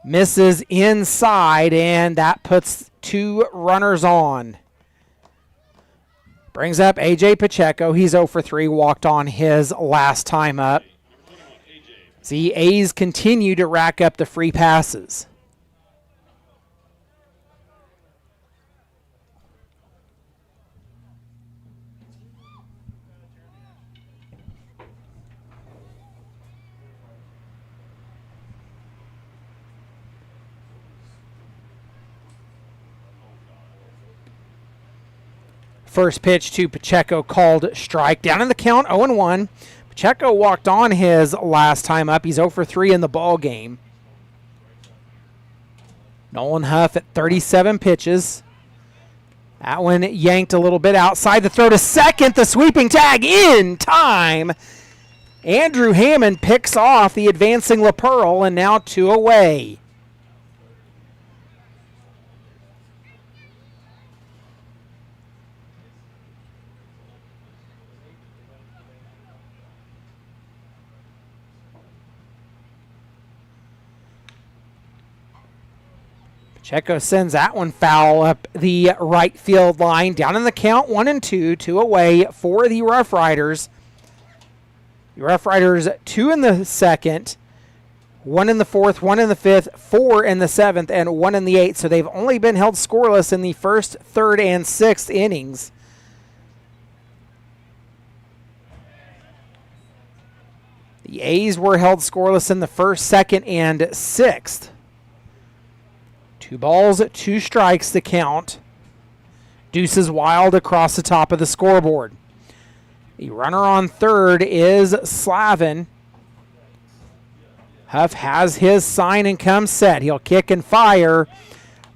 misses inside, and that puts 2 runners on. Brings up A.J. Pacheco. He's 0 for 3, walked on his last time up. The A's continue to rack up the free passes. First pitch to Pacheco, called strike. Down in the count, 0-1. Pacheco walked on his last time up. He's 0 for 3 in the ball game. Nolan Huff at 37 pitches. That one yanked a little bit outside. The throw to second. The sweeping tag in time. Andrew Hammond picks off the advancing LaPearl, and now 2 away. Pacheco sends that one foul up the right field line. Down in the count, 1-2, 2 away for the Rough Riders. The Rough Riders 2 in the second, 1 in the fourth, 1 in the fifth, 4 in the seventh, and 1 in the eighth. So they've only been held scoreless in the first, third, and sixth innings. The A's were held scoreless in the first, second, and sixth. 2 balls, 2 strikes to count. Deuces wild across the top of the scoreboard. The runner on third is Slavin. Huff has his sign and comes set. He'll kick and fire.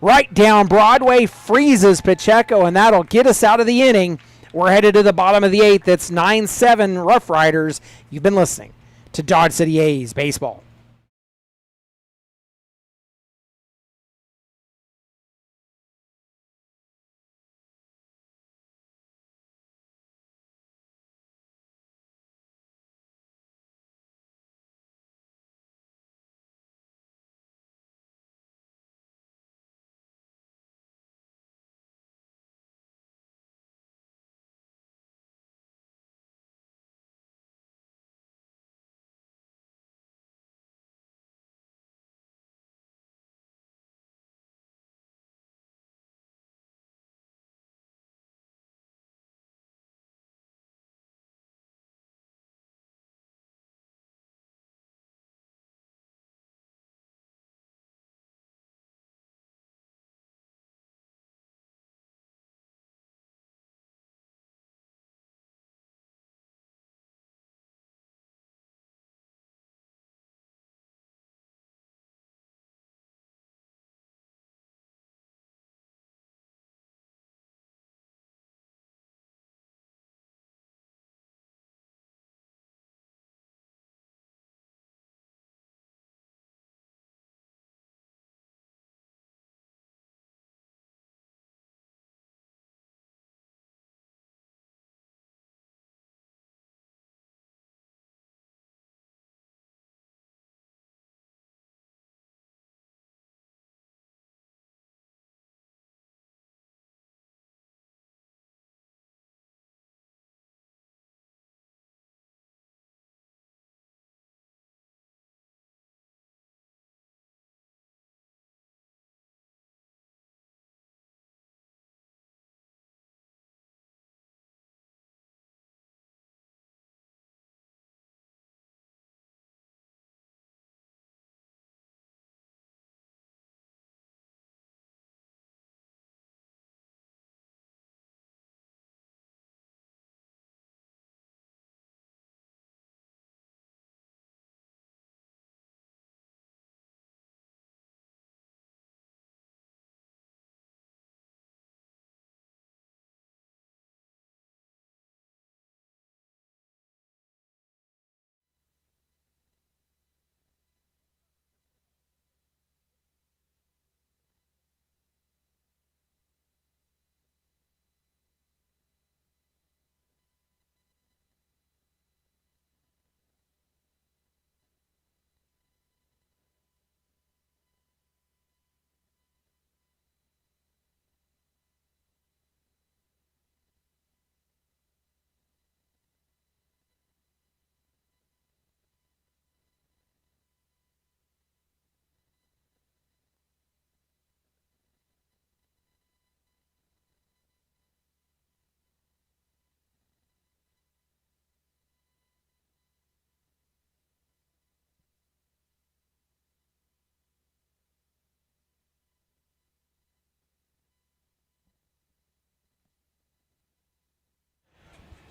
Right down Broadway, freezes Pacheco, and that'll get us out of the inning. We're headed to the bottom of the eighth. It's 9-7 Rough Riders. You've been listening to Dodge City A's Baseball.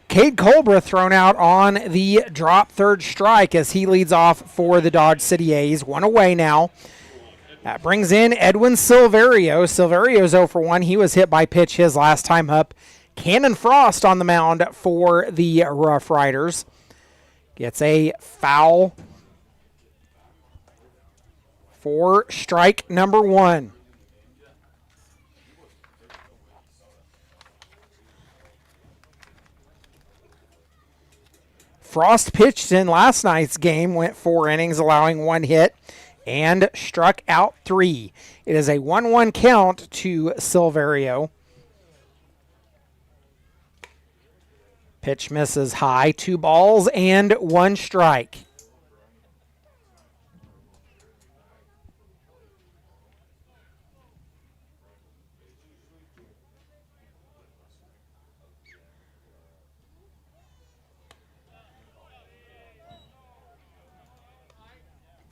Cade Colbert thrown out on the drop third strike as he leads off for the Dodge City A's. 1 away now. That brings in Edwin Silverio. Silverio's 0 for 1. He was hit by pitch his last time up. Cannon Frost on the mound for the Rough Riders. Gets a foul for strike number 1. Frost pitched in last night's game, went 4 innings, allowing 1 hit and struck out 3. It is a 1-1 count to Silverio. Pitch misses high, 2 balls and 1 strike.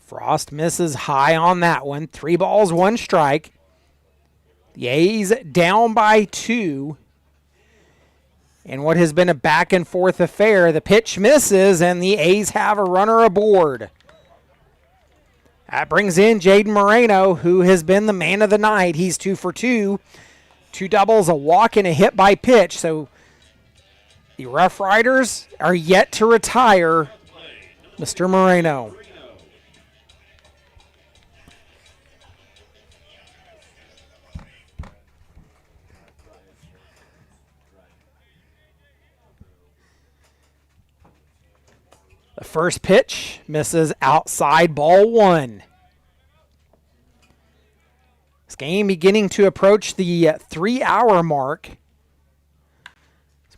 Frost misses high on that one. 3 balls, 1 strike. The A's down by 2. And what has been a back and forth affair, the pitch misses and the A's have a runner aboard. That brings in Jaden Moreno, who has been the man of the night. He's 2 for 2. 2 doubles, a walk, and a hit by pitch. So the Rough Riders are yet to retire Mr. Moreno. The first pitch misses outside, ball 1. This game beginning to approach the 3-hour mark.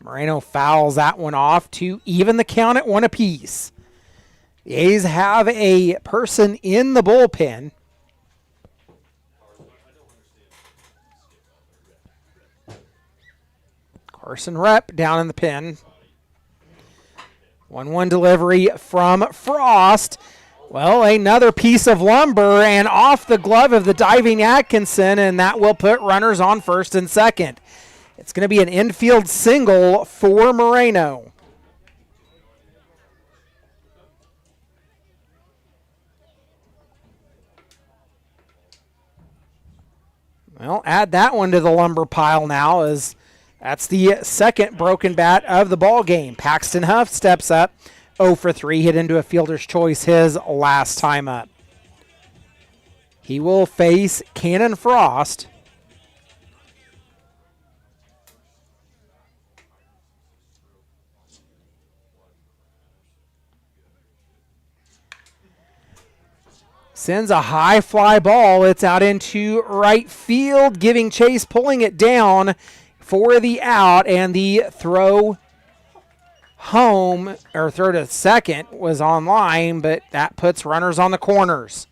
Moreno fouls that one off to even the count at 1 apiece. The A's have a person in the bullpen. Carson Rep down in the pen. 1-1 delivery from Frost. Well, another piece of lumber and off the glove of the diving Atkinson, and that will put runners on first and second. It's going to be an infield single for Moreno. Well, add that one to the lumber pile now, as that's the second broken bat of the ball game. Paxton Huff steps up, 0 for 3, hit into a fielder's choice his last time up. He will face Cannon Frost. Sends a high fly ball. It's out into right field, giving chase, pulling it down for the out, and the throw home, or throw to second, was on line, but that puts runners on the corners.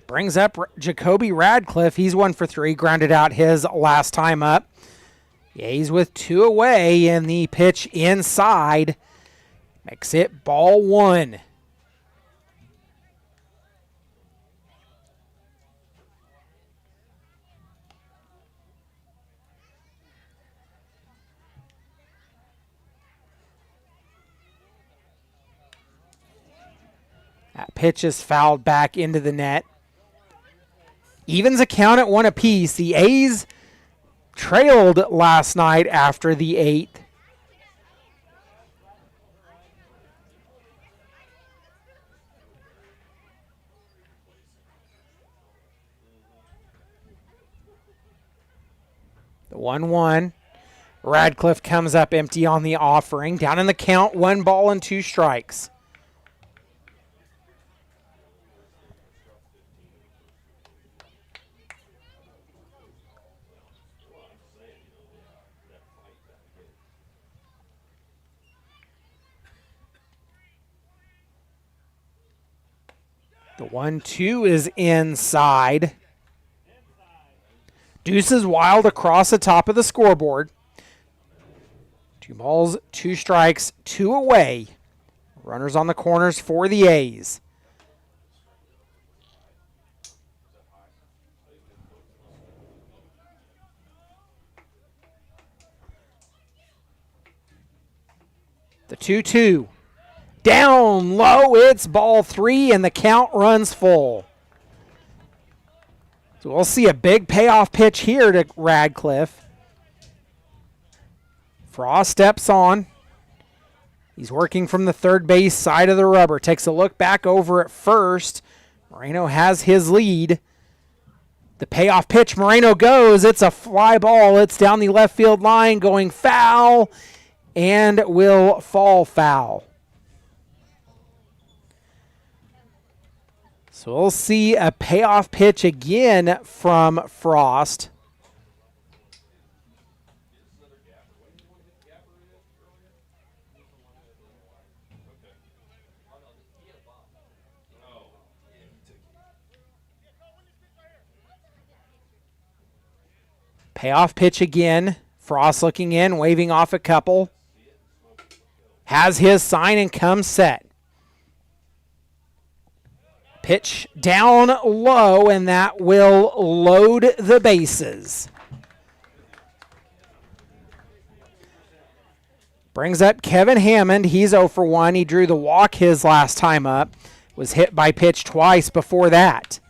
Brings up Jacoby Radcliffe. He's 1 for 3, grounded out his last time up. A's with 2 away, and the pitch inside makes it ball 1. That pitch is fouled back into the net. Evens a count at 1 apiece. The A's trailed last night after the 8th. The 1-1. Radcliffe comes up empty on the offering. Down in the count, 1 ball and 2 strikes. The 1-2 is inside. Deuces wild across the top of the scoreboard. 2 balls, 2 strikes, 2 away. Runners on the corners for the A's. The 2-2. Down low, it's ball 3, and the count runs full. So we'll see a big payoff pitch here to Radcliffe. Frost steps on. He's working from the third base side of the rubber. Takes a look back over at first. Moreno has his lead. The payoff pitch, Moreno goes. It's a fly ball. It's down the left field line, going foul, and will fall foul. So we'll see a payoff pitch again from Frost. Payoff pitch again. Frost looking in, waving off a couple. Has his sign and comes set. Pitch down low, and that will load the bases. Brings up Kevin Hammond. He's 0 for 1. He drew the walk his last time up. Was hit by pitch twice before that.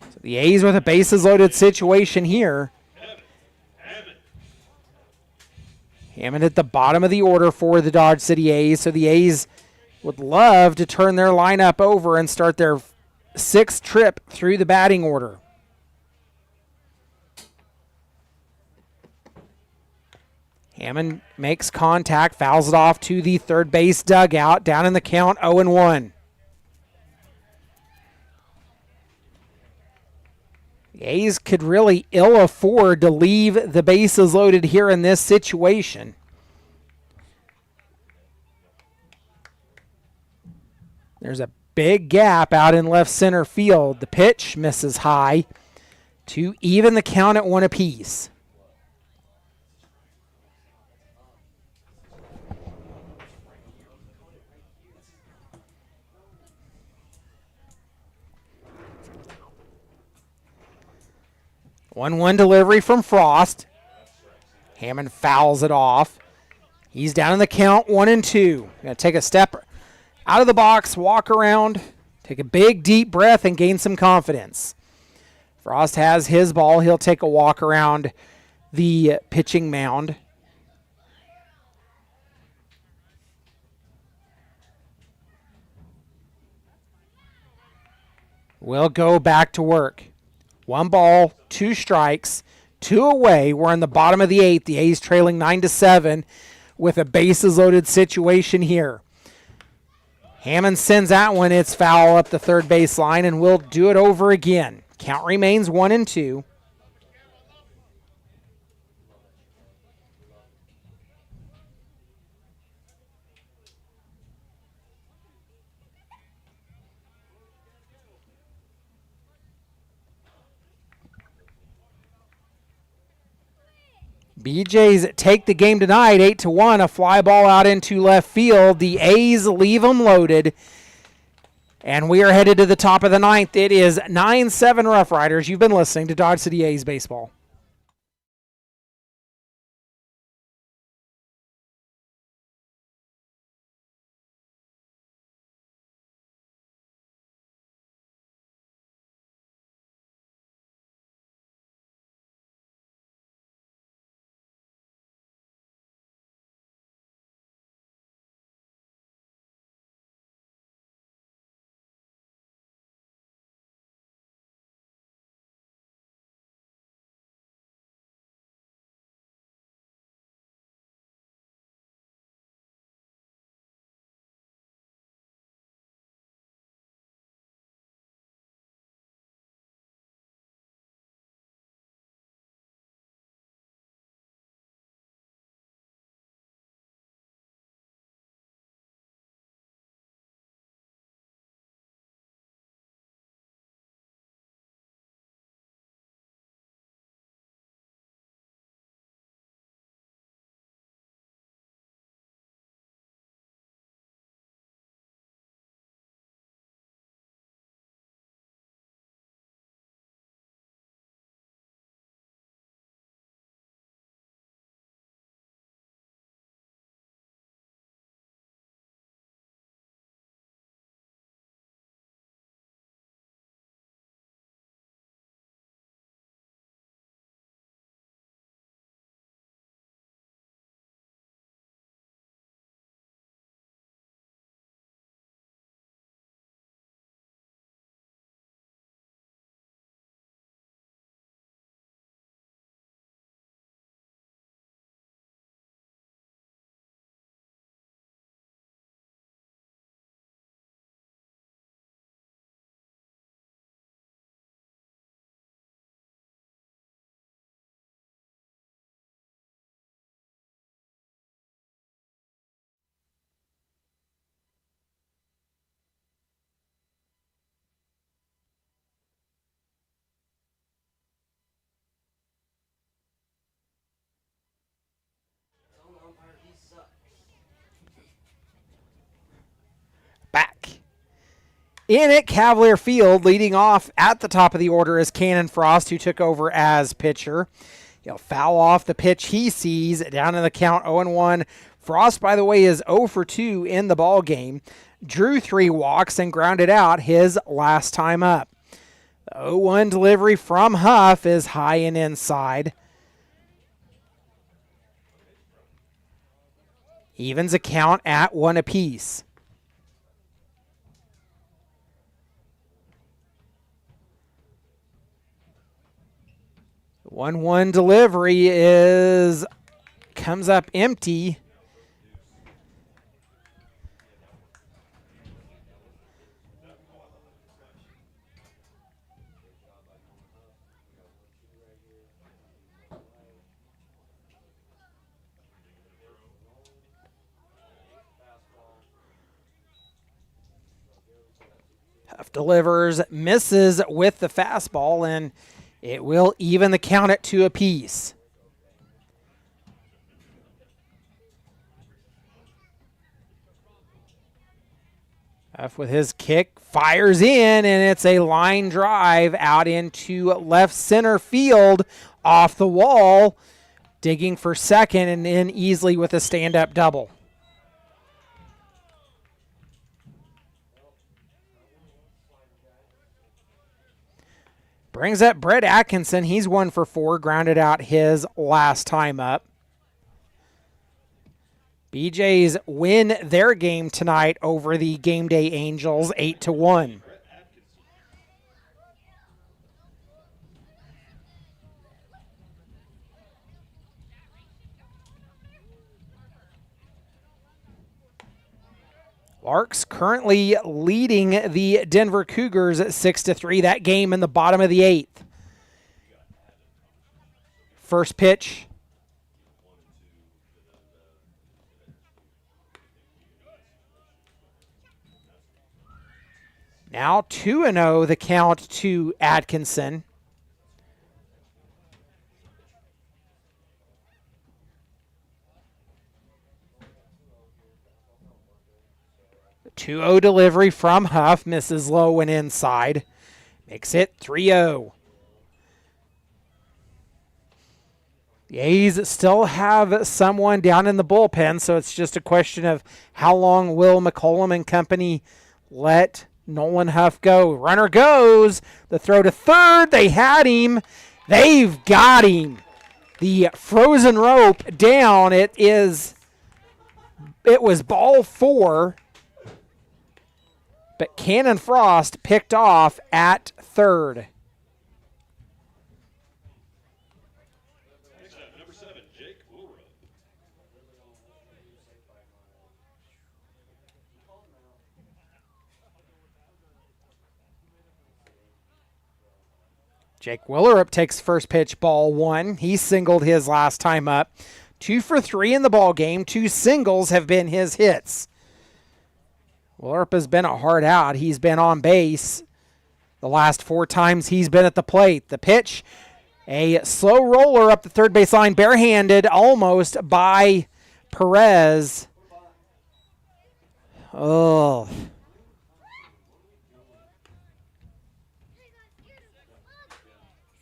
So the A's with a bases loaded situation here. Hammond at the bottom of the order for the Dodge City A's. So the A's would love to turn their lineup over and start their 6th trip through the batting order. Hammond makes contact, fouls it off to the third base dugout. Down in the count, 0-1. The A's could really ill afford to leave the bases loaded here in this situation. There's a big gap out in left center field. The pitch misses high to even the count at 1 apiece. One delivery from Frost. Hammond fouls it off. He's down in the count, 1-2. Going to take a step out of the box, walk around, take a big deep breath, and gain some confidence. Frost has his ball. He'll take a walk around the pitching mound. We'll go back to work. 1 ball, 2 strikes, 2 away. We're in the bottom of the 8th. The A's trailing 9-7 with a bases loaded situation here. Hammond sends that one. It's foul up the third base line, and we'll do it over again. Count remains 1-2. BJ's take the game tonight, 8-1. A fly ball out into left field. The A's leave them loaded. And we are headed to the top of the 9th. It is 9-7 Rough Riders. You've been listening to Dodge City A's Baseball. In at Cavalier Field, leading off at the top of the order is Cannon Frost, who took over as pitcher. He'll foul off the pitch he sees down in the count 0-1. Frost, by the way, is 0 for 2 in the ball game. Drew 3 walks and grounded out his last time up. The 0-1 delivery from Huff is high and inside. Evens a count at 1 apiece. The 1-1 delivery comes up empty. Huff delivers, misses with the fastball, and it will even the count at 2 apiece. Huff with his kick fires in, and it's a line drive out into left center field off the wall, digging for second and in easily with a stand-up double. Brings up Brett Atkinson. He's 1 for 4, grounded out his last time up. BJ's win their game tonight over the Game Day Angels 8-1. Larks currently leading the Denver Cougars at 6-3. That game in the bottom of the 8th. First pitch. Now 2-0 the count to Atkinson. The 2-0 delivery from Huff misses low and inside. Makes it 3-0. The A's still have someone down in the bullpen, so it's just a question of how long will McCollum and company let Nolan Huff go. Runner goes. The throw to third. They had him. They've got him. The frozen rope down. It was ball 4. But Cannon Frost picked off at third. Next up, number 7, Jake Woolrup. Jake Willerup takes first pitch, ball 1. He singled his last time up. 2 for 3 in the ball game. 2 singles have been his hits. Willerup has been a hard out. He's been on base the last 4 times he's been at the plate. The pitch, a slow roller up the third base line, barehanded almost by Perez. Oh.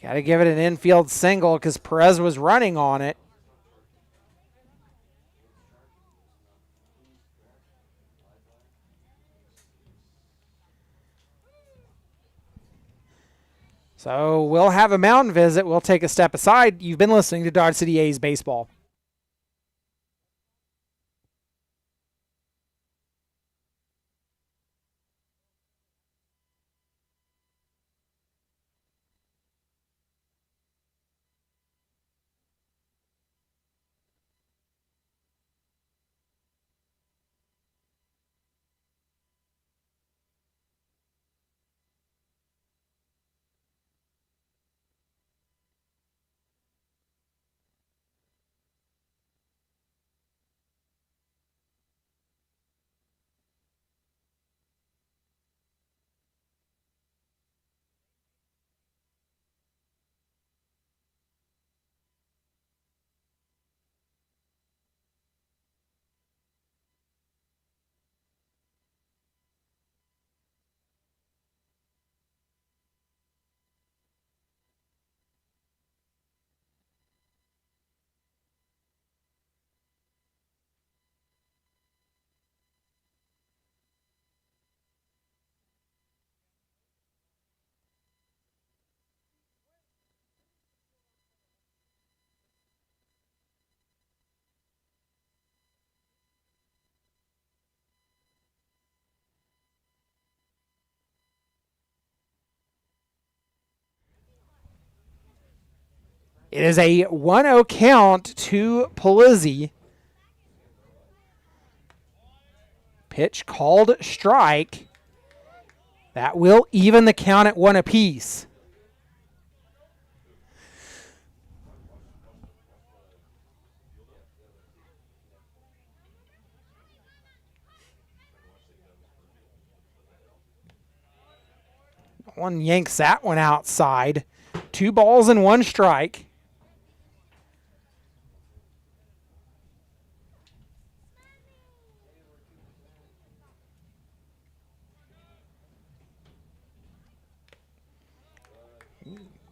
Got to give it an infield single because Perez was running on it. So we'll have a mound visit. We'll take a step aside. You've been listening to Dodge City A's Baseball. It is a 1-0 count to Polizzi. Pitch called strike. That will even the count at 1 apiece. One yanks that one outside. 2 balls and 1 strike.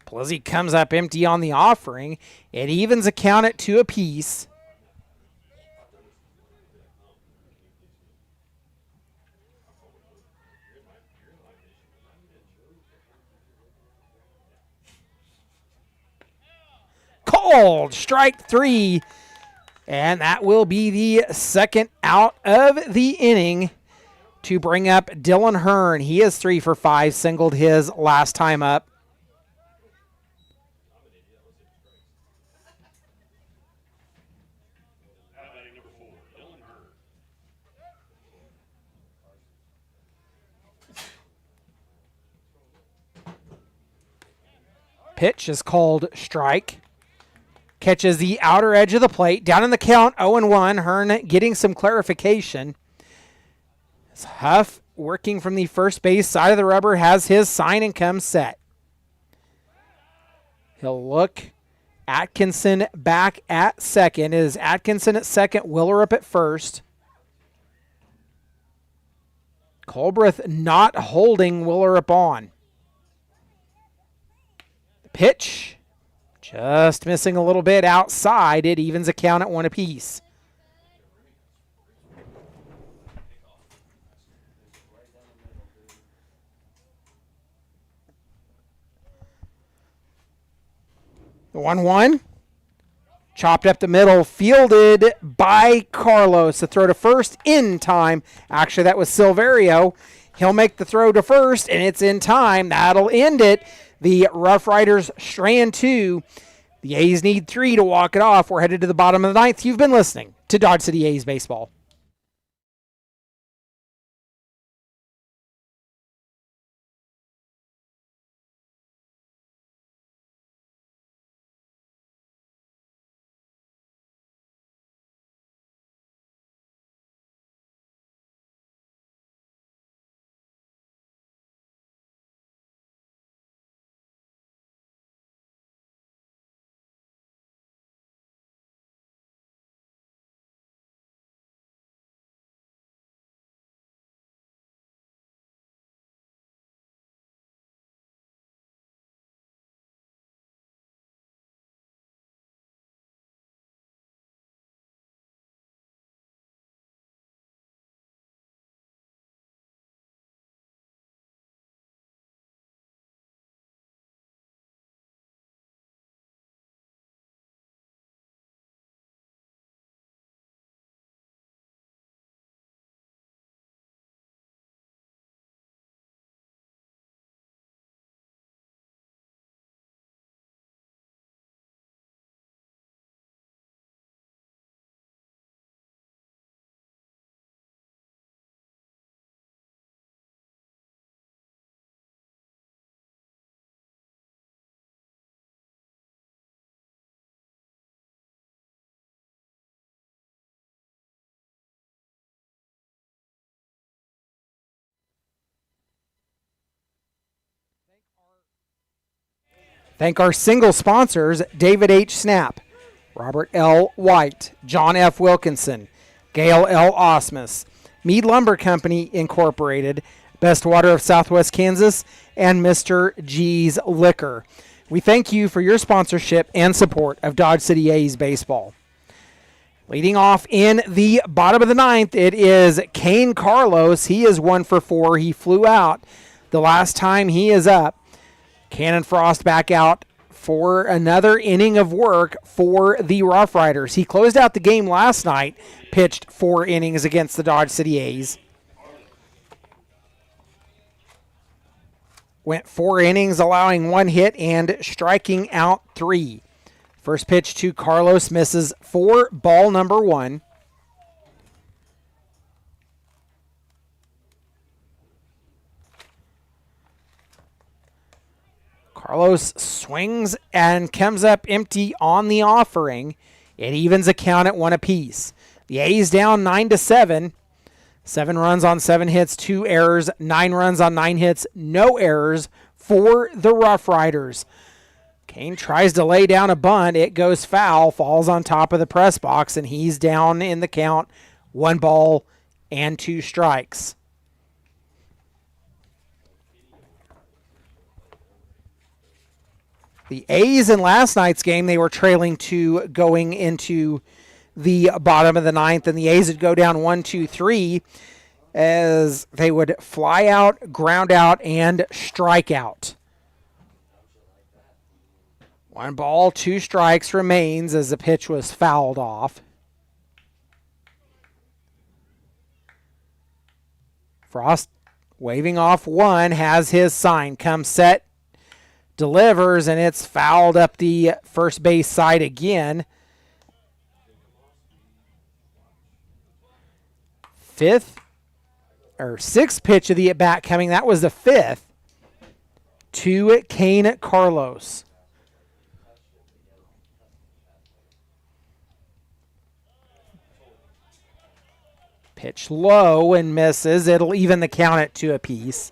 Polizzi comes up empty on the offering. It evens a count at 2 apiece. Called strike 3. And that will be the second out of the inning to bring up Dylan Hearn. He is 3 for 5, singled his last time up. Pitch is called strike. Catches the outer edge of the plate. Down in the count, 0-1. Hearn getting some clarification. Huff, working from the first base side of the rubber, has his sign and come set. He'll look. Atkinson back at second. It is Atkinson at second, Willerup at first. Colbreth not holding Willerup on. Pitch, just missing a little bit outside. It evens a count at 1 apiece. The 1-1, chopped up the middle, fielded by Carlos. The throw to first in time. Actually, that was Silverio. He'll make the throw to first, and it's in time. That'll end it. The Rough Riders strand 2. The A's need 3 to walk it off. We're headed to the bottom of the 9th. You've been listening to Dodge City A's Baseball. Thank our single sponsors, David H. Snap, Robert L. White, John F. Wilkinson, Gail L. Osmus, Mead Lumber Company, Incorporated, Best Water of Southwest Kansas, and Mr. G's Liquor. We thank you for your sponsorship and support of Dodge City A's baseball. Leading off in the bottom of the 9th, it is Kane Carlos. He is 1 for 4. He flew out the last time he is up. Cannon Frost back out for another inning of work for the Rough Riders. He closed out the game last night, pitched 4 innings against the Dodge City A's. Went 4 innings, allowing 1 hit and striking out 3. First pitch to Carlos misses for ball number 1. Carlos swings and comes up empty on the offering. It evens a count at 1 apiece. The A's down 9-7. 7 runs on 7 hits, 2 errors, 9 runs on 9 hits, no errors for the Rough Riders. Kane tries to lay down a bunt. It goes foul, falls on top of the press box, and he's down in the count. 1 ball and 2 strikes. The A's in last night's game, they were trailing 2 going into the bottom of the 9th, and the A's would go down 1-2-3 as they would fly out, ground out, and strike out. 1 ball, 2 strikes remains as the pitch was fouled off. Frost waving off 1, has his sign, comes set, delivers, and it's fouled up the first base side again. 6th pitch of the at-bat coming. That was the 5th to Kane Carlos. Pitch low and misses. It'll even the count at 2 apiece.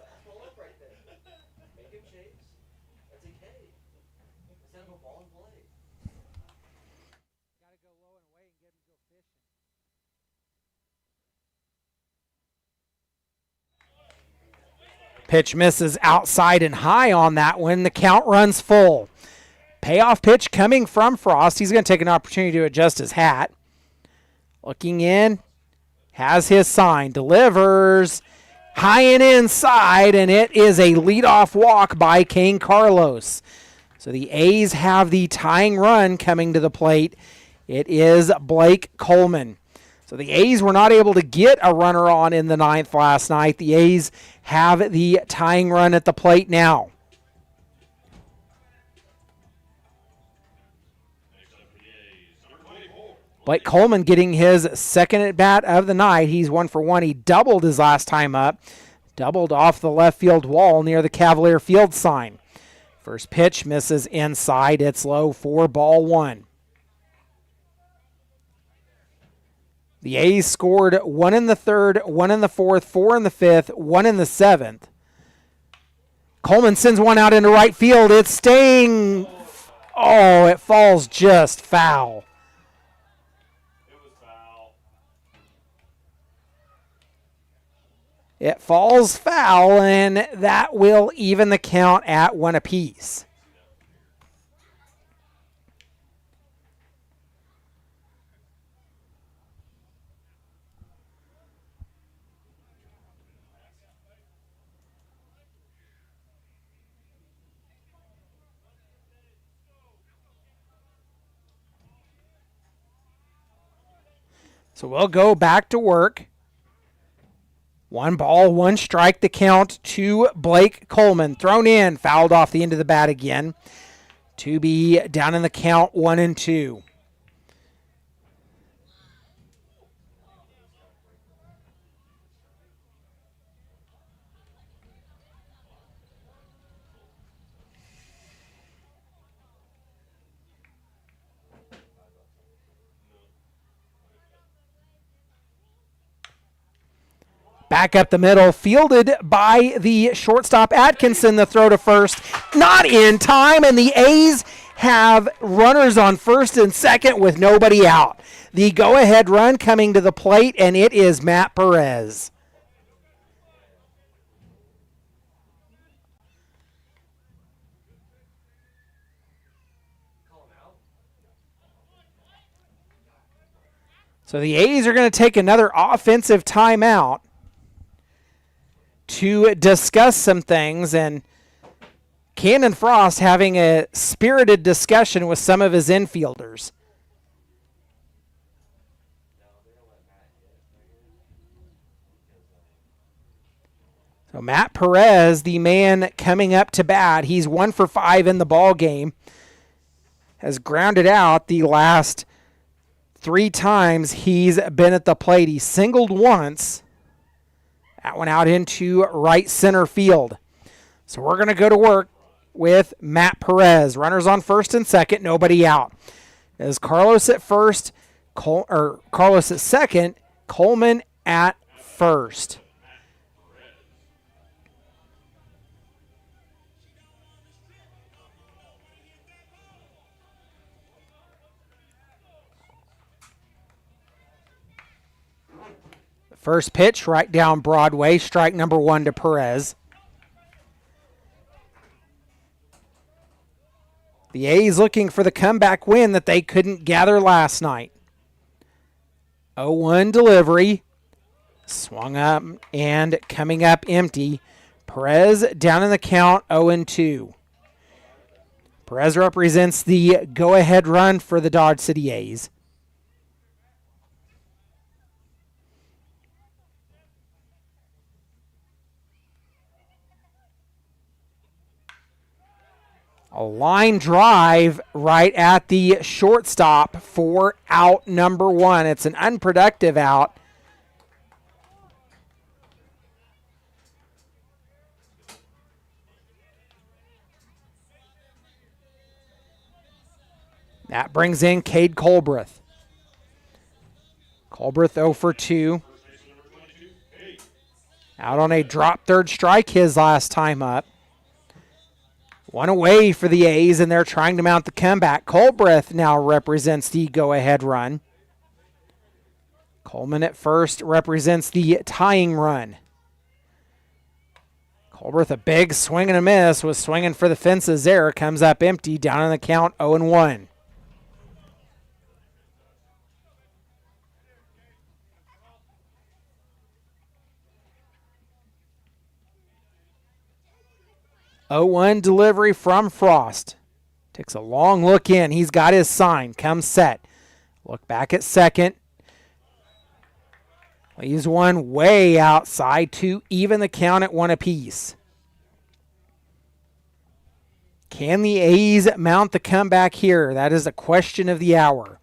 Pitch misses outside and high on that one. The count runs full. Payoff pitch coming from Frost. He's going to take an opportunity to adjust his hat. Looking in. Has his sign. Delivers. High and inside. And it is a leadoff walk by Kane Carlos. So the A's have the tying run coming to the plate. It is Blake Coleman. So the A's were not able to get a runner on in the 9th last night. The A's have the tying run at the plate now. Blake Coleman getting his 2nd at bat of the night. He's 1 for 1. He doubled his last time up. Doubled off the left field wall near the Cavalier field sign. First pitch misses inside. It's low for ball 1. The A's scored 1 in the 3rd, 1 in the 4th, 4 in the 5th, 1 in the 7th. Coleman sends one out into right field. It's staying. Oh, it falls just foul. It was foul. It falls foul, and that will even the count at 1 apiece. So we'll go back to work. 1 ball, 1 strike, the count to Blake Coleman. Thrown in, fouled off the end of the bat again. To be down in the count 1-2. Back up the middle, fielded by the shortstop Atkinson. The throw to first, not in time, and the A's have runners on first and second with nobody out. The go-ahead run coming to the plate, and it is Matt Perez. So the A's are going to take another offensive timeout to discuss some things, and Cannon Frost having a spirited discussion with some of his infielders. So Matt Perez, the man coming up to bat, he's 1 for 5 in the ball game. has grounded out the last 3 times he's been at the plate. He singled once. That went out into right center field. So we're going to go to work with Matt Perez. Runners on first and second, nobody out. As Carlos at first, Carlos at second, Coleman at first. First pitch, right down Broadway, strike number 1 to Perez. The A's looking for the comeback win that they couldn't gather last night. 0-1 delivery. Swung up and coming up empty. Perez down in the count, 0-2. Perez represents the go-ahead run for the Dodge City A's. A line drive right at the shortstop for out number 1. It's an unproductive out. That brings in Cade Colbreth. Colbreth 0 for 2. Out on a drop third strike his last time up. 1 away for the A's, and they're trying to mount the comeback. Colbreth now represents the go-ahead run. Coleman at first represents the tying run. Colbreth, a big swing and a miss, was swinging for the fences there. Comes up empty, down on the count, 0-1. Oh-1 delivery from Frost. Takes a long look in. He's got his sign. Comes set. Look back at second. Leaves one way outside to even the count at 1 apiece. Can the A's mount the comeback here? That is a question of the hour.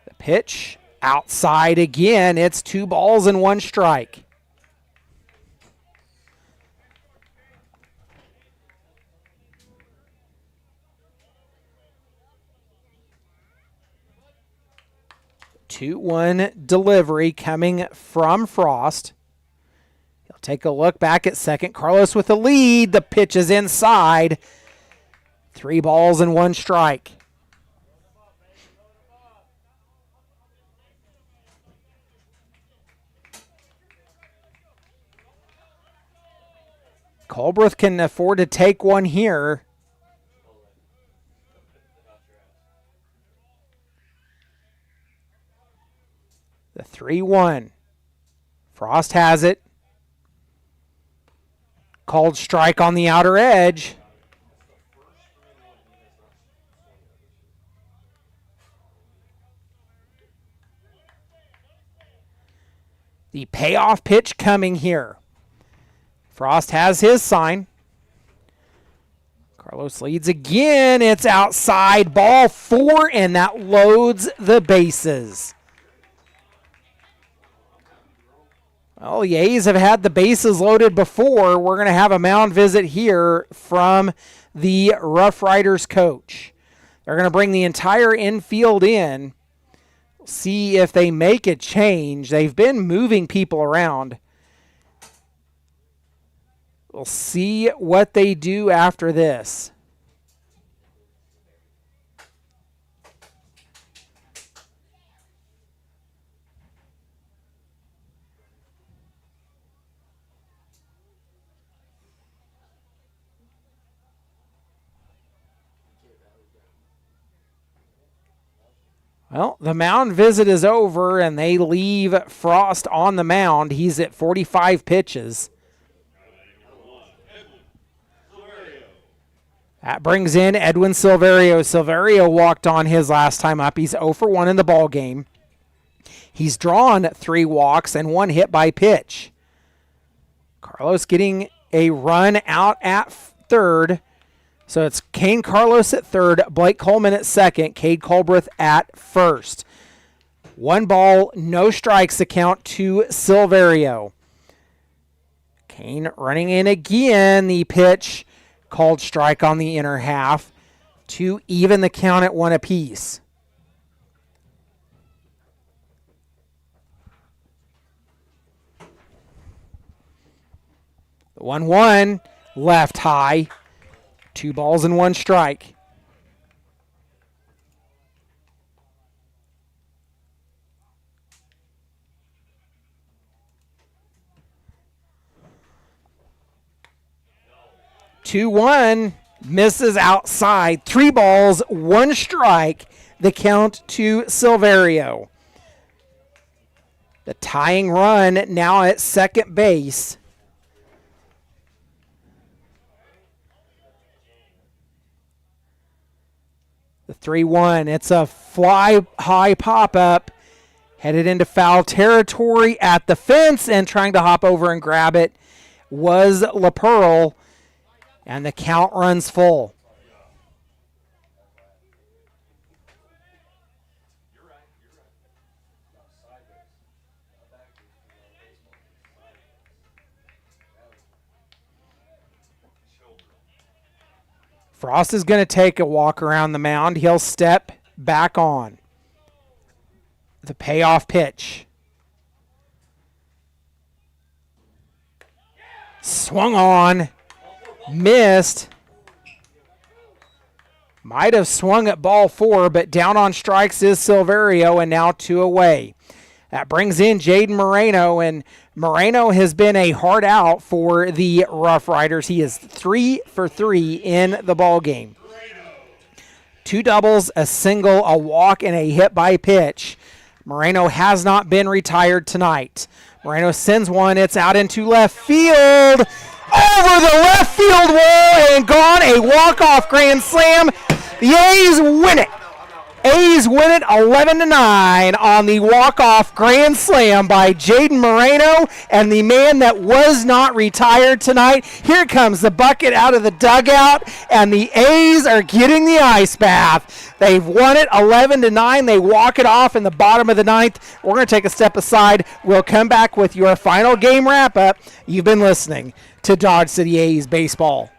The pitch. Outside again. It's 2 balls and 1 strike. Two-one delivery coming from Frost. He'll take a look back at second. Carlos with the lead. The pitch is inside. 3 balls and 1 strike. Colbreth can afford to take one here. The 3-1. Frost has it. Called strike on the outer edge. The payoff pitch coming here. Frost has his sign. Carlos leads again. It's outside. Ball 4, and that loads the bases. Well, the A's have had the bases loaded before. We're going to have a mound visit here from the Rough Riders coach. They're going to bring the entire infield in. See if they make a change. They've been moving people around. We'll see what they do after this. Well, the mound visit is over, and they leave Frost on the mound. He's at 45 pitches. That brings in Edwin Silverio. Silverio walked on his last time up. He's 0 for 1 in the ball game. He's drawn 3 walks and 1 hit by pitch. Carlos getting a run out at third. So it's Kane Carlos at third, Blake Coleman at second, Cade Colbreth at first. 1 ball, no strikes, the count to Silverio. Kane running in again. The pitch called strike on the inner half to even the count at 1 apiece. The 1-1 left high. 2 balls and 1 strike. Two one misses outside. 3 balls, 1 strike. The count to Silverio. The tying run now at second base. The 3-1. It's a fly high pop up. Headed into foul territory at the fence and trying to hop over and grab it was LaPearl. And the count runs full. Frost is going to take a walk around the mound. He'll step back on. The payoff pitch. Swung on. Missed. Might have swung at ball 4, but down on strikes is Silverio, and now 2 away. That brings in Jaden Moreno, and Moreno has been a hard out for the Rough Riders. He is 3 for 3 in the ball game. 2 doubles, a single, a walk, and a hit by pitch. Moreno has not been retired tonight. Moreno sends one. It's out into left field. Over the left field wall and gone. A walk-off grand slam. The A's win it. A's win it 11-9 on the walk-off grand slam by Jaden Moreno and the man that was not retired tonight. Here comes the bucket out of the dugout, and the A's are getting the ice bath. They've won it 11-9. They walk it off in the bottom of the 9th. We're going to take a step aside. We'll come back with your final game wrap-up. You've been listening to Dodge City A's Baseball.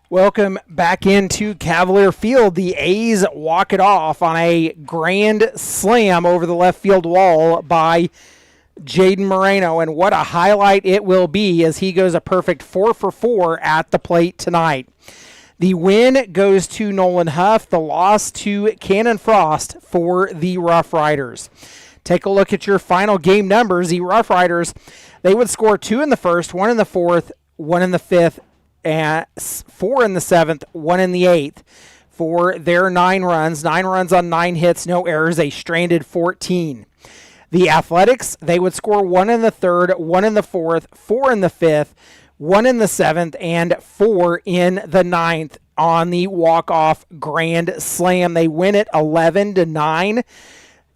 Welcome back into Cavalier Field. The A's walk it off on a grand slam over the left field wall by Jaden Moreno, and what a highlight it will be as he goes a perfect 4 for 4 at the plate tonight. The win goes to Nolan Huff, the loss to Cannon Frost for the Rough Riders. Take a look at your final game numbers. The Rough Riders, they would score 2 in the first, 1 in the fourth, 1 in the fifth, and 4 in the seventh, 1 in the eighth for their 9 runs. 9 runs on 9 hits, no errors, a stranded 14. The Athletics, they would score 1 in the third, 1 in the fourth, 4 in the fifth, 1 in the seventh, and 4 in the ninth on the walk-off grand slam. They win it 11-9.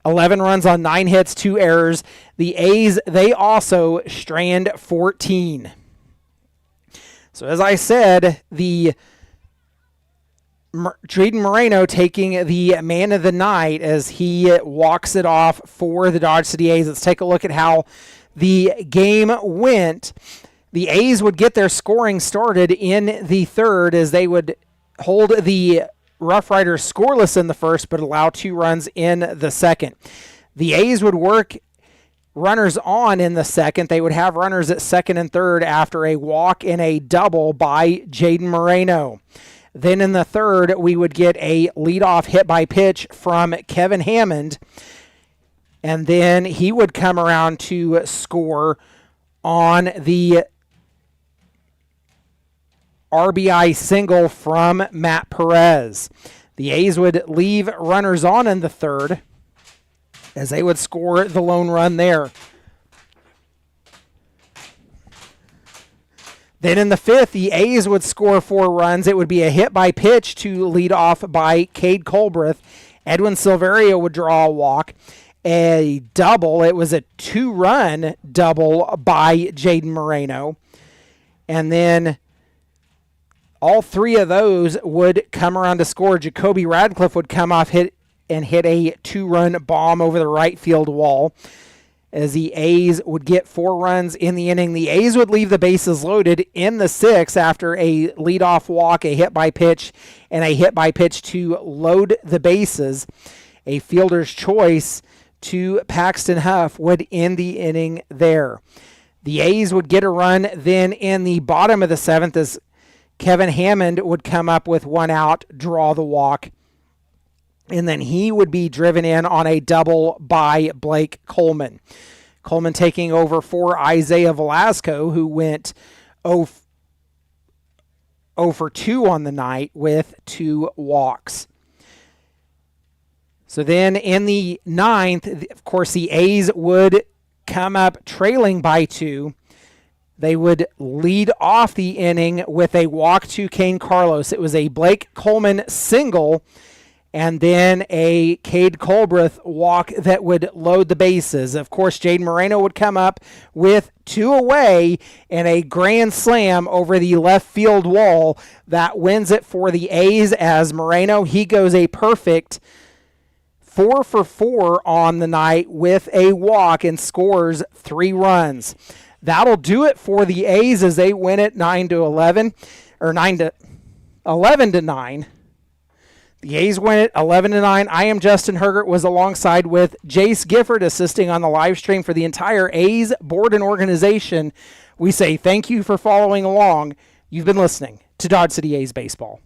11 runs on 9 hits, 2 errors. The A's, they also strand 14. So as I said, the Jaden Moreno taking the man of the night as he walks it off for the Dodge City A's. Let's take a look at how the game went. The A's would get their scoring started in the third as they would hold the Rough Riders scoreless in the first but allow 2 runs in the second. The A's would work runners on in the second. They would have runners at second and third after a walk and a double by Jaden Moreno. Then in the third, we would get a leadoff hit by pitch from Kevin Hammond, and then he would come around to score on the RBI single from Matt Perez. The A's would leave runners on in the third as they would score the lone run there. Then in the fifth, the A's would score 4 runs. It would be a hit by pitch to lead off by Cade Colbreth. Edwin Silverio would draw a walk. A double. It was a 2-run double by Jaden Moreno. And then all 3 of those would come around to score. Jacoby Radcliffe would come off hit a 2-run bomb over the right field wall as the A's would get 4 runs in the inning. The A's would leave the bases loaded in the 6th after a leadoff walk, a hit by pitch, and a hit by pitch to load the bases. A fielder's choice to Paxton Huff would end the inning there. The A's would get a run then in the bottom of the 7th as Kevin Hammond would come up with 1 out, draw the walk, and then he would be driven in on a double by Blake Coleman. Coleman taking over for Isaiah Velasco, who went 0 for 2 on the night with 2 walks. So then in the 9th, of course, the A's would come up trailing by 2. They would lead off the inning with a walk to Kane Carlos. It was a Blake Coleman single, and then a Cade Colbreth walk that would load the bases. Of course, Jaden Moreno would come up with 2 away and a grand slam over the left field wall that wins it for the A's as Moreno, he goes a perfect 4 for 4 on the night with a walk and scores 3 runs. That'll do it for the A's as they win it 9-11, or 11-9. The A's win it 11-9. I am Justin Hergert, was alongside with Jace Gifford assisting on the live stream for the entire A's board and organization. We say thank you for following along. You've been listening to Dodge City A's Baseball.